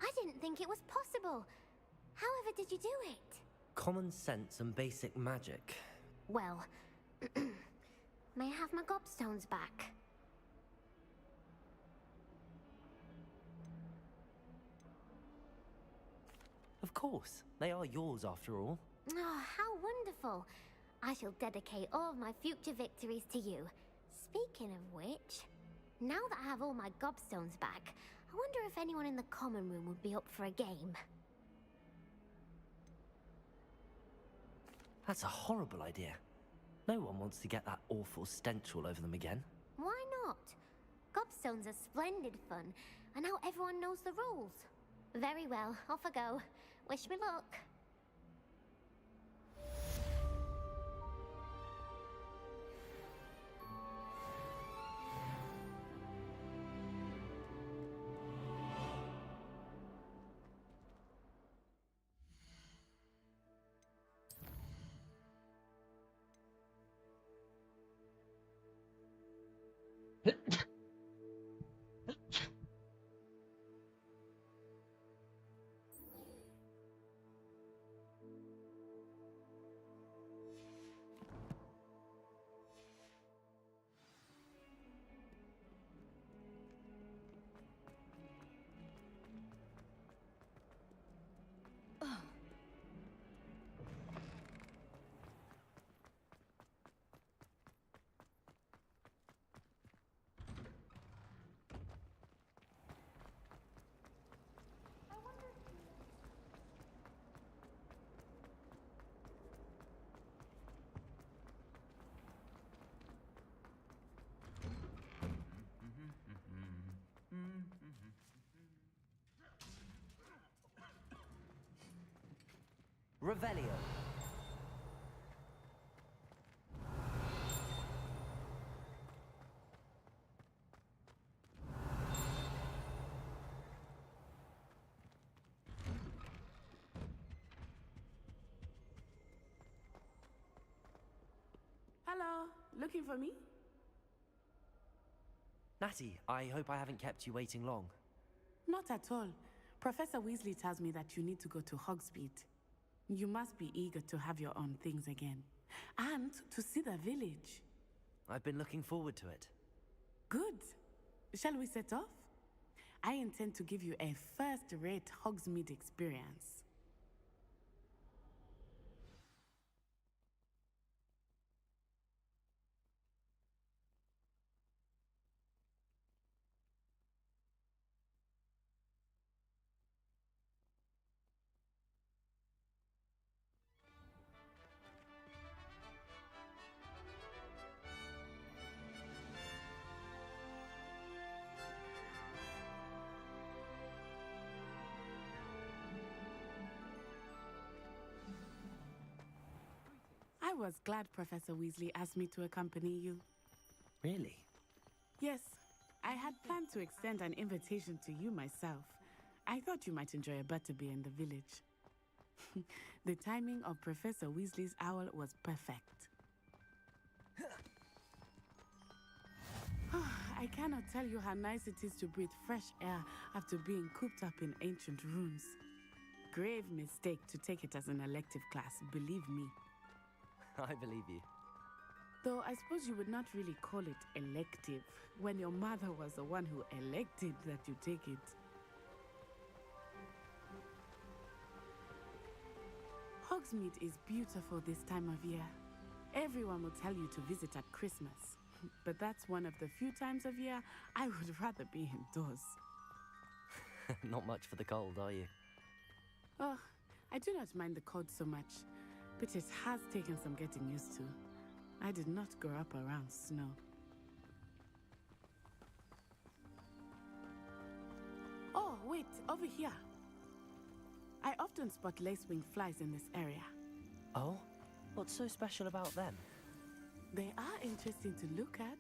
I didn't think it was possible. However did you do it? Common sense and basic magic. Well, may I have my gobstones back? Of course, they are yours after all. Oh, how wonderful. I shall dedicate all of my future victories to you. Speaking of which, now that I have all my gobstones back, I wonder if anyone in the common room would be up for a game. That's a horrible idea. No one wants to get that awful stench all over them again. Why not? Gobstones are splendid fun, and now everyone knows the rules. Very well, off I go. Wish me luck. Revelio. Hello, looking for me? Natty, I hope I haven't kept you waiting long. Not at all. Professor Weasley tells me that you need to go to Hogsmeade. You must be eager to have your own things again. And to see the village. I've been looking forward to it. Good. Shall we set off? I intend to give you a first-rate Hogsmeade experience. I was glad Professor Weasley asked me to accompany you. Really? Yes, I had planned to extend an invitation to you myself. I thought you might enjoy a Bad-Awi in the village. The timing of Professor Weasley's owl was perfect. I cannot tell you how nice it is to breathe fresh air after being cooped up in ancient rooms. Grave mistake to take it as an elective class, believe me. I believe you. Though I suppose you would not really call it elective when your mother was the one who elected that you take it. Hogsmeade is beautiful this time of year. Everyone will tell you to visit at Christmas. But that's one of the few times of year I would rather be indoors. Not much for the cold, are you? Oh, I do not mind the cold so much, but it has taken some getting used to. I did not grow up around snow. Oh, wait, over here. I often spot lacewing flies in this area. Oh? What's so special about them? They are interesting to look at,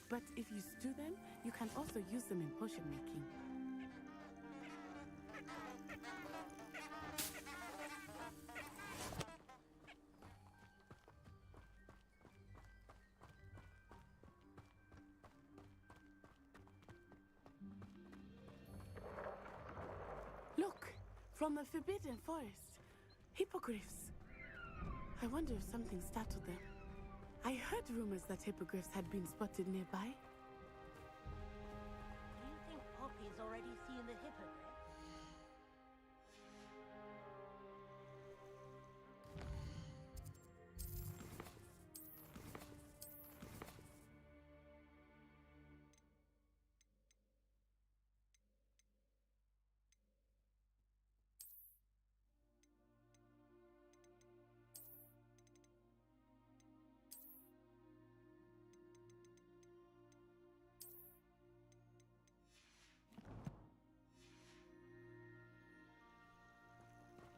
but if you stew them, you can also use them in potion making. From the Forbidden Forest. Hippogriffs. I wonder if something startled them. I heard rumors that hippogriffs had been spotted nearby. Do you think Poppy's already seen the hippogriff?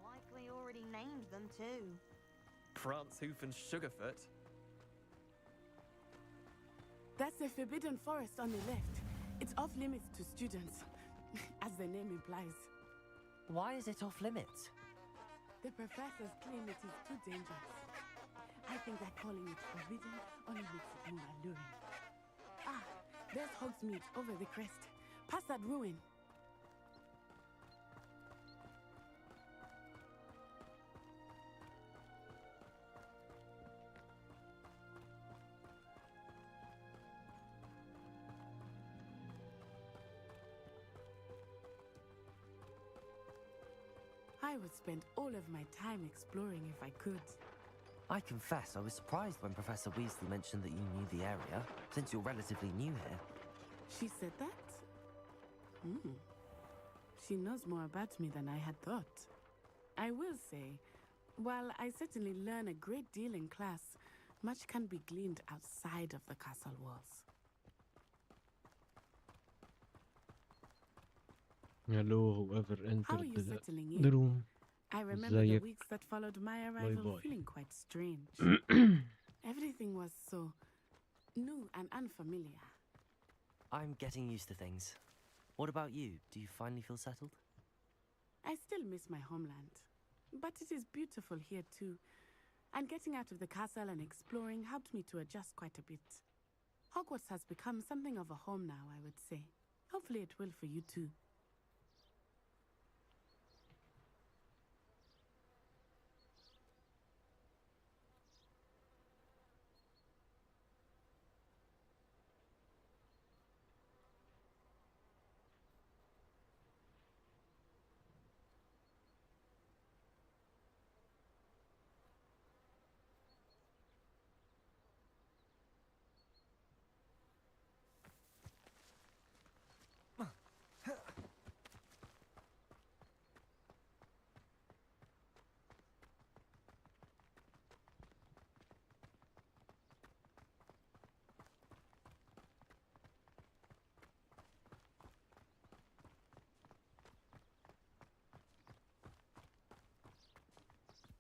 Likely already named them too. Prance, Hoof, and Sugarfoot. That's the Forbidden Forest on the left. It's off limits to students, as the name implies. Why is it off limits? The professors claim it is too dangerous. I think that calling it forbidden only makes it more alluring. Ah, there's Hogsmeade over the crest. Past that ruin. I would spend all of my time exploring if I could. I confess I was surprised when Professor Weasley mentioned that you knew the area, since you're relatively new here. She said that? She knows more about me than I had thought. I will say, while I certainly learn a great deal in class, much can be gleaned outside of the castle walls. Hello, whoever How are entered you settling the in? room. I remember the ازيك؟ weeks that followed my Bye arrival bye. feeling quite strange. Everything was so new and unfamiliar. I'm getting used to things. What about you? Do you finally feel settled? I still miss my homeland, but it is beautiful here too. And getting out of the castle and exploring helped me to adjust quite a bit. Hogwarts has become something of a home now, I would say. Hopefully it will for you too.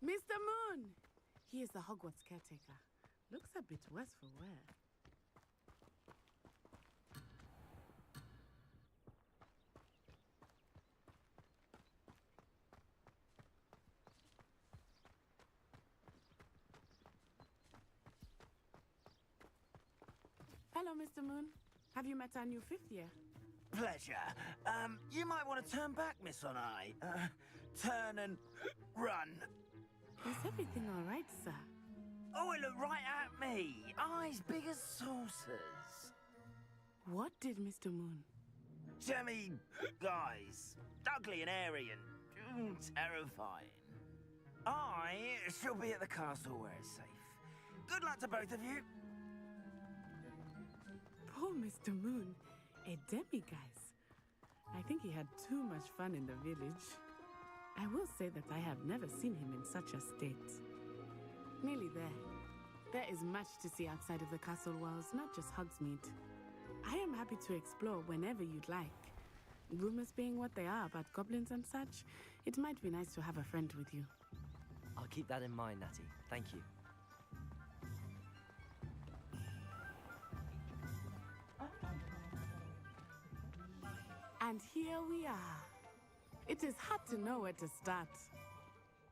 Mr. Moon! He is the Hogwarts caretaker. Looks a bit worse for wear. Hello, Mr. Moon. Have you met our new fifth year? Pleasure. You might want to turn back, Miss On-Eye. Turn and run. Is everything all right, sir? Oh, it looked right at me. Eyes big as saucers. What did Mr. Moon? Jemmy, guys. Ugly and airy and terrifying. I shall be at the castle where it's safe. Good luck to both of you. Poor Mr. Moon. A demiguise. I think he had too much fun in the village. I will say that I have never seen him in such a state. Nearly there. There is much to see outside of the castle walls, not just Hogsmeade. I am happy to explore whenever you'd like. Rumors being what they are about goblins and such, it might be nice to have a friend with you. I'll keep that in mind, Natty. Thank you. And here we are. It is hard to know where to start.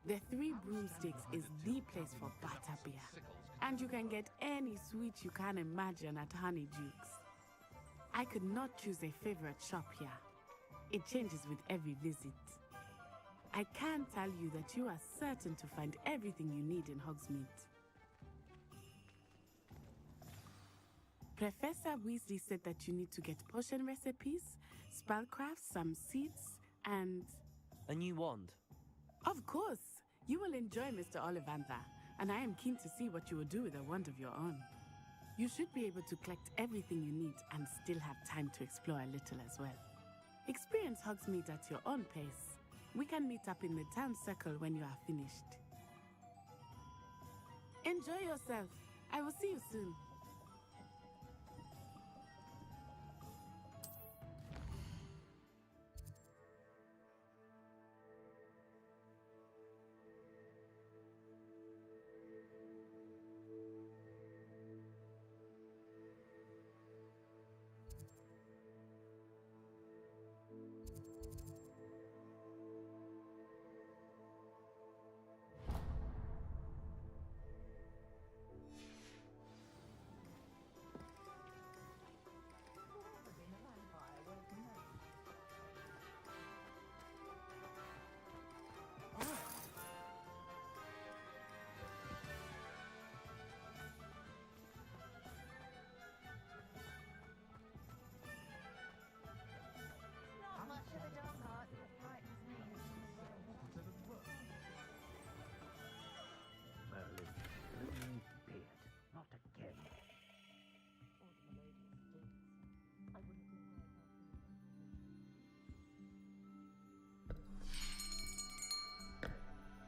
The Three Broomsticks is the place for butterbeer. And you can get any sweet you can imagine at Honeydukes. I could not choose a favorite shop here. It changes with every visit. I can tell you that you are certain to find everything you need in Hogsmeade. Professor Weasley said that you need to get potion recipes, spellcrafts, some seeds, and... A new wand. Of course! You will enjoy Mr. Ollivander, and I am keen to see what you will do with a wand of your own. You should be able to collect everything you need and still have time to explore a little as well. Experience Hogsmeade at your own pace. We can meet up in the town circle when you are finished. Enjoy yourself. I will see you soon.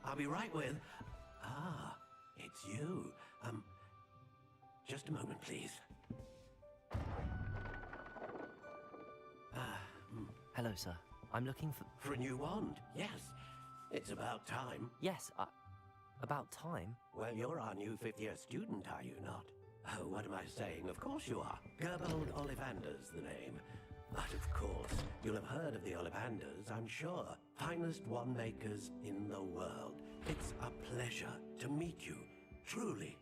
I'll be right with... Ah, it's you. Just a moment, please. Hello, sir. I'm looking for... For a new wand? Yes. It's about time. Yes, about time? Well, you're our new fifth-year student, are you not? Oh, what am I saying? Of course you are. Gerbold Ollivander's the name. But of course, you'll have heard of the Ollivanders, I'm sure. Finest wand makers in the world. It's a pleasure to meet you, truly.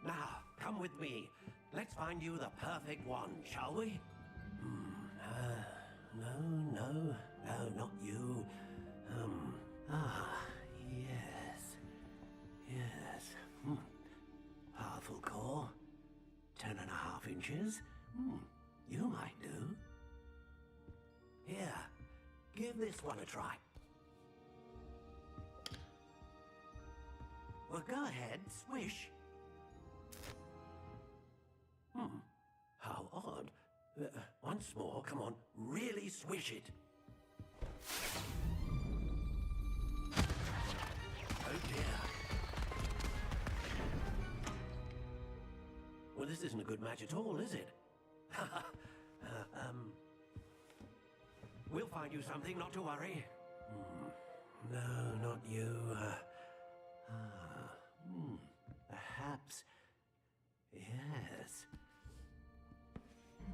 Now, come with me. Let's find you the perfect wand, shall we? No, not you. Yes. Powerful core. 10.5 inches. You might do. Here, give this one a try. Well, go ahead, swish. How odd. Once more, come on, really swish it. Oh dear. Well, this isn't a good match at all, is it? We'll find you something, not to worry. No, not you. Perhaps. Yes.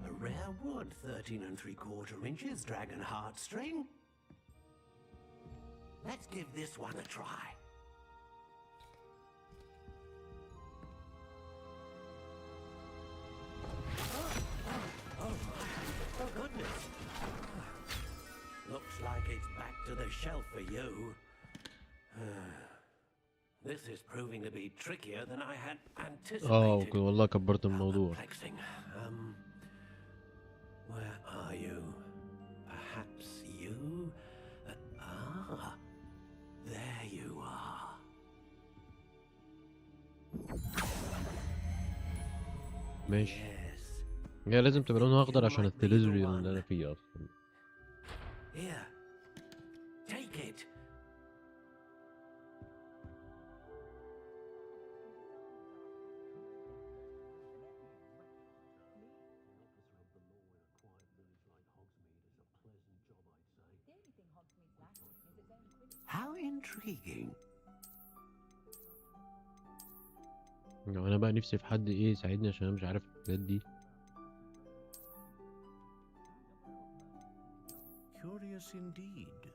A rare wood, 13 3/4 inches, dragon heartstring. Let's give this one a try. Oh goodness. Looks like it's back to the shelf for you. This is proving to be trickier than I had anticipated. اوكي والله كبرت الموضوع. Perplexing. Where are you? Perhaps you? There you are. ماشي. يا لازم تبقى لونها اخضر عشان التلفزيون اللي انا فيه اصلا. Here. Take it. How intriguing. انا بقى نفسي في حد يساعدني عشان انا مش عارف الحاجات دي. Curious indeed.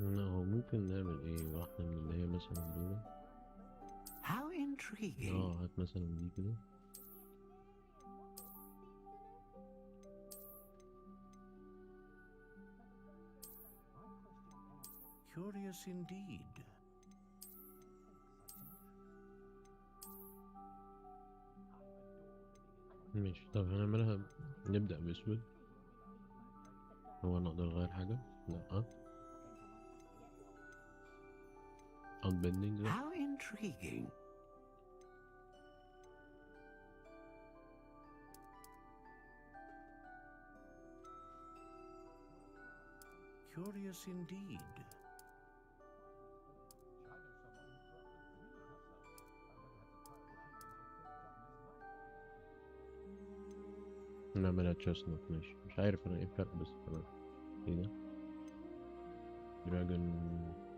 هو ممكن نعمل ايه؟ واحدة من اللي هي مثلا دول. How intriguing. هات مثلا دي كده. Curious indeed. ماشي، طب هنعملها نبدأ بأسود. هو نقدر نغير حاجة؟ لأ. unbending لأ. How intriguing. Curious indeed. نعملها chestnut ماشي. مش عارف أنا إيه الفرق بس تمام. إيه ده؟ Dragon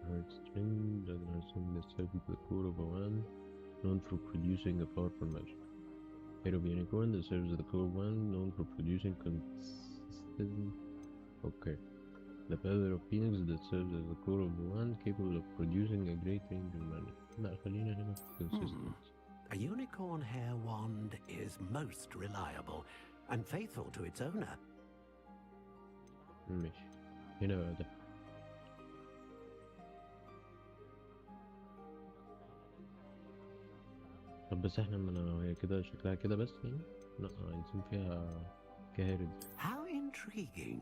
heart string. Dragon heart string that serves the core of a wand known for producing a powerful magic. Head of unicorn that serves the core wand known for producing consistent. Okay. The feather of phoenix that serves as the core of the wand capable of producing a great range of magic. لا خلينا هنا consistent. A unicorn hair wand is most reliable and faithful to its owner. ماشي. هنا بقى ده. طب بس احنا هي كده شكلها كده بس يعني؟ لا عايزين فيها كهارب. How intriguing.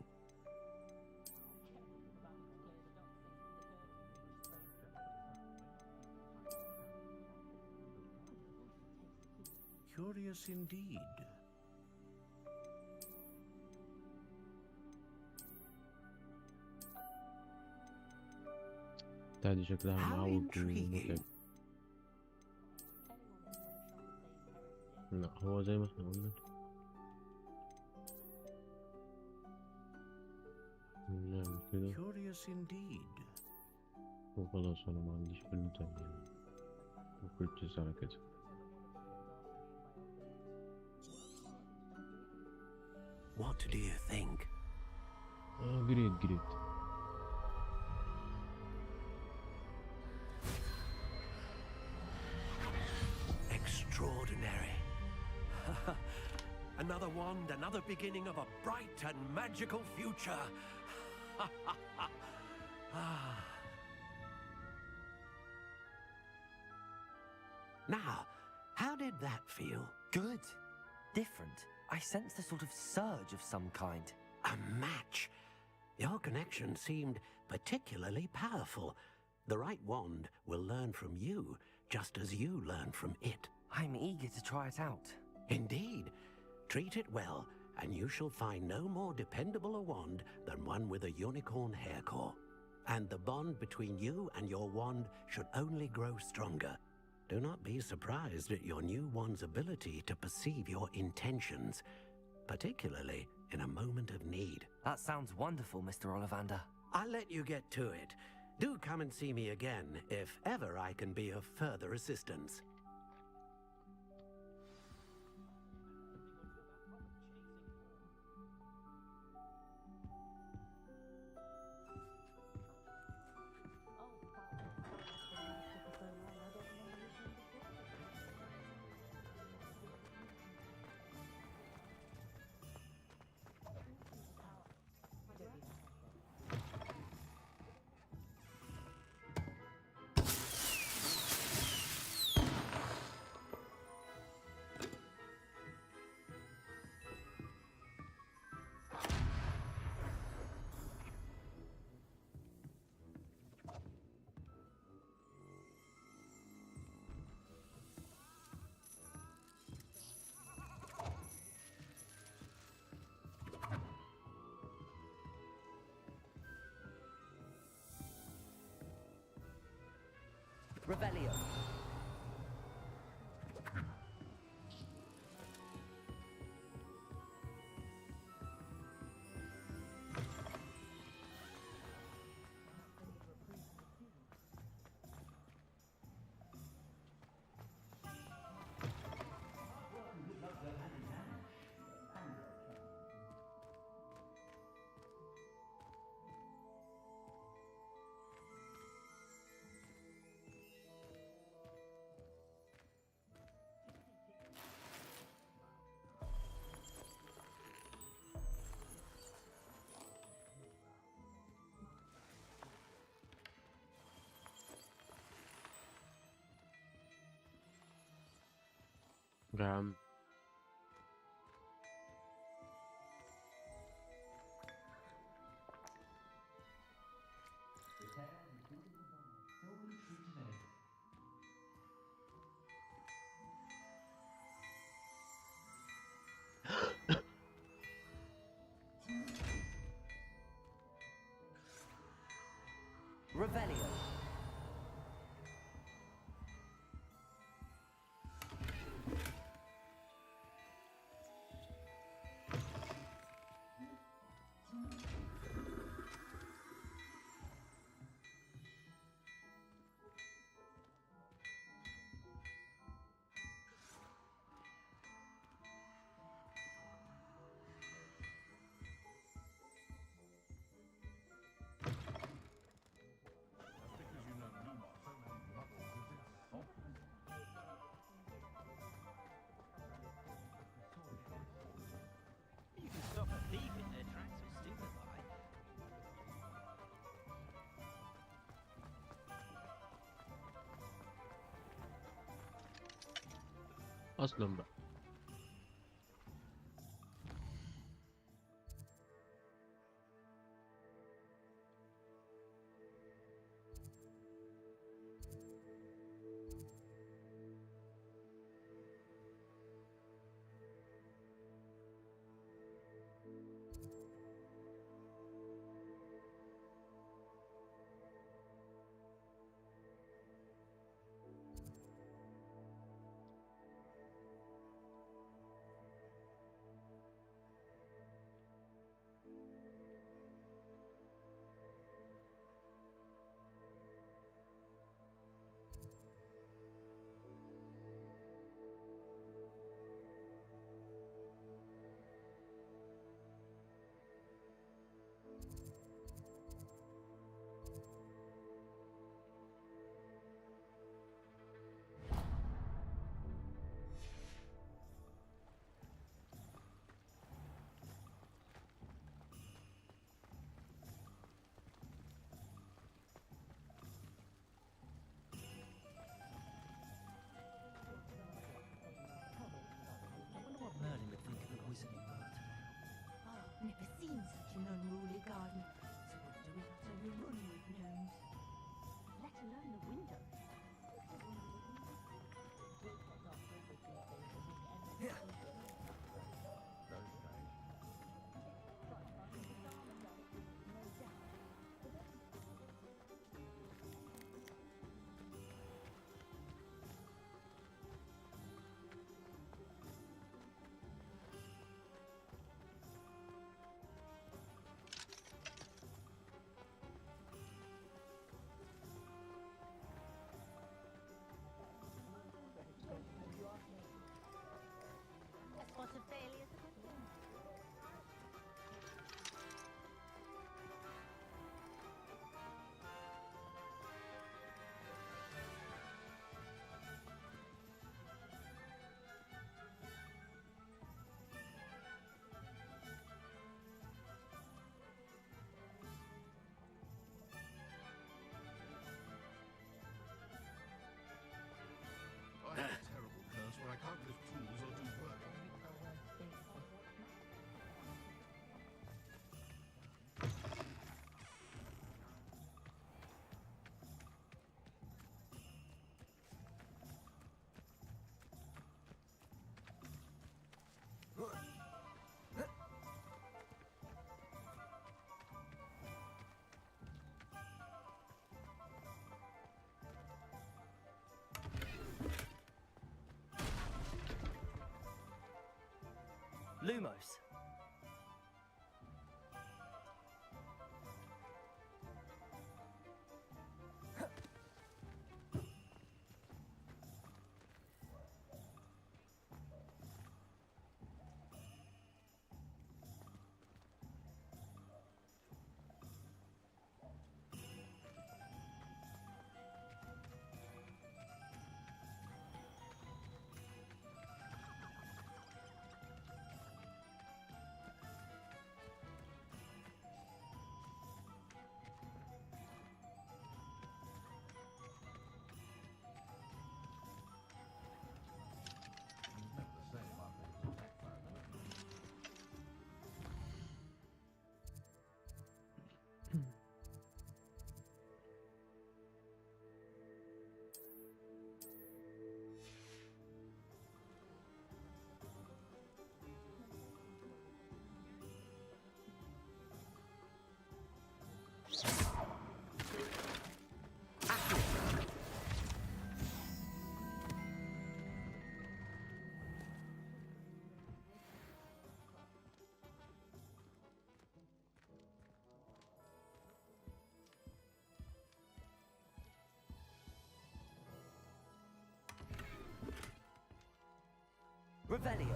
Curious indeed. دي شكلها معوج ومتعب. لا هو زي ما احنا قلنا نعمل كده Curious indeed. وخلاص. انا ما عنديش فيلم تاني وكنت على كده. What do you think? Great. Extraordinary. Another wand, another beginning of a bright and magical future. Now, how did that feel? Good. Different. I sensed a sort of surge of some kind. A match. Your connection seemed particularly powerful. The right wand will learn from you, just as you learn from it. I'm eager to try it out. Indeed. Treat it well, and you shall find no more dependable a wand than one with a unicorn hair core. And the bond between you and your wand should only grow stronger. Do not be surprised at your new wand's ability to perceive your intentions, particularly in a moment of need. That sounds wonderful, Mr. Ollivander. I'll let you get to it. Do come and see me again if ever I can be of further assistance. Revelio. يا عم Revelio. You can stop a thief in their tracks or stupefy. اصلا بقى I wonder what Merlin would think of a wizarding world. Never seen such an unruly garden. So what do we have to run with gnomes? Let alone the window. A spot of failure is a good thing. I have a terrible curse where I can't lift tools or do work. Lumos. Revelio.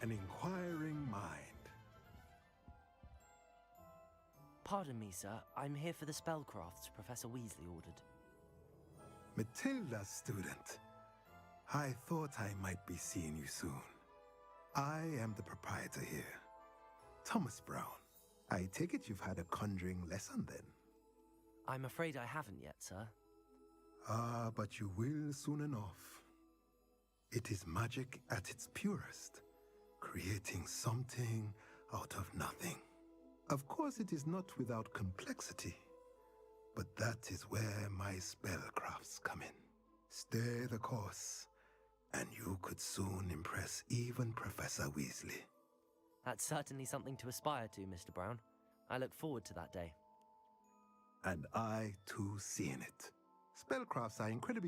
An inquiring mind. Pardon me, sir. I'm here for the spellcrafts Professor Weasley ordered. Matilda, student. I thought I might be seeing you soon. I am the proprietor here, Thomas Brown. I take it you've had a conjuring lesson then? I'm afraid I haven't yet, sir. Ah, but you will soon enough. It is magic at its purest, creating something out of nothing. Of course, it is not without complexity, but that is where my spellcrafts come in. Stay the course, and you could soon impress even Professor Weasley. That's certainly something to aspire to, Mr. Brown. I look forward to that day. And I, too, seeing it. Spellcrafts are incredibly